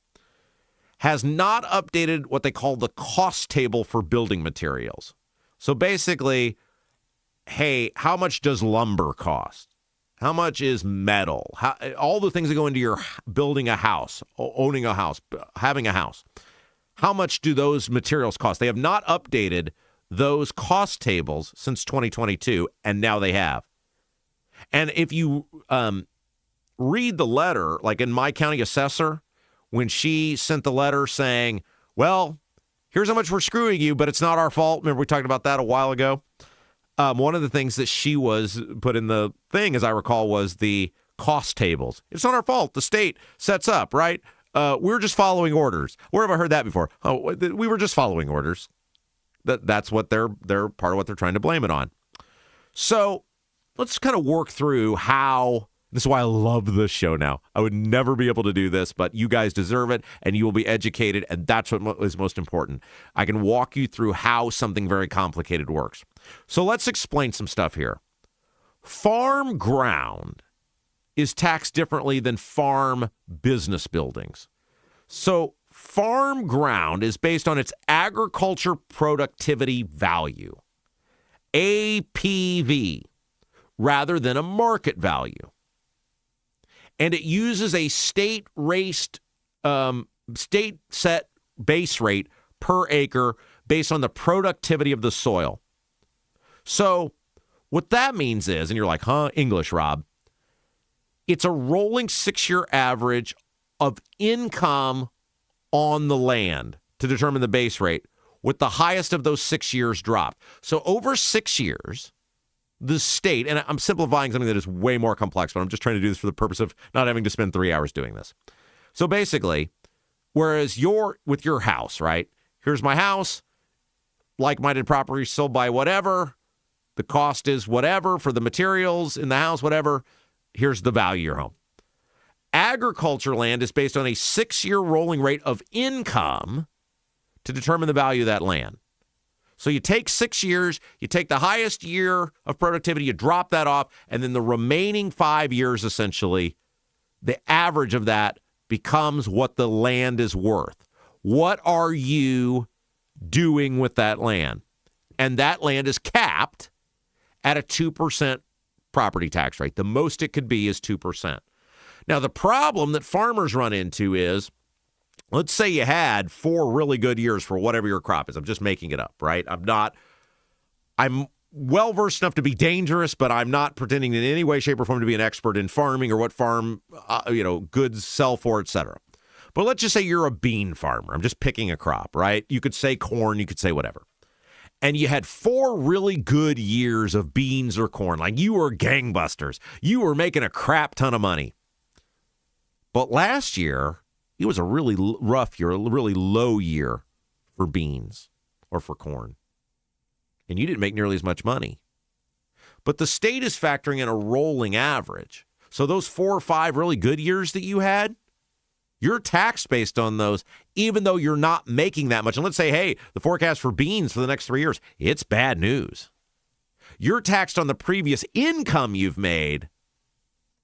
has not updated what they call the cost table for building materials. So basically, hey, how much does lumber cost? How much is metal? All the things that go into your building a house, owning a house, having a house. How much do those materials cost? They have not updated those cost tables since 2022, and now they have. And if you read the letter, like in my county assessor, when she sent the letter saying, well, here's how much we're screwing you, but it's not our fault. Remember we talked about that a while ago? One of the things that she was put in the thing, as I recall, was the cost tables. It's not our fault. The state sets up, right? We're just following orders. Where have I heard that before? Oh, we were just following orders. That's what they're part of what they're trying to blame it on. So let's kind of work through how. This is why I love this show now. I would never be able to do this, but you guys deserve it, and you will be educated, and that's what is most important. I can walk you through how something very complicated works. So let's explain some stuff here. Farm ground is taxed differently than farm business buildings. So farm ground is based on its agriculture productivity value, APV, rather than a market value. And it uses a state set base rate per acre based on the productivity of the soil. So what that means is, and you're like, English, Rob, it's a rolling 6-year average of income on the land to determine the base rate, with the highest of those 6 years dropped. So over 6 years, the state, and I'm simplifying something that is way more complex, but I'm just trying to do this for the purpose of not having to spend 3 hours doing this. So basically, whereas with your house, right? Here's my house, like-minded property sold by whatever, the cost is whatever for the materials in the house, whatever, here's the value of your home. Agriculture land is based on a 6-year rolling rate of income to determine the value of that land. So you take 6 years, you take the highest year of productivity, you drop that off, and then the remaining 5 years, essentially, the average of that becomes what the land is worth. What are you doing with that land? And that land is capped at a 2% property tax rate. The most it could be is 2%. Now, the problem that farmers run into is, let's say you had 4 really good years for whatever your crop is. I'm just making it up, right? I'm well-versed enough to be dangerous, but I'm not pretending in any way, shape, or form to be an expert in farming or what farm, goods sell for, etc. But let's just say you're a bean farmer. I'm just picking a crop, right? You could say corn, you could say whatever. And you had 4 really good years of beans or corn. Like you were gangbusters. You were making a crap ton of money. But last year, it was a really rough year, a really low year for beans or for corn. And you didn't make nearly as much money. But the state is factoring in a rolling average. So those 4 or 5 really good years that you had, you're taxed based on those, even though you're not making that much. And let's say, hey, the forecast for beans for the next 3 years, it's bad news. You're taxed on the previous income you've made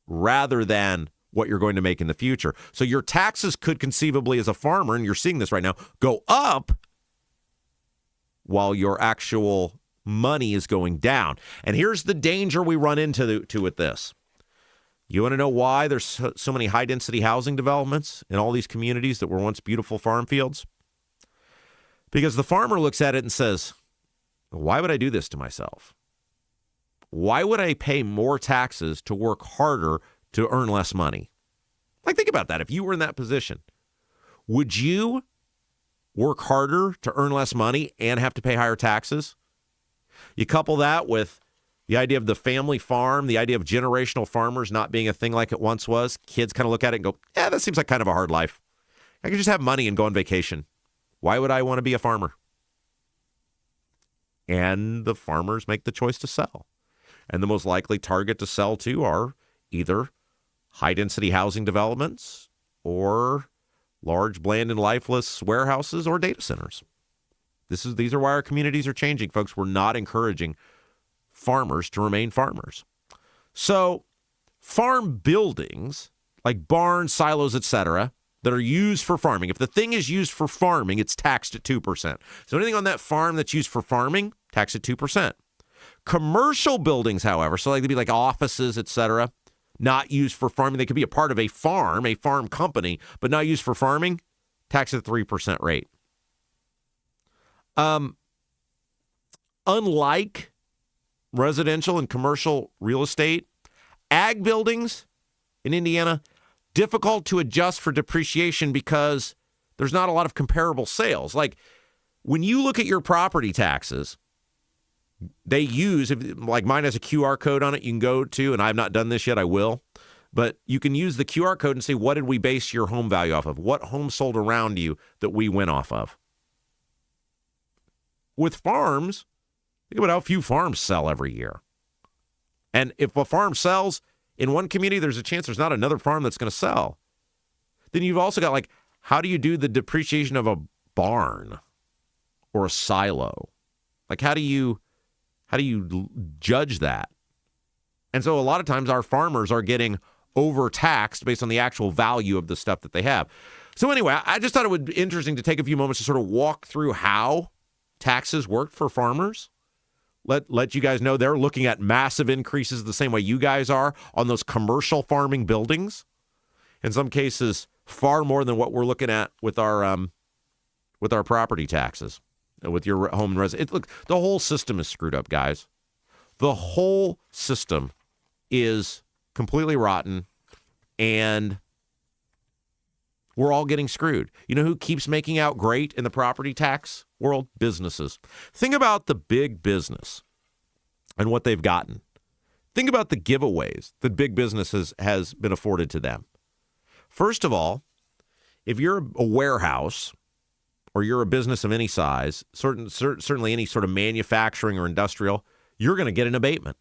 rather than what you're going to make in the future. So your taxes could conceivably, as a farmer, and you're seeing this right now, go up while your actual money is going down. And here's the danger we run into with this. You want to know why there's so many high-density housing developments in all these communities that were once beautiful farm fields? Because the farmer looks at it and says, why would I do this to myself? Why would I pay more taxes to work harder to earn less money? Like, think about that. If you were in that position, would you work harder to earn less money and have to pay higher taxes? You couple that with the idea of the family farm, the idea of generational farmers not being a thing like it once was. Kids kind of look at it and go, yeah, that seems like kind of a hard life. I could just have money and go on vacation. Why would I want to be a farmer? And the farmers make the choice to sell. And the most likely target to sell to are either high-density housing developments or large, bland, and lifeless warehouses or data centers. These are why our communities are changing, folks. We're not encouraging farmers to remain farmers. So farm buildings like barns, silos, etc., that are used for farming, if the thing is used for farming, it's taxed at 2%. So anything on that farm that's used for farming, taxed at 2%. Commercial buildings, however, so they'd be like offices, etc., not used for farming. They could be a part of a farm company, but not used for farming, taxed at 3% rate. Unlike residential and commercial real estate, ag buildings in Indiana, difficult to adjust for depreciation because there's not a lot of comparable sales. Like when you look at your property taxes, they use, like mine has a QR code on it you can go to, and I've not done this yet, I will. But you can use the QR code and say, what did we base your home value off of? What home sold around you that we went off of? With farms, think about how few farms sell every year. And if a farm sells in one community, there's a chance there's not another farm that's going to sell. Then you've also got, like, how do you do the depreciation of a barn or a silo? Like, how do you judge that? And so a lot of times our farmers are getting overtaxed based on the actual value of the stuff that they have. So anyway, I just thought it would be interesting to take a few moments to sort of walk through how taxes work for farmers. Let you guys know they're looking at massive increases the same way you guys are on those commercial farming buildings. In some cases, far more than what we're looking at with our property taxes, with your home and residence. Look, the whole system is screwed up, guys. The whole system is completely rotten, and we're all getting screwed. You know who keeps making out great in the property tax world? Businesses. Think about the big business and what they've gotten. Think about the giveaways that big businesses has been afforded to them. First of all, if you're a warehouse or you're a business of any size, certainly any sort of manufacturing or industrial, you're going to get an abatement,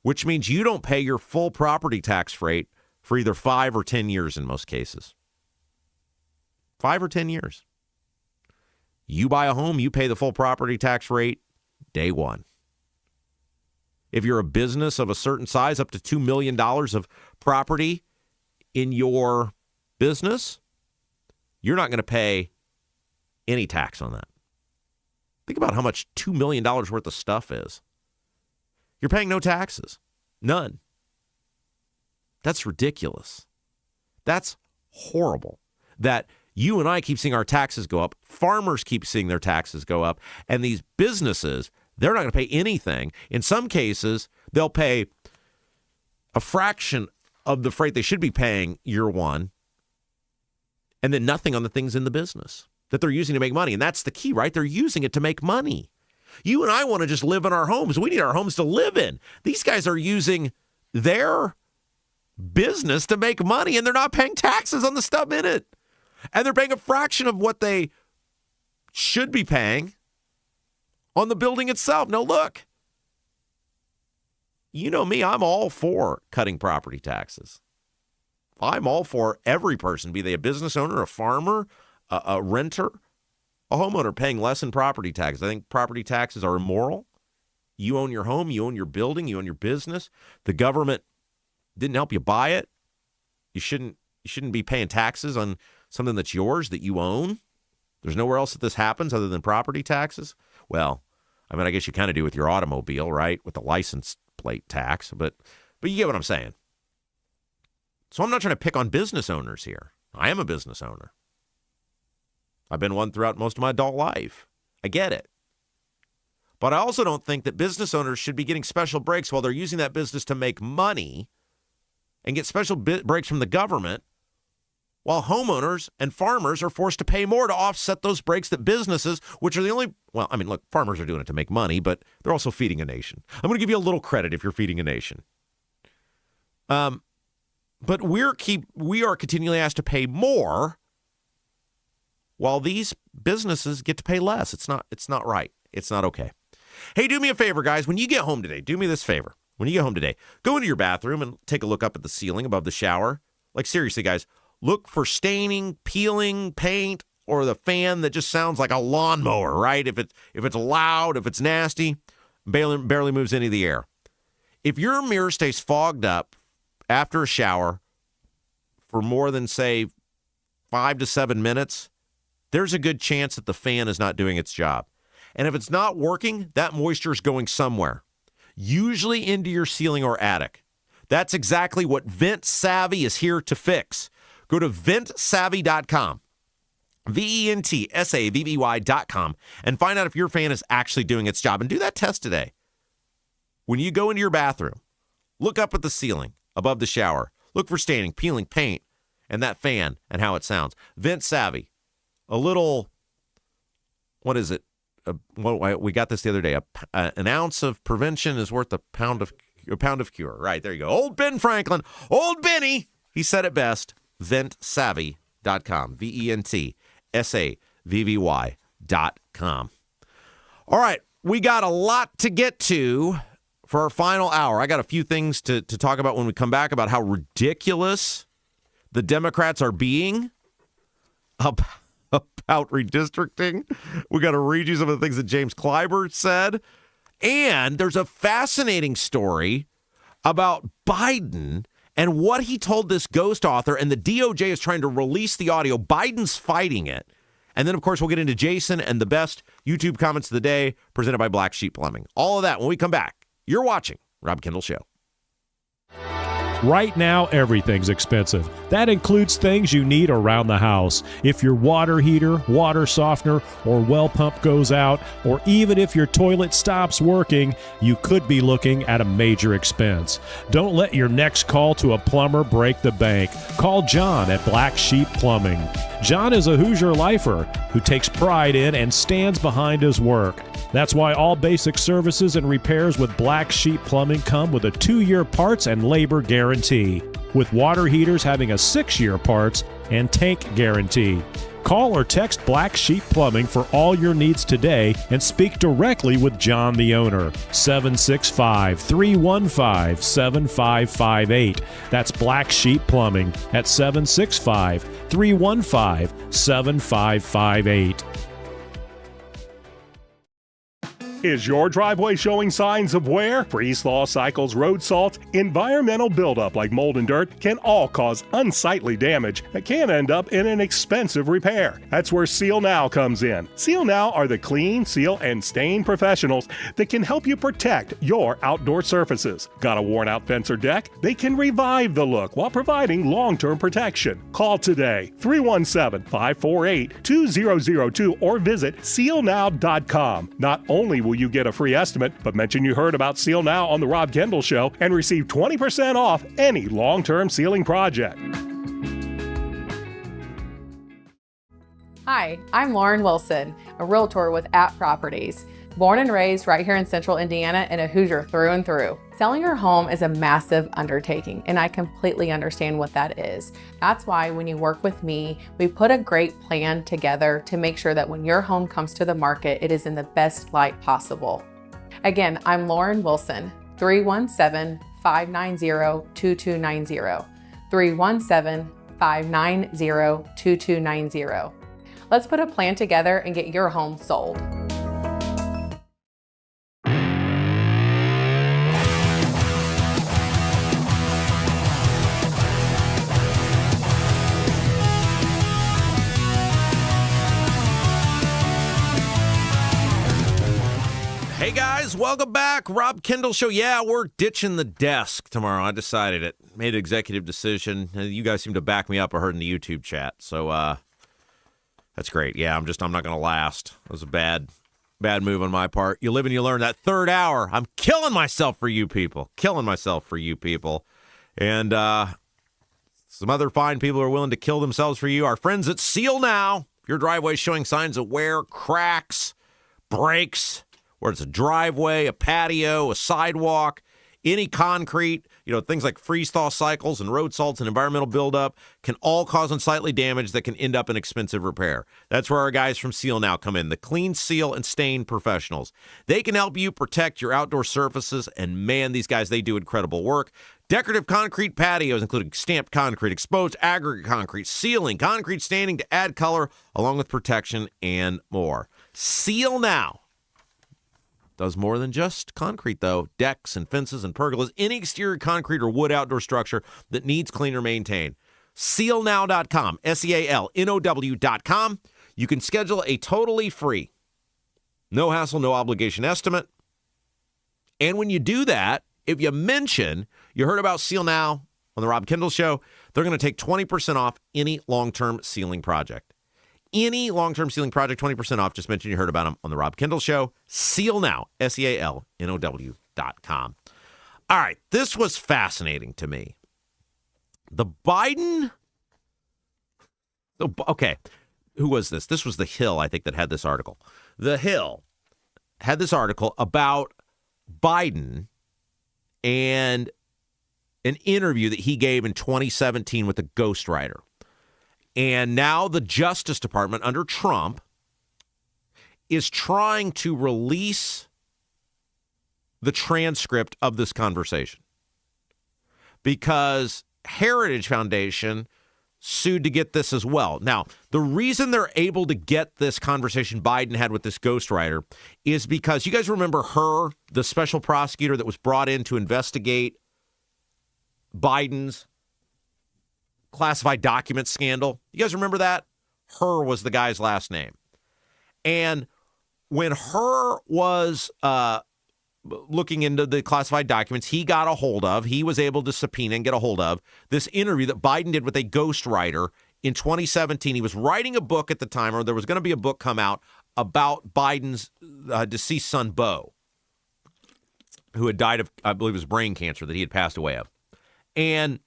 which means you don't pay your full property tax rate for either 5 or 10 years in most cases. 5 or 10 years. You buy a home, you pay the full property tax rate day one. If you're a business of a certain size, up to $2 million of property in your business, you're not going to pay any tax on that. Think about how much $2 million worth of stuff is. You're paying no taxes. None. That's ridiculous. That's horrible. That you and I keep seeing our taxes go up. Farmers keep seeing their taxes go up. And these businesses, They're not going to pay anything. In some cases, they'll pay a fraction of the freight they should be paying year one, and then nothing on the things in the business that they're using to make money. And that's the key, right? They're using it to make money. You and I want to just live in our homes. We need our homes to live in. These guys are using their business to make money, and they're not paying taxes on the stuff in it. And they're paying a fraction of what they should be paying on the building itself. Now, look, you know me, I'm all for cutting property taxes. I'm all for every person, be they a business owner, a farmer, a renter, a homeowner, paying less in property taxes. I think property taxes are immoral. You own your home, you own your building, you own your business. The government didn't help you buy it. You shouldn't be paying taxes on something that's yours, that you own. There's nowhere else that this happens other than property taxes. Well, I mean, I guess you kind of do with your automobile, right? With the license plate tax, but you get what I'm saying. So I'm not trying to pick on business owners here. I am a business owner. I've been one throughout most of my adult life. I get it. But I also don't think that business owners should be getting special breaks while they're using that business to make money and get special breaks from the government, while homeowners and farmers are forced to pay more to offset those breaks that businesses, which are the only, well, I mean, look, farmers are doing it to make money, but they're also feeding a nation. I'm going to give you a little credit if you're feeding a nation. But we are continually asked to pay more while these businesses get to pay less. It's not right. It's not okay. Hey, do me a favor, guys. When you get home today, do me this favor. When you get home today, go into your bathroom and take a look up at the ceiling above the shower. Like, seriously, guys, look for staining, peeling, paint, or the fan that just sounds like a lawnmower, right? If it's loud, if it's nasty, barely moves any of the air. If your mirror stays fogged up after a shower for more than, say, 5 to 7 minutes, there's a good chance that the fan is not doing its job. And if it's not working, that moisture is going somewhere, usually into your ceiling or attic. That's exactly what Vent Savvy is here to fix. Go to ventsavvy.com, VENTSAVVY.com, and find out if your fan is actually doing its job. And do that test today. When you go into your bathroom, look up at the ceiling above the shower. Look for staining, peeling, paint, and that fan and how it sounds. Vent Savvy. A little, what is it? We got this the other day. An ounce of prevention is worth a pound of cure. Right, there you go. Old Ben Franklin. Old Benny. He said it best. VentSavvy.com. VENTSAVVY.com. All right, we got a lot to get to for our final hour. I got a few things to talk about when we come back about how ridiculous the Democrats are being about redistricting. We got to read you some of the things that James Clyburn said. And there's a fascinating story about Biden and what he told this ghost author, and the DOJ is trying to release the audio. Biden's fighting it. And then, of course, we'll get into Jason and the best YouTube comments of the day presented by Black Sheep Plumbing. All of that when we come back. You're watching Rob Kendall Show. Right now, everything's expensive. That includes things you need around the house. If your water heater, water softener, or well pump goes out, or even if your toilet stops working, you could be looking at a major expense. Don't let your next call to a plumber break the bank. Call John at Black Sheep Plumbing. John is a Hoosier lifer who takes pride in and stands behind his work. That's why all basic services and repairs with Black Sheep Plumbing come with a 2-year parts and labor guarantee, with water heaters having a 6-year parts and tank guarantee. Call or text Black Sheep Plumbing for all your needs today and speak directly with John, the owner. 765-315-7558. That's Black Sheep Plumbing at 765-315-7558. Is your driveway showing signs of wear? Freeze-thaw cycles, road salt, environmental buildup like mold and dirt can all cause unsightly damage that can end up in an expensive repair. That's where Seal Now comes in. Seal Now are the clean, seal, and stain professionals that can help you protect your outdoor surfaces. Got a worn-out fence or deck? They can revive the look while providing long-term protection. Call today, 317-548-2002, or visit sealnow.com. Not only will you get a free estimate, but mention you heard about Seal Now on The Rob Kendall Show and receive 20% off any long-term sealing project. Hi, I'm Lauren Wilson, a realtor with App Properties. Born and raised right here in Central Indiana and a Hoosier through and through. Selling your home is a massive undertaking, and I completely understand what that is. That's why when you work with me, we put a great plan together to make sure that when your home comes to the market, it is in the best light possible. Again, I'm Lauren Wilson, 317-590-2290. 317-590-2290. Let's put a plan together and get your home sold. Hey guys, welcome back. Rob Kendall Show. Yeah, we're ditching the desk tomorrow. I decided it. Made an executive decision. You guys seem to back me up. I heard in the YouTube chat. So that's great. Yeah, I'm not going to last. It was a bad move on my part. You live and you learn. That third hour, I'm killing myself for you people. And some other fine people are willing to kill themselves for you. Our friends at Seal Now. If your driveway is showing signs of wear, cracks, breaks, where it's a driveway, a patio, a sidewalk, any concrete, things like freeze-thaw cycles and road salts and environmental buildup can all cause unsightly damage that can end up in expensive repair. That's where our guys from Seal Now come in, the clean, seal, and stain professionals. They can help you protect your outdoor surfaces, and man, these guys, they do incredible work. Decorative concrete patios, including stamped concrete, exposed aggregate concrete, sealing, concrete staining to add color, along with protection and more. Seal Now does more than just concrete, though. Decks and fences and pergolas, any exterior concrete or wood outdoor structure that needs cleaned or maintained. SealNow.com, SealNow.com. You can schedule a totally free, no hassle, no obligation estimate. And when you do that, if you mention you heard about Seal Now on the Rob Kendall Show, they're going to take 20% off any long-term sealing project. Any long-term sealing project, 20% off. Just mention you heard about them on the Rob Kendall Show. Seal Now, SealNow.com. All right, this was fascinating to me. The Biden... Okay, who was this? This was The Hill, I think, that had this article. The Hill had this article about Biden and an interview that he gave in 2017 with a ghostwriter. And now the Justice Department under Trump is trying to release the transcript of this conversation because Heritage Foundation sued to get this as well. Now, the reason they're able to get this conversation Biden had with this ghostwriter is because you guys remember her, the special prosecutor that was brought in to investigate Biden's classified document scandal. You guys remember that? Her was the guy's last name. And when Her was looking into the classified documents, he was able to subpoena and get a hold of this interview that Biden did with a ghostwriter in 2017. He was writing a book at the time, or there was going to be a book come out about Biden's deceased son, Beau, who had died of, I believe it was brain cancer that he had passed away of. And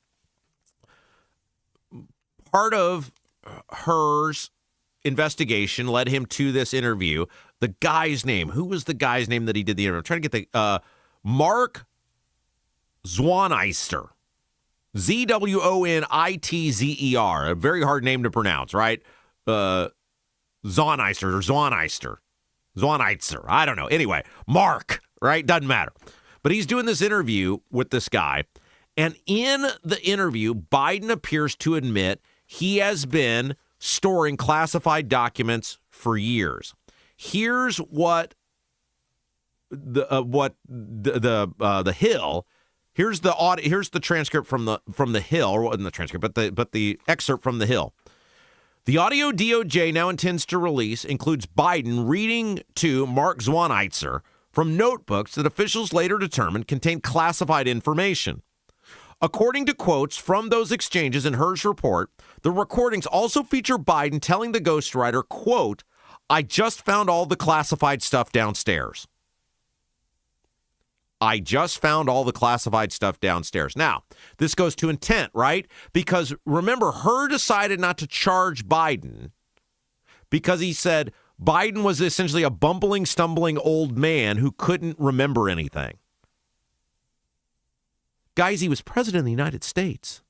part of Her's investigation led him to this interview. The guy's name. Who was the guy's name that he did the interview? I'm trying to get the Mark Zwonitzer. Zwonitzer. A very hard name to pronounce, right? Zwonitzer. I don't know. Anyway, Mark, right? Doesn't matter. But he's doing this interview with this guy. And in the interview, Biden appears to admit he has been storing classified documents for years. Here's what the Hill. Here's the transcript from the Hill, or wasn't the transcript, but the excerpt from the Hill. The audio DOJ now intends to release includes Biden reading to Mark Zwonitzer from notebooks that officials later determined contained classified information. According to quotes from those exchanges in Her's report, the recordings also feature Biden telling the ghostwriter, quote, "I just found all the classified stuff downstairs," I just found all the classified stuff downstairs. Now, this goes to intent, right? Because remember, Hur decided not to charge Biden because he said Biden was essentially a bumbling, stumbling old man who couldn't remember anything. Guys, he was president of the United States.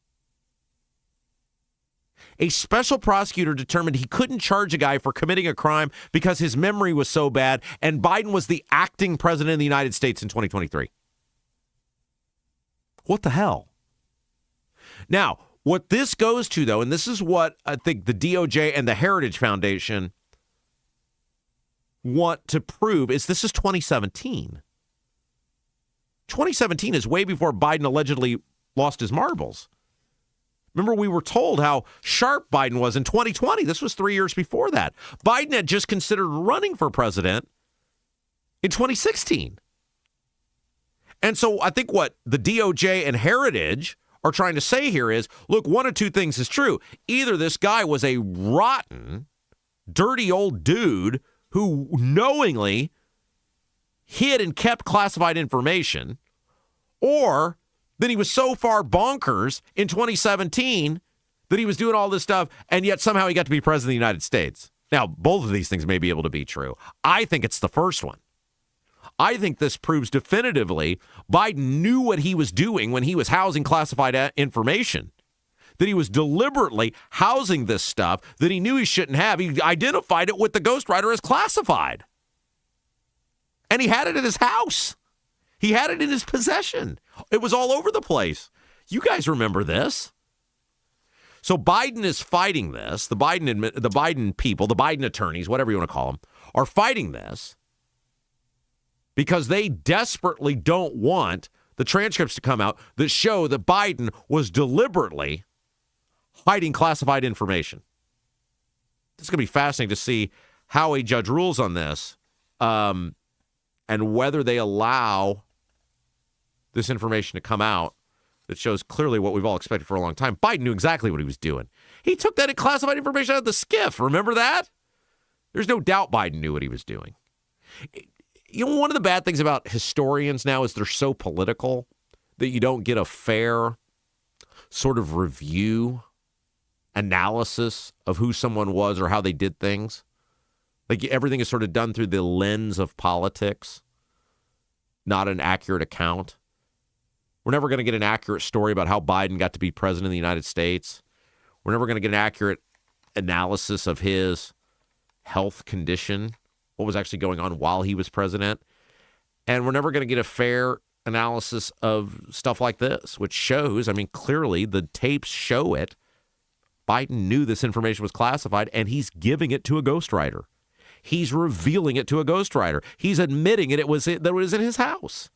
A special prosecutor determined he couldn't charge a guy for committing a crime because his memory was so bad, and Biden was the acting president of the United States in 2023. What the hell? Now, what this goes to, though, and this is what I think the DOJ and the Heritage Foundation want to prove, is this is 2017. 2017 is way before Biden allegedly lost his marbles. Remember, we were told how sharp Biden was in 2020. This was 3 years before that. Biden had just considered running for president in 2016. And so I think what the DOJ and Heritage are trying to say here is, look, one of two things is true. Either this guy was a rotten, dirty old dude who knowingly hid and kept classified information, or then he was so far bonkers in 2017 that he was doing all this stuff, and yet somehow he got to be president of the United States. Now, both of these things may be able to be true. I think it's the first one. I think this proves definitively Biden knew what he was doing when he was housing classified information, that he was deliberately housing this stuff that he knew he shouldn't have. He identified it with the ghostwriter as classified. And he had it at his house. He had it in his possession. It was all over the place. You guys remember this. So Biden is fighting this. The Biden people, the Biden attorneys, whatever you want to call them, are fighting this because they desperately don't want the transcripts to come out that show that Biden was deliberately hiding classified information. It's going to be fascinating to see how a judge rules on this, and whether they allow this information to come out that shows clearly what we've all expected for a long time. Biden knew exactly what he was doing. He took that classified information out of the skiff. Remember that? There's no doubt Biden knew what he was doing. You know, one of the bad things about historians now is they're so political that you don't get a fair sort of review, analysis of who someone was or how they did things. Like everything is sort of done through the lens of politics, not an accurate account. We're never going to get an accurate story about how Biden got to be president of the United States. We're never going to get an accurate analysis of his health condition, what was actually going on while he was president. And we're never going to get a fair analysis of stuff like this, which shows, I mean, clearly the tapes show it. Biden knew this information was classified, and he's giving it to a ghostwriter. He's revealing it to a ghostwriter. He's admitting that it was in his house.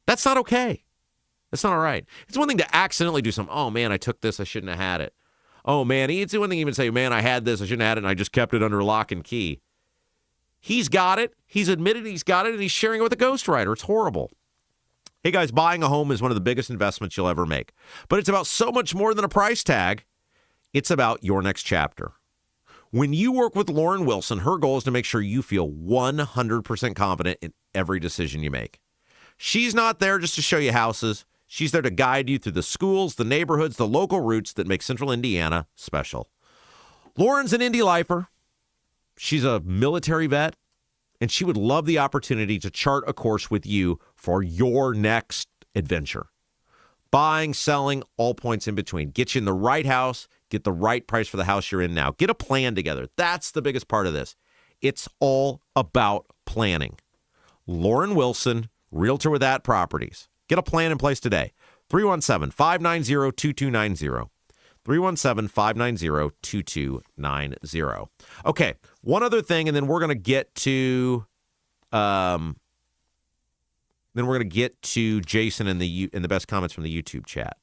That's not okay. That's not all right. It's one thing to accidentally do something. Oh, man, I took this. I shouldn't have had it. Oh, man, it's one thing to even say, man, I had this. I shouldn't have had it, and I just kept it under lock and key. He's got it. He's admitted he's got it, and he's sharing it with a ghostwriter. It's horrible. Hey, guys, buying a home is one of the biggest investments you'll ever make. But it's about so much more than a price tag. It's about your next chapter. When you work with Lauren Wilson, her goal is to make sure you feel 100% confident in every decision you make. She's not there just to show you houses. She's there to guide you through the schools, the neighborhoods, the local routes that make Central Indiana special. Lauren's an Indy lifer. She's a military vet, and she would love the opportunity to chart a course with you for your next adventure. Buying, selling, all points in between. Get you in the right house, get the right price for the house you're in now. Get a plan together. That's the biggest part of this. It's all about planning. Lauren Wilson, Realtor with At Properties. Get a plan in place today. 317-590-2290. 317-590-2290. Okay, one other thing, and then we're going to get to Jason and the best comments from the YouTube chat.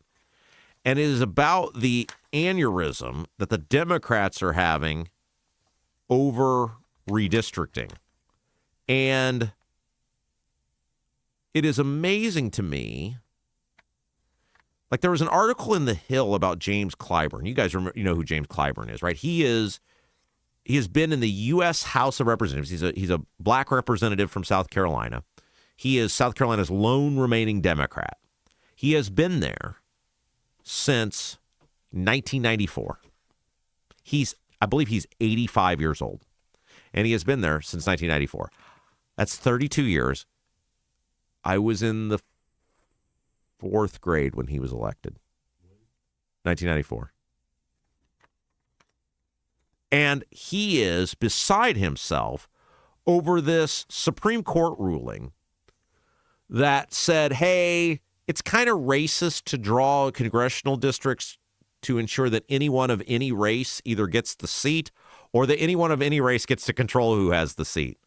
And it is about the aneurysm that the Democrats are having over redistricting. And it is amazing to me. Like, there was an article in The Hill about James Clyburn. You guys remember, you know who James Clyburn is, right? He has been in the U.S. House of Representatives. He's a black representative from South Carolina. He is South Carolina's lone remaining Democrat. He has been there since 1994. I believe he's 85 years old, and he has been there since 1994. That's 32 years. I was in the 4th grade when he was elected. 1994. And he is beside himself over this Supreme Court ruling that said, hey, it's kind of racist to draw congressional districts to ensure that anyone of any race either gets the seat or that anyone of any race gets to control who has the seat.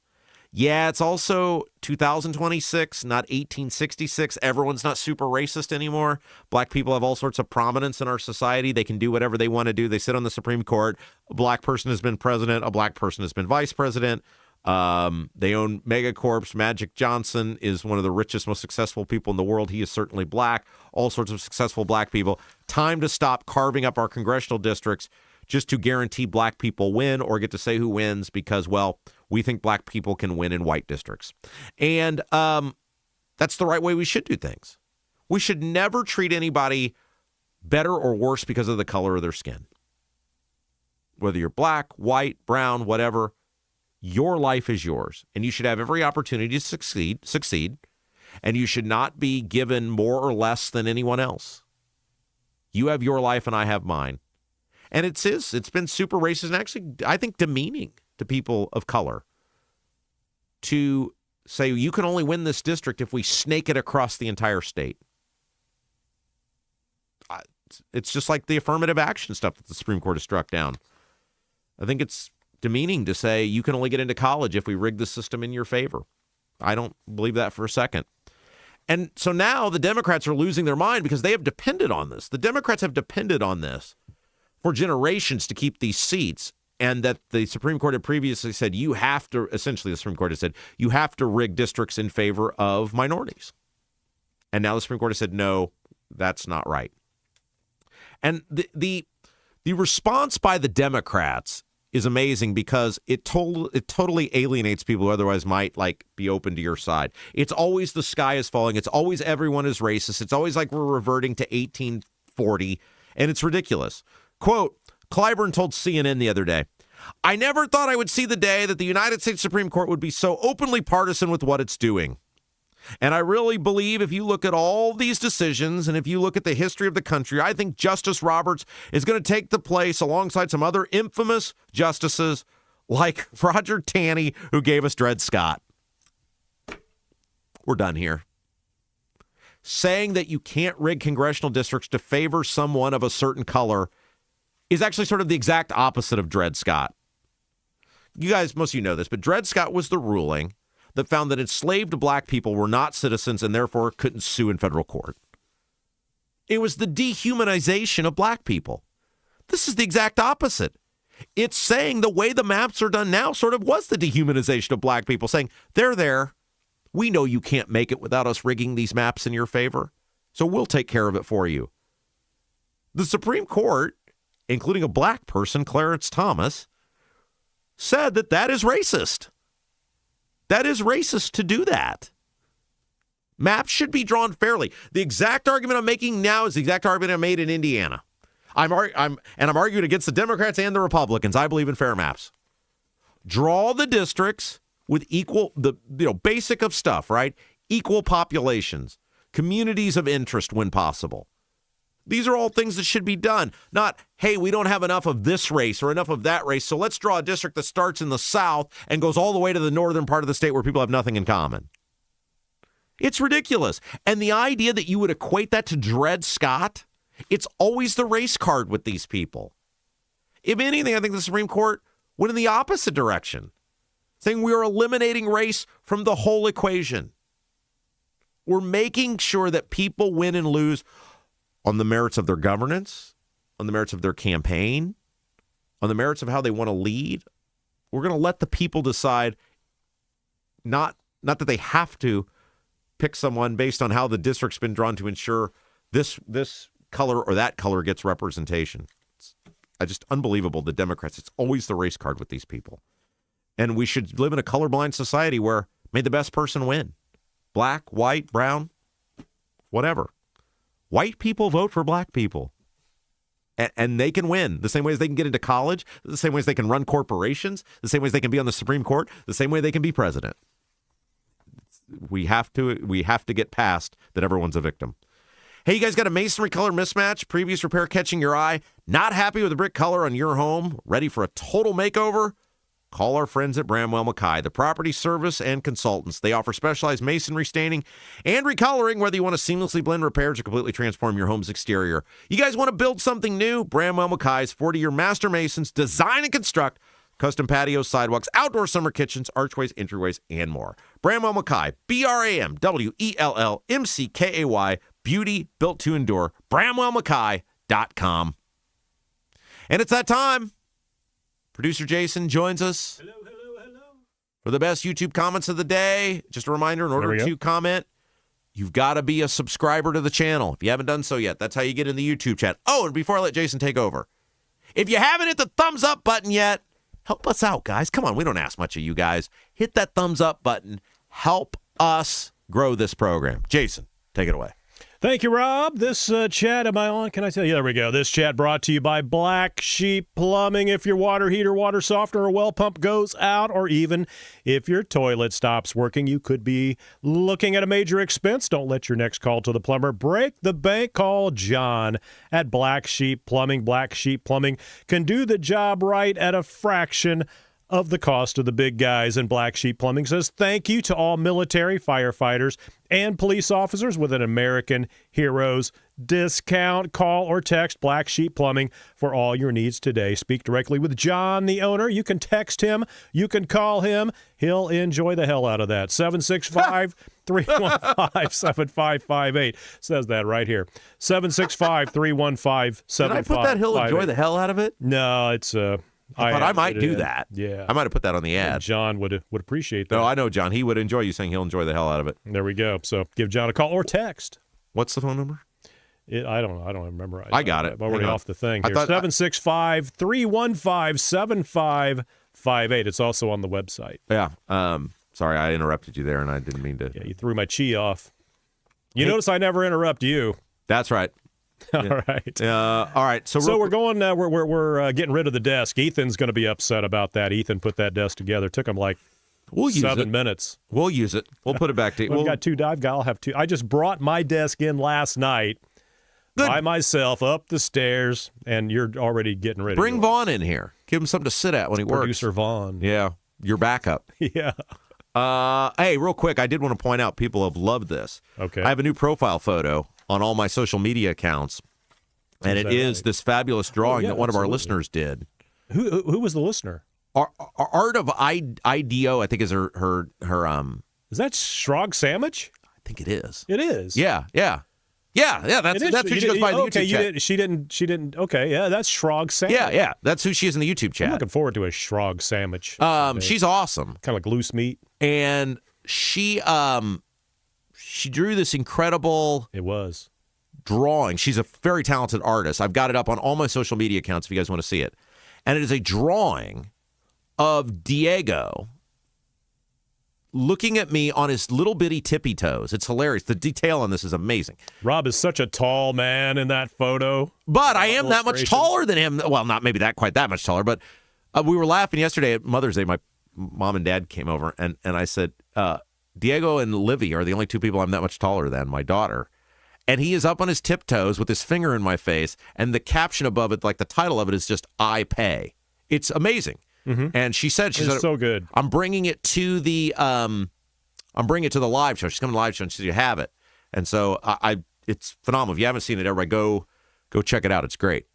Yeah, it's also 2026, not 1866. Everyone's not super racist anymore. Black people have all sorts of prominence in our society. They can do whatever they want to do. They sit on the Supreme Court. A black person has been president. A black person has been vice president. They own megacorps. Magic Johnson is one of the richest, most successful people in the world. He is certainly black. All sorts of successful black people. Time to stop carving up our congressional districts just to guarantee black people win or get to say who wins because, well, we think black people can win in white districts. And that's the right way we should do things. We should never treat anybody better or worse because of the color of their skin. Whether you're black, white, brown, whatever, your life is yours. And you should have every opportunity to succeed. And you should not be given more or less than anyone else. You have your life and I have mine. And it's been super racist and actually, I think, demeaning to people of color to say you can only win this district if we snake it across the entire state. It's just like the affirmative action stuff that the Supreme Court has struck down. I think it's demeaning to say you can only get into college if we rig the system in your favor. I don't believe that for a second. And so now the Democrats are losing their mind because they have depended on this. The Democrats have depended on this for generations to keep these seats, and that the Supreme Court had previously said you have to, essentially the Supreme Court has said, you have to rig districts in favor of minorities. And now the Supreme Court has said, no, that's not right. And the response by the Democrats is amazing because it totally alienates people who otherwise might be open to your side. It's always the sky is falling. It's always everyone is racist. It's always like we're reverting to 1840, and it's ridiculous. Quote, Clyburn told CNN the other day, I never thought I would see the day that the United States Supreme Court would be so openly partisan with what it's doing. And I really believe if you look at all these decisions and if you look at the history of the country, I think Justice Roberts is going to take the place alongside some other infamous justices like Roger Taney, who gave us Dred Scott. We're done here. Saying that you can't rig congressional districts to favor someone of a certain color is actually sort of the exact opposite of Dred Scott. You guys, most of you know this, but Dred Scott was the ruling that found that enslaved black people were not citizens and therefore couldn't sue in federal court. It was the dehumanization of black people. This is the exact opposite. It's saying the way the maps are done now sort of was the dehumanization of black people, saying, they're there. We know you can't make it without us rigging these maps in your favor, so we'll take care of it for you. The Supreme Court, including a black person, Clarence Thomas, said that that is racist. That is racist to do that. Maps should be drawn fairly. The exact argument I'm making now is the exact argument I made in Indiana. I'm arguing against the Democrats and the Republicans. I believe in fair maps. Draw the districts with equal, basic of stuff, right? Equal populations, communities of interest when possible. These are all things that should be done. Not, hey, we don't have enough of this race or enough of that race, so let's draw a district that starts in the South and goes all the way to the northern part of the state where people have nothing in common. It's ridiculous. And the idea that you would equate that to Dred Scott, it's always the race card with these people. If anything, I think the Supreme Court went in the opposite direction, saying we are eliminating race from the whole equation. We're making sure that people win and lose on the merits of their governance, on the merits of their campaign, on the merits of how they want to lead. We're going to let the people decide, not that they have to pick someone based on how the district's been drawn to ensure this color or that color gets representation. It's just unbelievable, the Democrats. It's always the race card with these people. And we should live in a colorblind society where may the best person win. black, white, brown, whatever. White people vote for black people. And they can win the same way as they can get into college, the same way as they can run corporations, the same way as they can be on the Supreme Court, the same way they can be president. We have to get past that everyone's a victim. Hey, you guys got a masonry color mismatch, previous repair catching your eye, not happy with the brick color on your home, ready for a total makeover? Call our friends at Bramwell Mackay, the property service and consultants. They offer specialized masonry staining and recoloring, whether you want to seamlessly blend repairs or completely transform your home's exterior. You guys want to build something new? Bramwell Mackay's 40-year master masons design and construct custom patios, sidewalks, outdoor summer kitchens, archways, entryways, and more. Bramwell Mackay, BRAMWELLMCKAY, beauty built to endure. BramwellMackay.com. And it's that time. Producer Jason joins us for the best YouTube comments of the day. Just a reminder, in order to comment, you've got to be a subscriber to the channel. If you haven't done so yet, that's how you get in the YouTube chat. Oh, and before I let Jason take over, if you haven't hit the thumbs up button yet, help us out, guys. Come on, we don't ask much of you guys. Hit that thumbs up button. Help us grow this program. Jason, take it away. Thank you, Rob. This chat, am I on? Can I tell you? There we go. This chat brought to you by Black Sheep Plumbing. If your water heater, water softener, or well pump goes out, or even if your toilet stops working, you could be looking at a major expense. Don't let your next call to the plumber break the bank. Call John at Black Sheep Plumbing. Black Sheep Plumbing can do the job right at a fraction of the cost of the big guys. And Black Sheep Plumbing says thank you to all military, firefighters, and police officers with an American Heroes discount. Call or text Black Sheep Plumbing for all your needs today. Speak directly with John, the owner. You can text him. You can call him. He'll enjoy the hell out of that. 765-315-7558. Says that right here. 765-315-7558. Did I put that he'll enjoy the hell out of it? No, it's I thought I might do that. Yeah. I might have put that on the ad. John would appreciate that. No, I know, John. He would enjoy you saying he'll enjoy the hell out of it. There we go. So give John a call or text. What's the phone number? I don't remember. I got it. I'm already off the thing here. 765-315-7558. It's also on the website. Yeah. Sorry, I interrupted you there, and I didn't mean to. Yeah, you threw my chi off. You notice I never interrupt you. That's right. All right. All right. So we're going. We're getting rid of the desk. Ethan's going to be upset about that. Ethan put that desk together. Took him like 7 minutes. We'll use it. We'll put it back to you. I'll have two. I just brought my desk in last night by myself up the stairs, and you're already getting rid of it. Bring Vaughn in here. Give him something to sit at when he works. Producer Vaughn. Yeah, your backup. Yeah. Hey, real quick, I did want to point out people have loved this. Okay. I have a new profile photo on all my social media accounts, and it is this fabulous drawing that one of our listeners did. Who was the listener? Art of IDO, I think, is her. Is that Shrog Sandwich? I think it is. It is. Yeah. That's who she goes by in the YouTube chat. She didn't. Okay, yeah, that's Shrog Sandwich. Yeah, that's who she is in the YouTube chat. I'm looking forward to a Shrog Sandwich. She's awesome. Kind of like loose meat. And she drew this incredible. It was drawing. She's a very talented artist. I've got it up on all my social media accounts if you guys want to see it. And it is a drawing of Diego looking at me on his little bitty tippy toes. It's hilarious. The detail on this is amazing. Rob is such a tall man in that photo. But I am that much taller than him. Well, not maybe quite that much taller, but we were laughing yesterday at Mother's Day. My mom and dad came over, and I said, Diego and Livy are the only two people I'm that much taller than, my daughter. And he is up on his tiptoes with his finger in my face, and the caption above it, like the title of it, is just "I pay." It's amazing. Mm-hmm. And she said, so good. I'm bringing it to the live show. She's coming to the live show, and she said, you have it. And so it's phenomenal. If you haven't seen it, everybody go check it out. It's great.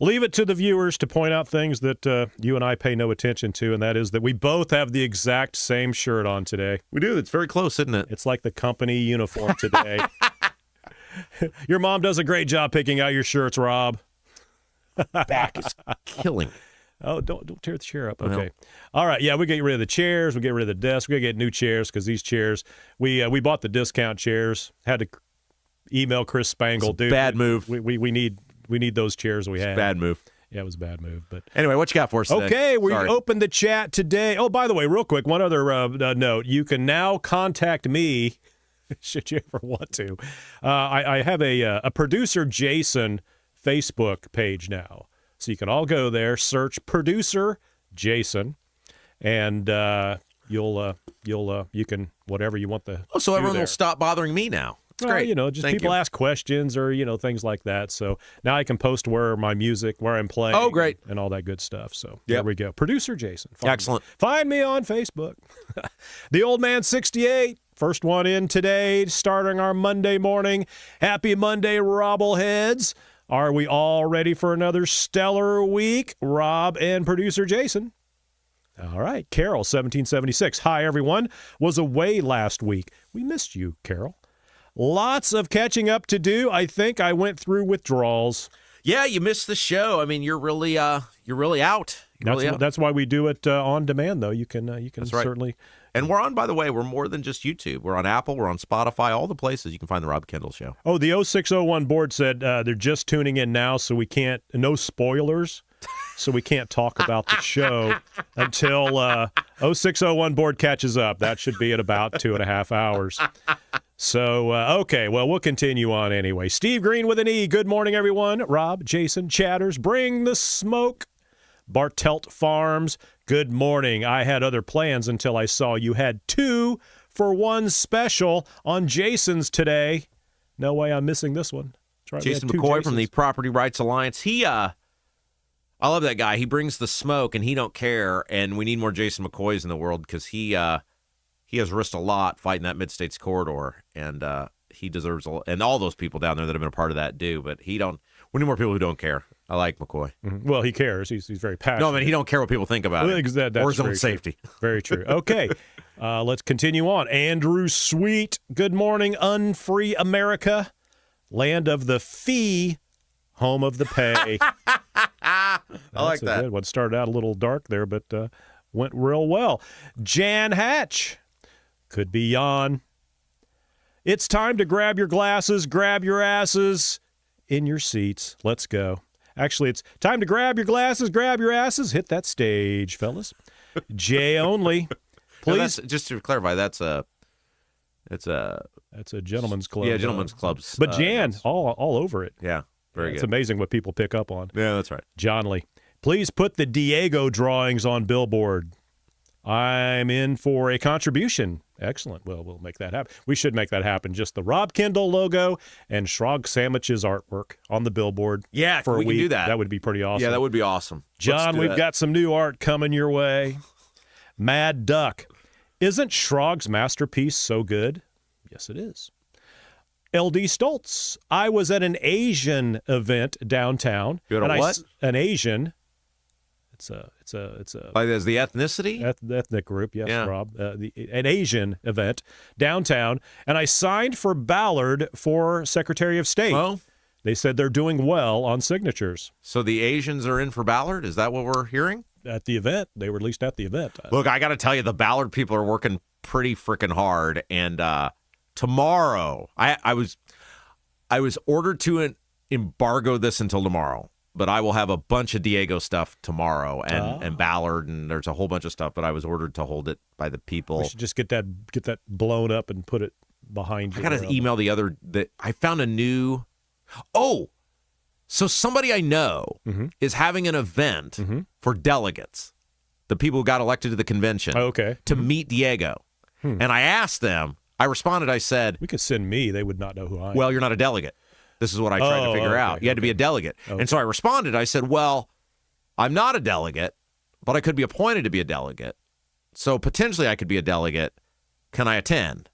Leave it to the viewers to point out things that you and I pay no attention to, and that is that we both have the exact same shirt on today. We do. It's very close, isn't it? It's like the company uniform today. Your mom does a great job picking out your shirts, Rob. Back is killing me. Oh, don't tear the chair up. Okay. All right. Yeah, we get rid of the chairs. We get rid of the desk. We got to get new chairs because these chairs, we bought the discount chairs. Had to email Chris Spangle. Dude, bad move. We need those chairs we had. Bad move. Yeah, it was a bad move. But anyway, what you got for us today? Okay, we opened the chat today. Oh, by the way, real quick, one other note. You can now contact me should you ever want to. I have a producer Jason Facebook page now. So you can all go there, search producer Jason, and you can whatever you want so everyone will stop bothering me now. It's great. Just Thank people you. ask questions or things like that. So now I can post where my music, where I'm playing. Oh, great. And all that good stuff. So there we go. Producer Jason. Excellent. Find me on Facebook. The Old Man 68. First one in today, starting our Monday morning. Happy Monday, Robbleheads. Are we all ready for another stellar week? Rob and producer Jason. All right. Carol, 1776. Hi, everyone. Was away last week. We missed you, Carol. Lots of catching up to do. I think I went through withdrawals. Yeah, you missed the show. I mean, you're really out. That's why we do it on demand, though. You can certainly. And we're on, by the way, we're more than just YouTube. We're on Apple, we're on Spotify, all the places you can find the Rob Kendall Show. Oh, the 0601 board said they're just tuning in now, so we can't, no spoilers, so we can't talk about the show until 0601 board catches up. That should be at about 2.5 hours. So, okay, well, we'll continue on anyway. Steve Green with an E. Good morning, everyone. Rob, Jason, Chatters, bring the smoke. Bartelt Farms, good morning. I had other plans until I saw you had 2 for 1 special on Jason's today. No way I'm missing this one. That's right, Jason McCoy from the Property Rights Alliance. I love that guy. He brings the smoke, and he don't care, and we need more Jason McCoys in the world because he has risked a lot fighting that Mid-States corridor, and he deserves and all those people down there that have been a part of that do, but we need more people who don't care. I like McCoy. Mm-hmm. Well, he cares. He's very passionate. No, I mean, he don't care what people think about it. That's or his own safety. Very true. Okay, let's continue on. Andrew Sweet, good morning, unfree America, land of the fee, home of the pay. I like that. Good one. Started out a little dark there, but went real well. Jan Hatch, could be Jan. It's time to grab your glasses, grab your asses in your seats. Let's go. Actually, it's time to grab your glasses, grab your asses, hit that stage, fellas. J only. Please. No, just to clarify, that's a gentleman's club. Yeah, gentleman's clubs. But Jan, all over it. Yeah, very good. It's amazing what people pick up on. Yeah, that's right. John Lee. Please put the Diego drawings on Billboard. I'm in for a contribution. Excellent. Well, we'll make that happen. We should make that happen. Just the Rob Kendall logo and Shrog Sandwich's artwork on the billboard. Yeah, for a we week. Can do that. That would be pretty awesome. Yeah, that would be awesome. John, we've got some new art coming your way. Mad Duck. Isn't Shrog's masterpiece so good? Yes, it is. LD Stoltz. I was at an Asian event downtown. You at a what? An Asian. It's a like as the ethnicity? Ethnic group, yes, yeah. Rob. An Asian event downtown, and I signed for Ballard for Secretary of State. Well, they said they're doing well on signatures. So the Asians are in for Ballard? Is that what we're hearing? At the event. They were at least at the event. Look, I got to tell you, the Ballard people are working pretty freaking hard, and tomorrow, I was ordered to embargo this until tomorrow. But I will have a bunch of Diego stuff tomorrow and Ballard, and there's a whole bunch of stuff, but I was ordered to hold it by the people. We should just get that blown up and put it behind you. I got an email that I found a new so somebody I know is having an event for delegates, the people who got elected to the convention, to meet Diego. And I asked them, I responded, I said, we could send me, they would not know who I am. Well, you're not a delegate. This is what I tried to figure out. You had to be a delegate. And so I responded. I said, well, I'm not a delegate, but I could be appointed to be a delegate. So potentially I could be a delegate. Can I attend?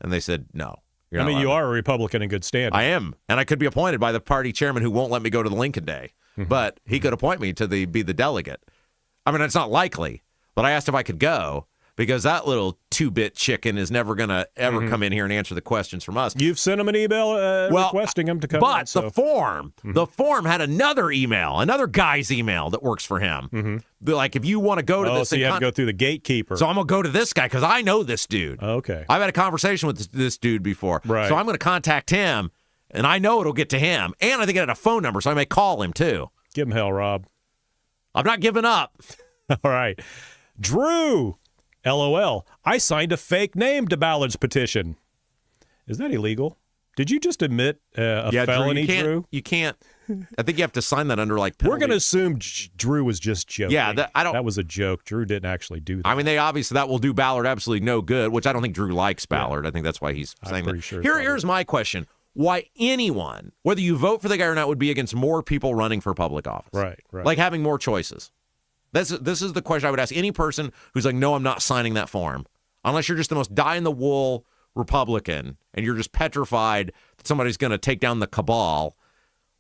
And they said, no. I mean, you are a Republican in good standing. I am. And I could be appointed by the party chairman who won't let me go to the Lincoln Day. But he could appoint me to be the delegate. I mean, it's not likely. But I asked if I could go. Because that little 2-bit chicken is never going to ever come in here and answer the questions from us. You've sent him an email requesting him to come but in. So. The form had another guy's email that works for him. Like, if you want to go to this... so you have to go through the gatekeeper. So I'm going to go to this guy because I know this dude. Okay. I've had a conversation with this dude before. Right. So I'm going to contact him, and I know it'll get to him. And I think it had a phone number, so I may call him, too. Give him hell, Rob. I'm not giving up. All right. Drew... LOL. I signed a fake name to Ballard's petition. Is that illegal? Did you just admit a felony, Drew? You can't. I think you have to sign that under like penalty. We're going to assume Drew was just joking. Yeah, that was a joke. Drew didn't actually do that. I mean, that will do Ballard absolutely no good, which I don't think Drew likes Ballard. I think that's why he's saying that. Sure here's my question. Why anyone, whether you vote for the guy or not, would be against more people running for public office. Right. Like having more choices. This is the question I would ask any person who's like, no, I'm not signing that form. Unless you're just the most die-in-the-wool Republican and you're just petrified that somebody's going to take down the cabal.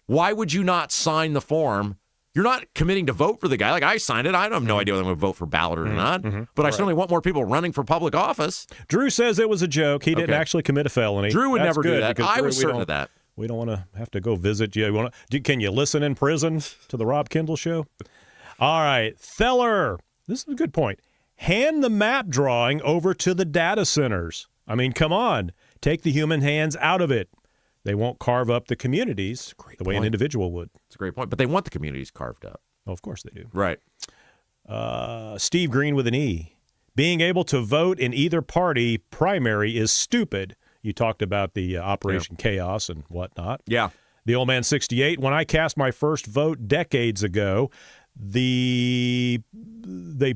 Why would you not sign the form? You're not committing to vote for the guy. Like, I signed it. I have no idea whether I'm going to vote for Ballard or not. But I certainly want more people running for public office. Drew says it was a joke. He didn't actually commit a felony. Drew would never do that. I was certain of that. We don't want to have to go visit you. Can you listen in prison to the Rob Kendall Show? All right. Theller, this is a good point. Hand the map drawing over to the data centers. I mean, come on. Take the human hands out of it. They won't carve up the communities the way an individual would. It's a great point. But they want the communities carved up. Oh, of course they do. Right. Steve Green with an E. Being able to vote in either party primary is stupid. You talked about the Operation Chaos and whatnot. Yeah. The Old Man 68. When I cast my first vote decades ago, they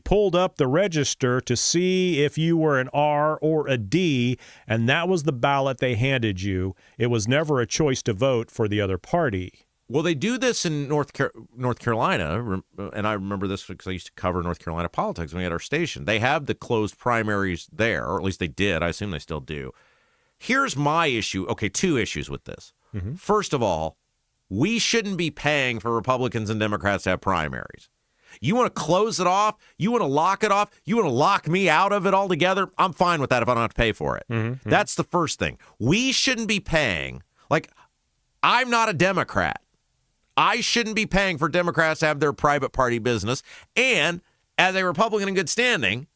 pulled up the register to see if you were an R or a D, and that was the ballot they handed you. It was never a choice to vote for the other party. Well, they do this in North Carolina, and I remember this because I used to cover North Carolina politics when we had our station. They have the closed primaries there, or at least they did. I assume they still do. Here's my issue. Okay, two issues with this. First of all, we shouldn't be paying for Republicans and Democrats to have primaries. You want to close it off? You want to lock it off? You want to lock me out of it altogether? I'm fine with that if I don't have to pay for it. That's the first thing. We shouldn't be paying. Like, I'm not a Democrat. I shouldn't be paying for Democrats to have their private party business. And as a Republican in good standing,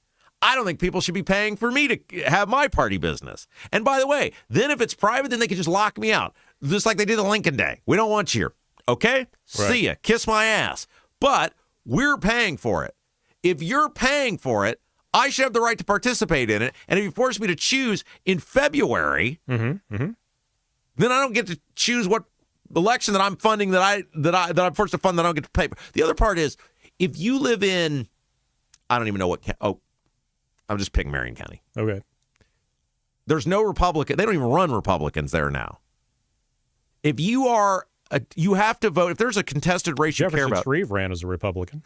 I don't think people should be paying for me to have my party business. And by the way, then if it's private, then they can just lock me out. Just like they did the Lincoln Day. We don't want you here. Okay? Right. See ya. Kiss my ass. But we're paying for it. If you're paying for it, I should have the right to participate in it. And if you force me to choose in February, then I don't get to choose what election that I'm funding that I'm forced to fund that I don't get to pay for. The other part is, if you live in, I don't even know what, I'm just picking Marion County. Okay. There's no Republican. They don't even run Republicans there now. If you are, you have to vote. If there's a contested race you care about. Jefferson Shreve ran as a Republican.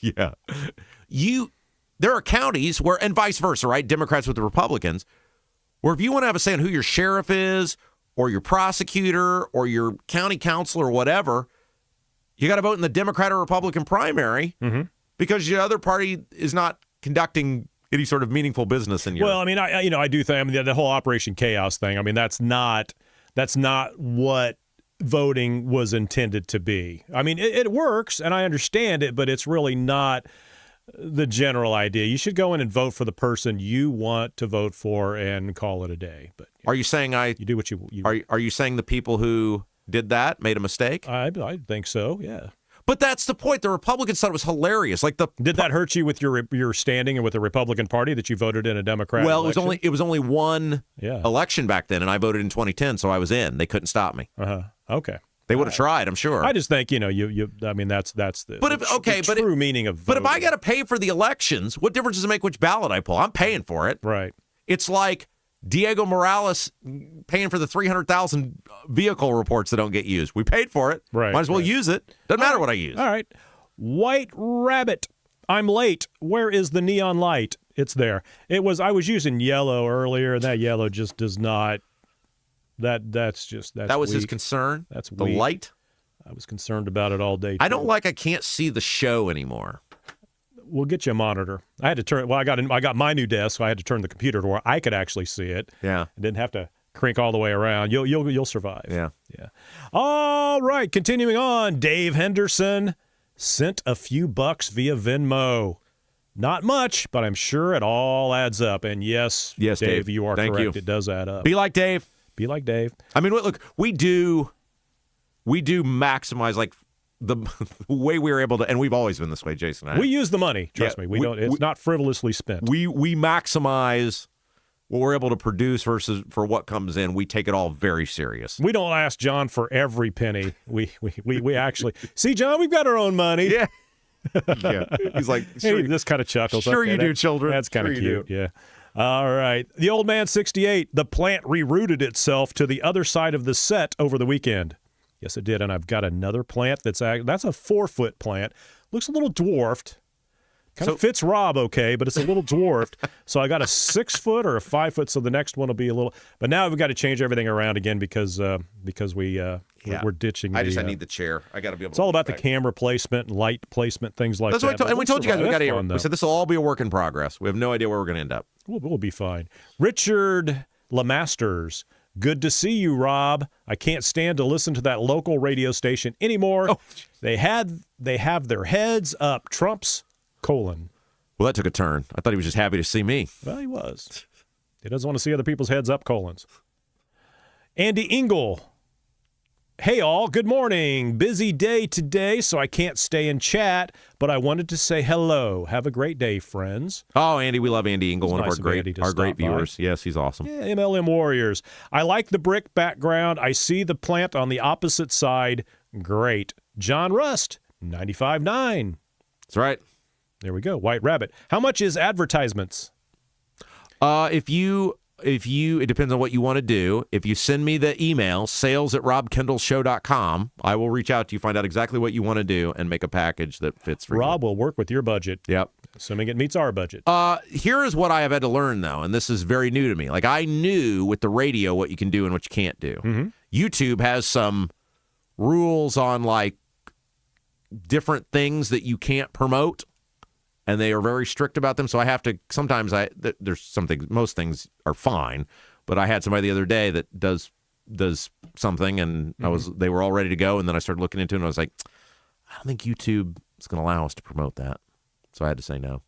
Yeah. There are counties where, and vice versa, right? Democrats with the Republicans, where if you want to have a say on who your sheriff is, or your prosecutor, or your county councilor, or whatever, you got to vote in the Democrat or Republican primary because your other party is not conducting any sort of meaningful business in your. Well, I mean, I do think the whole Operation Chaos thing. I mean, that's not what voting was intended to be. I mean, it works, and I understand it, but it's really not the general idea. You should go in and vote for the person you want to vote for and call it a day. But are you saying you do what you are you saying the people who did that made a mistake? I think so. Yeah. But that's the point. The Republicans thought it was hilarious. Did that hurt you with your standing and with the Republican Party that you voted in a Democrat? Well, election? it was only one election back then, and I voted in 2010, so I was in. They couldn't stop me. Okay. They would have tried, I'm sure. I just think I mean that's the true meaning of voting. But if I got to pay for the elections, what difference does it make which ballot I pull? I'm paying for it. Right. It's like Diego Morales paying for the 300,000 vehicle reports that don't get used. We paid for it. Right. Might as well use it. Doesn't matter what I use. All right. White Rabbit. I'm late. Where is the neon light? It's there. I was using yellow earlier, and that yellow just does not. That was weak. His concern. That's the weak. Light. I was concerned about it all day. I don't like. I can't see the show anymore. We'll get you a monitor. I had to turn. Well, I got my new desk, so I had to turn the computer to where I could actually see it. Yeah. I didn't have to crank all the way around. You'll survive. Yeah. Yeah. All right. Continuing on. Dave Henderson sent a few bucks via Venmo. Not much, but I'm sure it all adds up. And yes, Dave, you are correct. It does add up. Be like Dave. Be like Dave. I mean, look, we do maximize like the way we were able to, and we've always been this way, Jason and I. We use the money. Trust me. We don't. It's not frivolously spent. We maximize what we're able to produce versus for what comes in, we take it all very serious. We don't ask John for every penny. We actually see, John, we've got our own money. Yeah. Yeah. He's like, sure, he just kind of chuckles. Sure okay, you do, children. That's kind of Sure cute. Yeah. All right. The old man 68. The plant rerouted itself to the other side of the set over the weekend. Yes, it did. And I've got another plant that's a 4-foot plant. Looks a little dwarfed. Kind of fits Rob okay, but it's a little dwarfed. So I got a 6-foot or a 5-foot. So the next one will be a little. But now we've got to change everything around again because we're ditching. I need the chair. I got to be able. It's all about the camera placement and light placement, things like that. That's what we told you guys. We got to. We said this will all be a work in progress. We have no idea where we're going to end up. We'll be fine. Richard Lemasters. Good to see you, Rob. I can't stand to listen to that local radio station anymore. Oh. They have their heads up. Trump's colon. Well, that took a turn. I thought he was just happy to see me. Well, he was. He doesn't want to see other people's heads up colons. Andy Engel. Hey, all. Good morning. Busy day today, so I can't stay and chat, but I wanted to say hello. Have a great day, friends. Oh, Andy, we love Andy Engel, one of our great viewers. Yes, he's awesome. Yeah, MLM Warriors. I like the brick background. I see the plant on the opposite side. Great. John Rust, 95.9. That's right. There we go. White Rabbit. How much is advertisements? It depends on what you want to do. If you send me the email, sales@robkendallshow.com, I will reach out to you, find out exactly what you want to do, and make a package that fits for you. Rob will work with your budget. Yep. Assuming it meets our budget. Here is what I have had to learn, though, and this is very new to me. Like, I knew with the radio what you can do and what you can't do. Mm-hmm. YouTube has some rules on, like, different things that you can't promote, and they are very strict about them. So I have to, sometimes there's some things, most things are fine, but I had somebody the other day that does something, and they were all ready to go, and then I started looking into it, and I was like, I don't think YouTube is going to allow us to promote that. So I had to say no.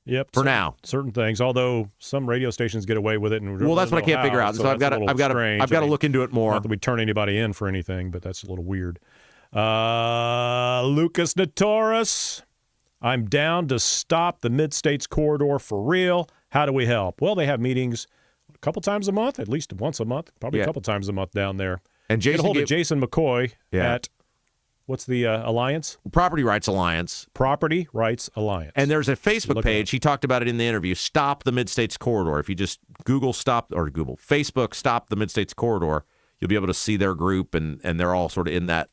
Yep. For now, certain things, although some radio stations get away with it, and well, that's what I can't figure out. So I've got to look into it more. Not that we turn anybody in for anything, but that's a little weird. Lucas Notoris. I'm down to stop the Mid-States corridor for real. How do we help? Well, they have meetings a couple times a month, at least once a month, probably a couple times a month down there. And get a hold of Jason McCoy at, what's the alliance? Property Rights Alliance. Property Rights Alliance. And there's a Facebook page. He talked about it in the interview. Stop the Mid-States Corridor. If you just Google Facebook Stop the Mid-States Corridor, you'll be able to see their group, and they're all sort of in that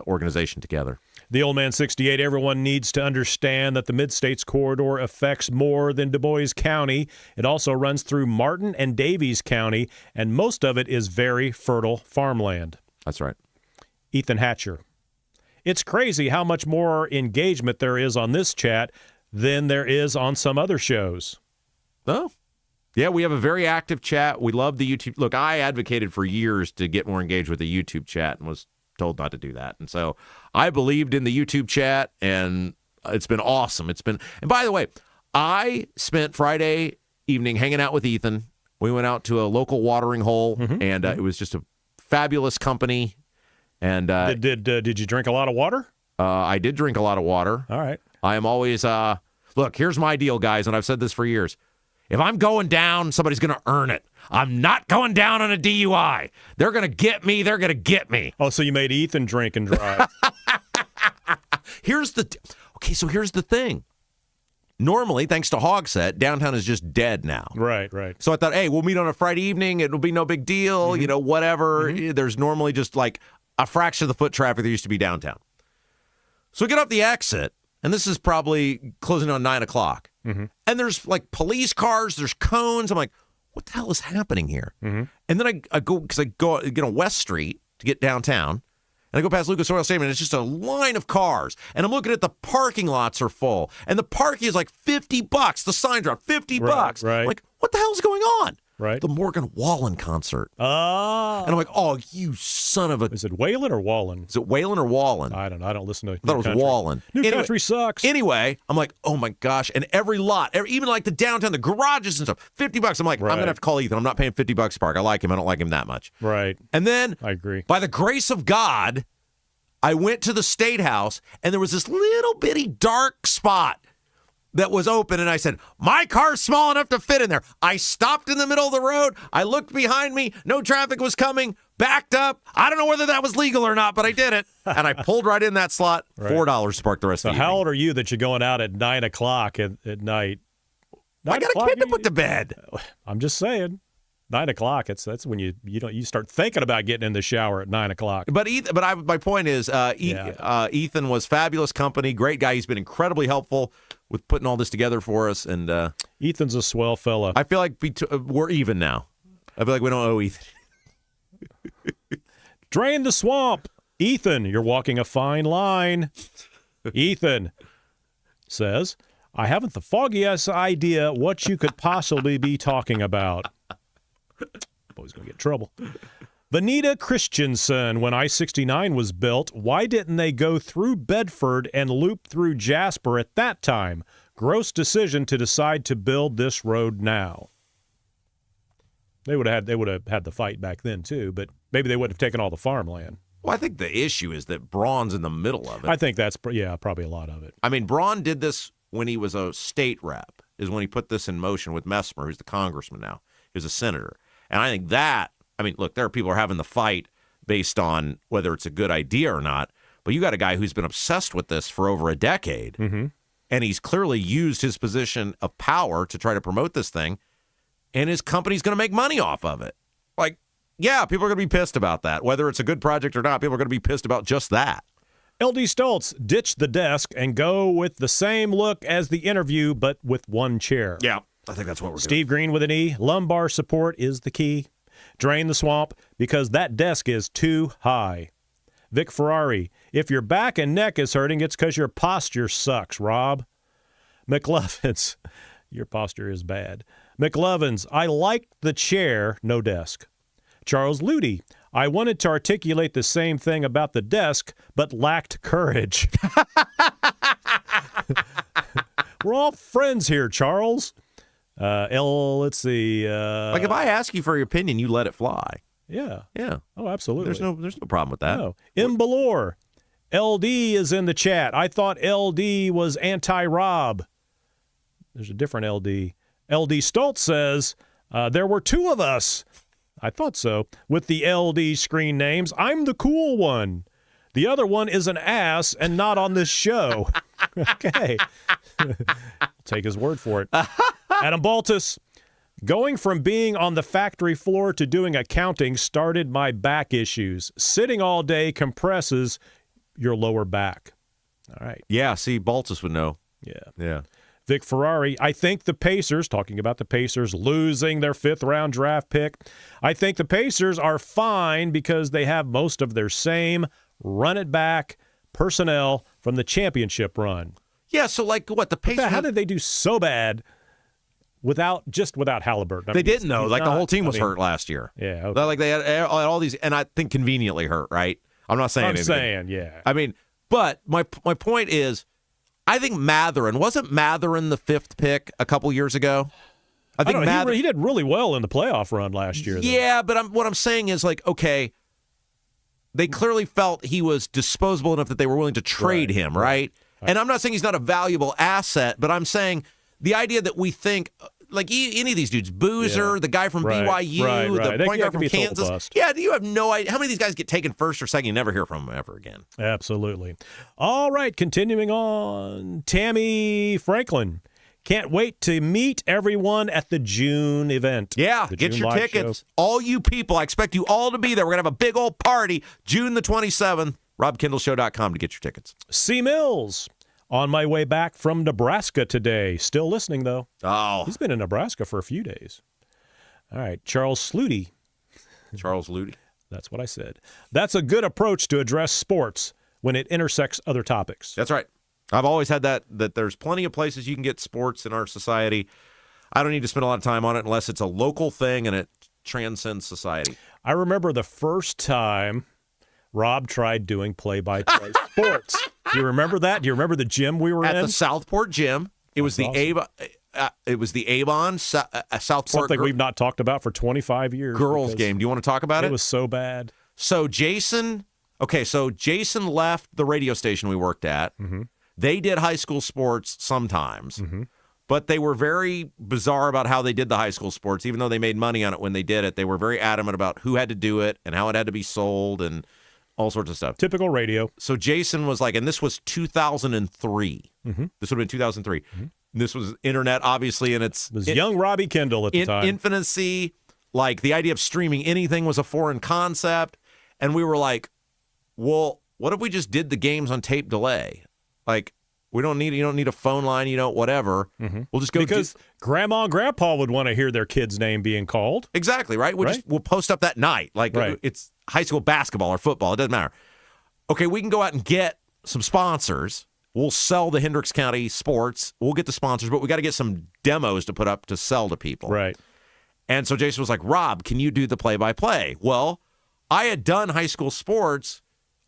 organization together. The old man 68, everyone needs to understand that the Mid-States Corridor affects more than Du Bois County. It also runs through Martin and Davies County, and most of it is very fertile farmland. That's right. Ethan Hatcher. It's crazy how much more engagement there is on this chat than there is on some other shows. Oh, yeah, we have a very active chat. We love the YouTube. Look, I advocated for years to get more engaged with the YouTube chat and was told not to do that. And so I believed in the YouTube chat, and it's been awesome. And by the way, I spent Friday evening hanging out with Ethan. We went out to a local watering hole, and it was just a fabulous company. And did you drink a lot of water? I did drink a lot of water. All right. I am always look, here's my deal, guys, and I've said this for years. If I'm going down, somebody's going to earn it. I'm not going down on a DUI. They're going to get me. They're going to get me. Oh, so you made Ethan drink and drive. Here's the thing. Normally, thanks to Hogset, downtown is just dead now. Right. So I thought, hey, we'll meet on a Friday evening. It'll be no big deal. Whatever. There's normally just like a fraction of the foot traffic there used to be downtown. So we get off the exit, and this is probably closing on 9 o'clock. And there's like police cars, there's cones. I'm like, what the hell is happening here? And then I go, because I get on West Street to get downtown, and I go past Lucas Oil Stadium, and it's just a line of cars. And I'm looking at the parking lots are full, and the parking is like $50. The signs are out, $50. Right. I'm like, what the hell is going on? Right. The Morgan Wallen concert. Oh. And I'm like, oh, you son of a... Is it Waylon or Wallen? Is it Waylon or Wallen? I don't listen to I thought it was country. Wallen. New country sucks. Anyway, I'm like, oh my gosh. And every lot, even like the downtown, the garages and stuff, $50. I'm like, I'm going to have to call Ethan. I'm not paying $50 to park. I like him. I don't like him that much. Right. And then, I agree. By the grace of God, I went to the State House, and there was this little bitty dark spot that was open, and I said, my car's small enough to fit in there. I stopped in the middle of the road. I looked behind me. No traffic was coming. Backed up. I don't know whether that was legal or not, but I did it. And I pulled right in that slot. Right. $4 to park the rest of the evening. So how old are you that you're going out at 9 o'clock at night? I got a kid to put to bed. I'm just saying. 9 o'clock. That's when you start thinking about getting in the shower at 9 o'clock. But my point is, Ethan was fabulous company, great guy. He's been incredibly helpful with putting all this together for us. And Ethan's a swell fella. I feel like we're even now. I feel like we don't owe Ethan. Drain the swamp. Ethan, you're walking a fine line. Ethan says, I haven't the foggiest idea what you could possibly be talking about. Boy's going to get in trouble. Vanita Christensen, when I-69 was built, why didn't they go through Bedford and loop through Jasper at that time? Gross decision to decide to build this road now. They would have had the fight back then too, but maybe they wouldn't have taken all the farmland. Well, I think the issue is that Braun's in the middle of it. I think that's probably a lot of it. I mean, Braun did this when he was a state rep, is when he put this in motion with Messmer, who's the congressman now. He was a senator. And I think look, there are people who are having the fight based on whether it's a good idea or not, but you got a guy who's been obsessed with this for over a decade, mm-hmm. and he's clearly used his position of power to try to promote this thing, and his company's going to make money off of it. Like, yeah, people are going to be pissed about that. Whether it's a good project or not, people are going to be pissed about just that. LD Stoltz, ditch the desk and go with the same look as the interview, but with one chair. Yeah, I think that's what we're doing. Steve Green with an E, lumbar support is the key. Drain the swamp because that desk is too high. Vic Ferrari, if your back and neck is hurting, it's because your posture sucks, Rob. McLovins, your posture is bad. McLovins, I liked the chair, no desk. Charles Ludy, I wanted to articulate the same thing about the desk, but lacked courage. We're all friends here, Charles. Let's see. Like if I ask you for your opinion, you let it fly. Yeah. Yeah. Oh, absolutely. There's no problem with that. No. Imbalor, LD is in the chat. I thought LD was anti-Rob. There's a different LD. LD Stoltz says, there were two of us. I thought so. With the LD screen names, I'm the cool one. The other one is an ass and not on this show. Okay. Take his word for it. Adam Baltus, going from being on the factory floor to doing accounting started my back issues. Sitting all day compresses your lower back. All right. Yeah, see, Baltus would know. Yeah. Vic Ferrari, I think the Pacers, talking about the Pacers losing their 5th-round draft pick, I think the Pacers are fine because they have most of their same run-it-back personnel from the championship run. Yeah, so like what, the Pacers... How did they do so bad without Halliburton? They didn't know. Like the whole team was hurt last year. Yeah. Okay. Like they had all these, and I think conveniently hurt, right? I'm not saying anything. Yeah. I mean, but my point is, I think wasn't Matherin the 5th pick a couple years ago? I think he did really well in the playoff run last year. Yeah, but what I'm saying is like, okay, they clearly felt he was disposable enough that they were willing to trade him, right? And I'm not saying he's not a valuable asset, but I'm saying the idea that we think like any of these dudes, Boozer, the guy from BYU, the point guard from Kansas. Yeah, you have no idea. How many of these guys get taken first or second? You never hear from them ever again. Absolutely. All right, continuing on. Tammy Franklin. Can't wait to meet everyone at the June event. Yeah, get your tickets. Show. All you people, I expect you all to be there. We're going to have a big old party June the 27th. RobKendallShow.com to get your tickets. C. Mills. On my way back from Nebraska today. Still listening, though. Oh. He's been in Nebraska for a few days. All right. Charles Sluty. Charles Luty. That's what I said. That's a good approach to address sports when it intersects other topics. That's right. I've always had that there's plenty of places you can get sports in our society. I don't need to spend a lot of time on it unless it's a local thing and it transcends society. I remember the first time Rob tried doing play-by-play sports. Do you remember that? Do you remember the gym we were at in? The Southport gym. It was the awesome. It was the Avon Southport. Something we've not talked about for 25 years. Girls game. Do you want to talk about it? It was so bad. So Jason left the radio station we worked at. Mm-hmm. They did high school sports sometimes, but they were very bizarre about how they did the high school sports. Even though they made money on it when they did it, they were very adamant about who had to do it and how it had to be sold and all sorts of stuff. Typical radio. So Jason was like, and this was 2003. This would have been 2003. This was internet, obviously, and it was young Robbie Kendall at the time. Infancy, like the idea of streaming anything was a foreign concept. And we were like, well, what if we just did the games on tape delay? Like, you don't need a phone line, whatever. We'll just go because grandma and grandpa would want to hear their kid's name being called. Exactly, right? We'll post up that night. Like it's high school basketball or football. It doesn't matter. Okay, we can go out and get some sponsors. We'll sell the Hendricks County sports. We'll get the sponsors, but we got to get some demos to put up to sell to people. Right. And so Jason was like, Rob, can you do the play-by-play? Well, I had done high school sports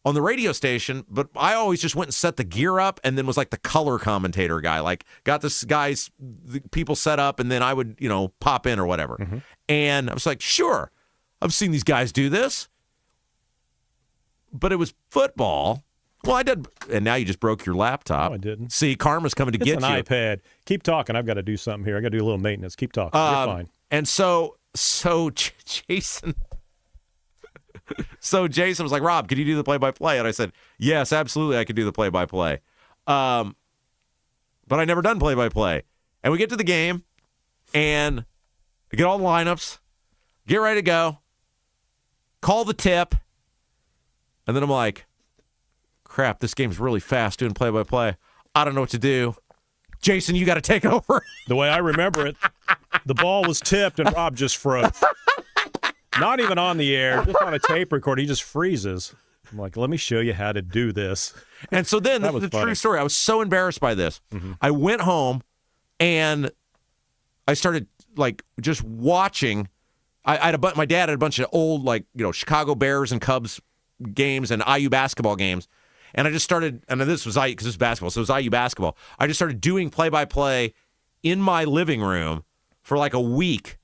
on the radio station, but I always just went and set the gear up and then was like the color commentator guy. Like got the people set up and then I would, pop in or whatever. And I was like, sure, I've seen these guys do this. But it was football. Well, I did. And now you just broke your laptop. No, I didn't. See, karma's coming to get you. It's an iPad. Keep talking. I've got to do something here. I got to do a little maintenance. Keep talking. You're fine. And so Jason... So Jason was like, Rob, could you do the play-by-play? And I said, yes, absolutely, I could do the play-by-play. But I never done play-by-play. And we get to the game, and I get all the lineups, get ready to go, call the tip, and then I'm like, crap, this game's really fast doing play-by-play. I don't know what to do. Jason, you got to take over. The way I remember it, the ball was tipped, and Rob just froze. Not even on the air, just on a tape recorder. He just freezes. I'm like, let me show you how to do this. And so then, the true story, I was so embarrassed by this. I went home, and I started, just watching. My dad had a bunch of old, Chicago Bears and Cubs games and IU basketball games. And I just started, and this was IU, because this was basketball, so it was IU basketball. I just started doing play-by-play in my living room for a week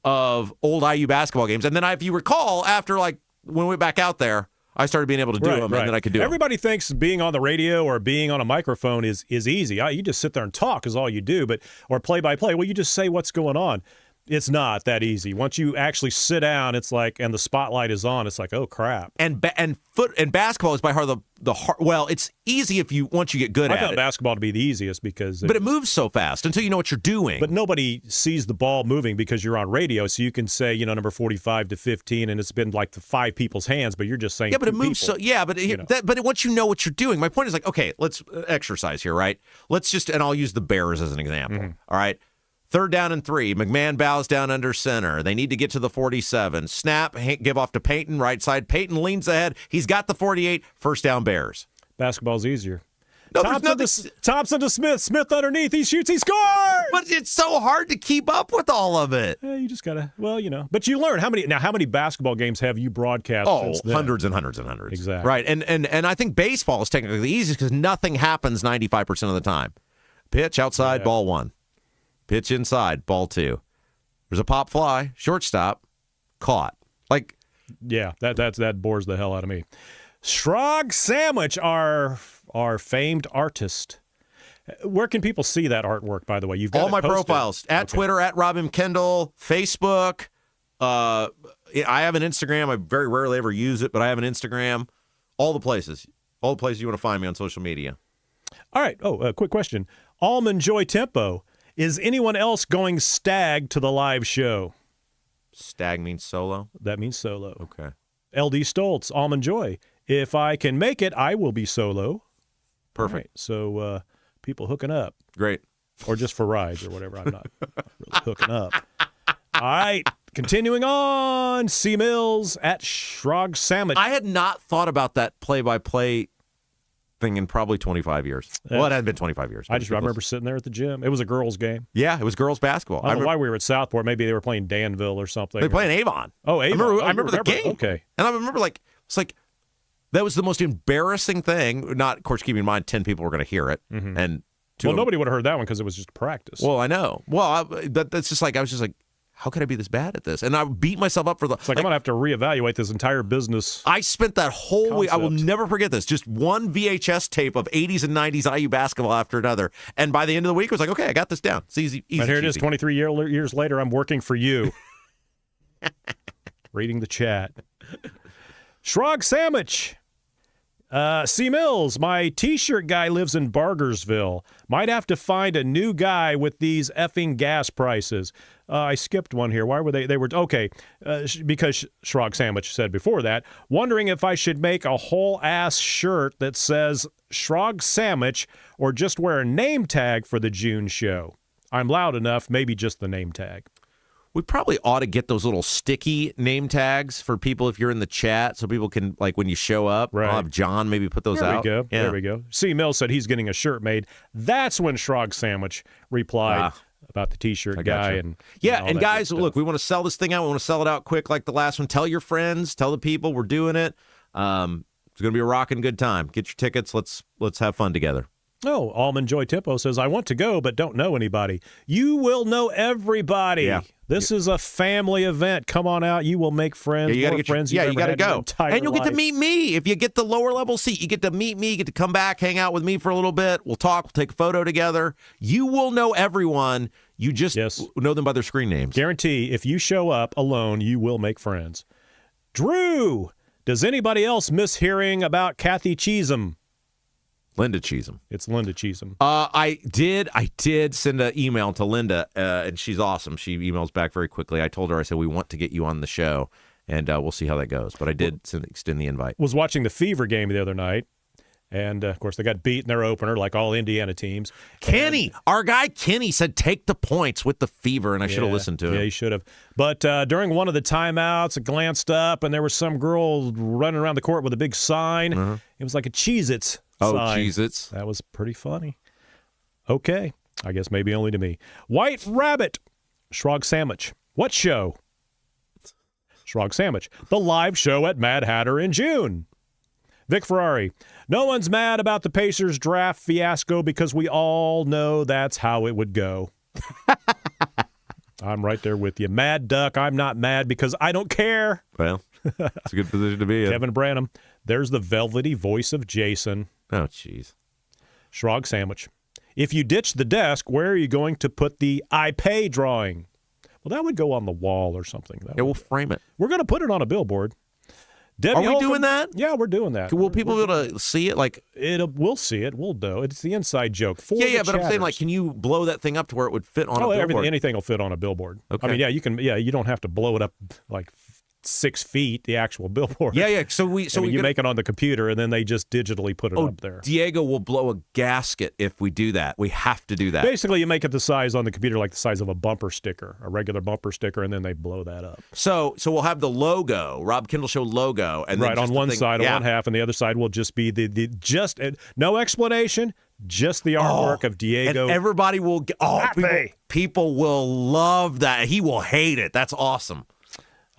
of old IU basketball games. And then if you recall, after when we went back out there, I started being able to do them, and then I could do Everybody thinks being on the radio or being on a microphone is easy. You just sit there and talk is all you do, or play-by-play. Well, you just say what's going on. It's not that easy. Once you actually sit down, it's and the spotlight is on, it's like, oh, crap. And basketball is by far the hard. Well, it's easy once you get good at it. I found basketball to be the easiest because but it moves so fast until you know what you're doing. But nobody sees the ball moving because you're on radio, so you can say, number 45 to 15, and it's been the 5 people's hands, but you're just saying but it moves people. so. Yeah, but once you know what you're doing, my point is okay, let's exercise here, right? Let's just, and I'll use the Bears as an example. All right. 3rd down and 3. McMahon bows down under center. They need to get to the 47. Snap, give off to Peyton, right side. Peyton leans ahead. He's got the 48. 1st down, Bears. Basketball's easier. No, Thompson to Smith. Smith underneath. He shoots. He scores! But it's so hard to keep up with all of it. You just got to, But you learn. How many basketball games have you broadcast since then? Hundreds and hundreds and hundreds. Exactly. Right. And I think baseball is technically the easiest because nothing happens 95% of the time. Pitch outside, ball 1. Pitch inside, ball 2. There's a pop fly, shortstop, caught. That bores the hell out of me. Shrog Sandwich, our famed artist. Where can people see that artwork, by the way? You've got all my profiles at Twitter, at Rob M. Kendall, Facebook. I have an Instagram. I very rarely ever use it, but I have an Instagram. All the places you want to find me on social media. All right. A quick question. Almond Joy Tempo. Is anyone else going stag to the live show? Stag means solo? That means solo. Okay. LD Stoltz, Almond Joy. If I can make it, I will be solo. Perfect. Right, so people hooking up. Great. Or just for rides or whatever. I'm not really hooking up. All right. Continuing on. C. Mills at Shrog Sandwich. I had not thought about that play-by-play thing in probably 25 years. Well, it hadn't been 25 years. I remember sitting there at the gym. It was a girls' game. Yeah, it was girls' basketball. I don't know why we were at Southport. Maybe they were playing Danville or something. They were playing Avon. Oh, Avon. I remember the game. Okay. And I remember it's that was the most embarrassing thing. Not, of course, keeping in mind 10 people were going to hear it. And nobody would have heard that one because it was just practice. Well, I know. Well, that's just I was just how could I be this bad at this? And I beat myself up for It's like I'm going to have to reevaluate this entire business. I spent that whole week, I will never forget this, just one VHS tape of 80s and 90s IU basketball after another. And by the end of the week, I was like, okay, I got this down. It's easy. And here it is, 23 years later, I'm working for you. Reading the chat. Shrog Sandwich. C. Mills, my T-shirt guy lives in Bargersville. Might have to find a new guy with these effing gas prices. I skipped one here. Why were they? They were okay because Shrog Sandwich said before that. Wondering if I should make a whole ass shirt that says Shrog Sandwich or just wear a name tag for the June show. I'm loud enough. Maybe just the name tag. We probably ought to get those little sticky name tags for people if you're in the chat, so people can, like, when you show up, right. I'll have John maybe put those out. There we go. Yeah. There we go. C. Mills said he's getting a shirt made. That's when Shrog Sandwich replied about the T-shirt guy. And guys, look, we want to sell this thing out. We want to sell it out quick like the last one. Tell your friends. Tell the people we're doing it. It's going to be a rocking good time. Get your tickets. Let's have fun together. Oh, Almond Joy Tippo says, I want to go, but don't know anybody. You will know everybody. Yeah. This is a family event. Come on out. You will make friends. Yeah, you got to friends. You got to go. And you'll life. get to meet me. If you get the lower level seat, you get to meet me. You get to come back, hang out with me for a little bit. We'll talk. We'll take a photo together. You will know everyone. You just know them by their screen names. Guarantee if you show up alone, you will make friends. Drew, does anybody else miss hearing about Kathy Cheesem? Linda Cheesem. It's Linda Cheesem. I did send an email to Linda, and she's awesome. She emails back very quickly. I told her, I said, we want to get you on the show, and we'll see how that goes. But I did extend the invite. Was watching the Fever game the other night, and, of course, they got beat in their opener like all Indiana teams. Kenny, our guy Kenny said take the points with the Fever, and I should have listened to him. Yeah, he should have. But during one of the timeouts, I glanced up, and there was some girl running around the court with a big sign. Uh-huh. It was like a Cheez-Its. Oh, Cheez-Its. That was pretty funny. Okay. I guess maybe only to me. White Rabbit. Shrog Sandwich. What show? Shrog Sandwich. The live show at Mad Hatter in June. Vic Ferrari. No one's mad about the Pacers draft fiasco because we all know that's how it would go. I'm right there with you. Mad Duck. I'm not mad because I don't care. Well, it's a good position to be in. Kevin Branham. There's the velvety voice of Jason. Oh, jeez. Shrog Sandwich. If you ditch the desk, where are you going to put the I pay drawing? Well, that would go on the wall or something. We'll frame it. We're going to put it on a billboard. Debbie Are we doing that? Yeah, we're doing that. Will people be able to see it? We'll see it. We'll know. It's the inside joke. But I'm saying, like, can you blow that thing up to where it would fit on a billboard? Anything will fit on a billboard. Okay. I mean, you can. Yeah, you don't have to blow it up like 6 feet, the actual billboard. Yeah. So you make it on the computer, and then they just digitally put it up there. Diego will blow a gasket if we do that. We have to do that. Basically, you make it the size on the computer, like the size of a bumper sticker, a regular bumper sticker, and then they blow that up. So we'll have the logo, Rob Kendall Show logo, and then on one side, on one half, and the other side will just be the no explanation, just the artwork of Diego. And everybody will people will love that. He will hate it. That's awesome.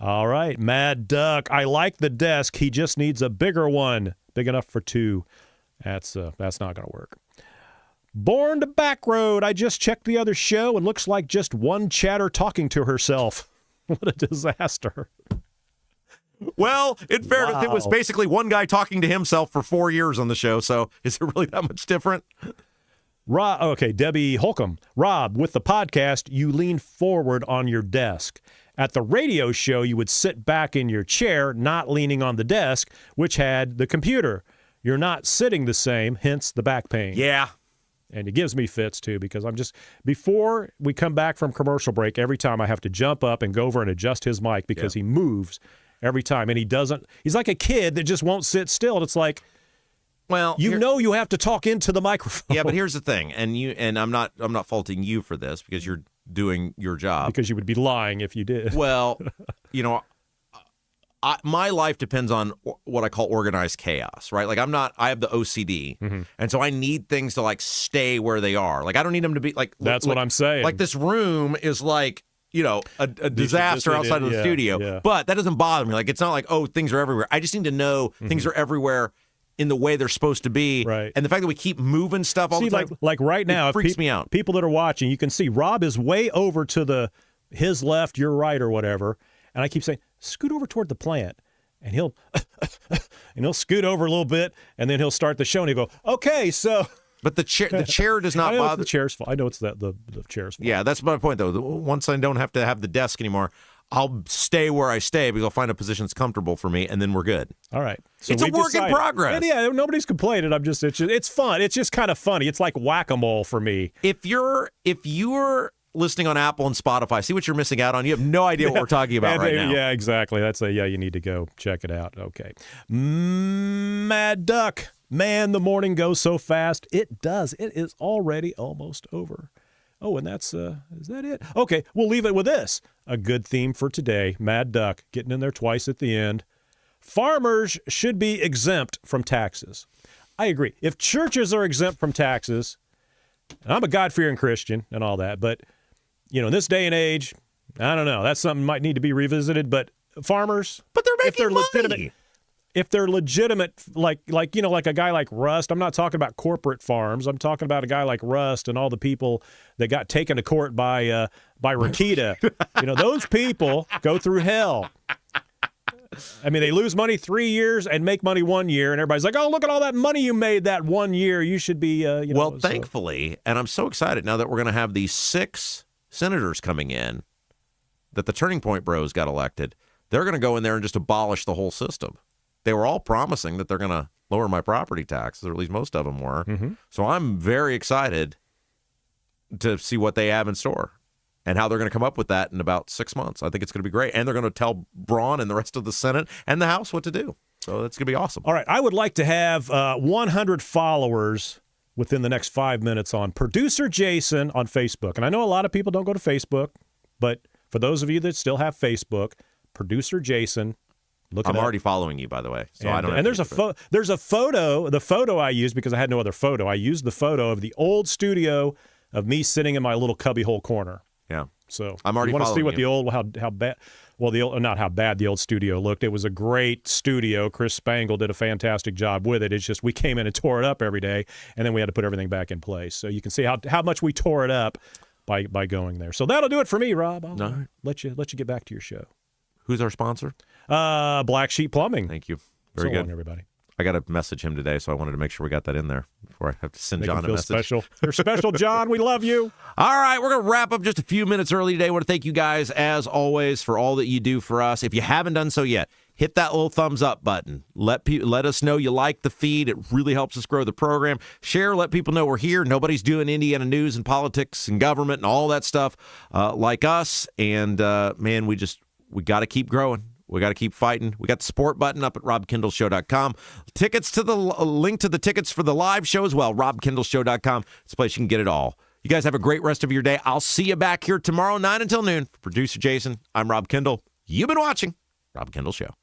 All right, Mad Duck. I like the desk. He just needs a bigger one, big enough for two. That's not going to work. Born to Backroad. I just checked the other show and looks like just one chatter talking to herself. What a disaster. Well, in fairness, it was basically one guy talking to himself for 4 years on the show. So is it really that much different? Okay, Debbie Holcomb. Rob, with the podcast, you lean forward on your desk. At the radio show, you would sit back in your chair, not leaning on the desk, which had the computer. You're not sitting the same, hence the back pain. Yeah. And it gives me fits, too, because before we come back from commercial break, every time I have to jump up and go over and adjust his mic because he moves every time. And he's like a kid that just won't sit still. And it's like, well, you have to talk into the microphone. Yeah, but here's the thing. And I'm not faulting you for this because you're doing your job. Because you would be lying if you did. Well, my life depends on what I call organized chaos, right? Like I have the OCD, and so I need things to like stay where they are. Like I don't need them to be like. That's what I'm saying. Like this room is like, a disaster outside of the studio, but that doesn't bother me. Like it's not like, oh, things are everywhere. I just need to know things are everywhere in the way they're supposed to be. Right. And the fact that we keep moving stuff all the time, like right now, it freaks me out. People that are watching, you can see Rob is way over to the his left, your right, or whatever. And I keep saying, scoot over toward the plant. And he'll scoot over a little bit, and then he'll start the show, and he'll go, okay, so. But the chair does not I know bother. It's the chair's fault. I know it's the chair's fault. Yeah, that's my point, though. Once I don't have to have the desk anymore, I'll stay where I stay because I'll find a position that's comfortable for me, and then we're good. All right. So it's a work in progress. And yeah, nobody's complaining. It's fun. It's just kind of funny. It's like whack-a-mole for me. If you're listening on Apple and Spotify, see what you're missing out on. You have no idea what we're talking about right now. Yeah, exactly. You need to go check it out. Okay. Mad Duck. Man, the morning goes so fast. It does. It is already almost over. Oh, and that's, is that it? Okay, we'll leave it with this. A good theme for today. Mad Duck, getting in there twice at the end. Farmers should be exempt from taxes. I agree. If churches are exempt from taxes, and I'm a God-fearing Christian and all that, but, in this day and age, I don't know. That's something that might need to be revisited, but farmers. But they're making money. Legitimate, if they're legitimate, like a guy like Rust, I'm not talking about corporate farms. I'm talking about a guy like Rust and all the people that got taken to court by Rakita. Those people go through hell. I mean, they lose money 3 years and make money 1 year, and everybody's like, "Oh, look at all that money you made that 1 year. You should be." Thankfully, and I'm so excited now that we're going to have these 6 senators coming in, that the Turning Point Bros got elected. They're going to go in there and just abolish the whole system. They were all promising that they're going to lower my property taxes, or at least most of them were. Mm-hmm. So I'm very excited to see what they have in store and how they're going to come up with that in about 6 months. I think it's going to be great. And they're going to tell Braun and the rest of the Senate and the House what to do. So that's going to be awesome. All right. I would like to have 100 followers within the next 5 minutes on Producer Jason on Facebook. And I know a lot of people don't go to Facebook, but for those of you that still have Facebook, Producer Jason. I'm already following you, by the way. So I don't. And there's a photo. The photo I used because I had no other photo. I used the photo of the old studio of me sitting in my little cubbyhole corner. Yeah. So I'm already. You want to see what you. the old how bad? Well, not how bad the old studio looked. It was a great studio. Chris Spangle did a fantastic job with it. It's just we came in and tore it up every day, and then we had to put everything back in place. So you can see how much we tore it up by going there. So that'll do it for me, Rob. I'll let you get back to your show. Who's our sponsor? Black Sheep Plumbing. Thank you. Very good. Long, everybody. I got to message him today, so I wanted to make sure we got that in there before I have to send John a message. Special. You're special, John. We love you. All right, we're going to wrap up just a few minutes early today. I want to thank you guys, as always, for all that you do for us. If you haven't done so yet, hit that little thumbs up button. Let us know you like the feed. It really helps us grow the program. Share, let people know we're here. Nobody's doing Indiana news and politics and government and all that stuff like us. And, man, we got to keep growing. We got to keep fighting. We got the support button up at robkendallshow.com. Tickets to the link to the tickets for the live show as well, robkendallshow.com. It's a place you can get it all. You guys have a great rest of your day. I'll see you back here tomorrow, 9 until noon. For Producer Jason, I'm Rob Kendall. You've been watching Rob Kendall Show.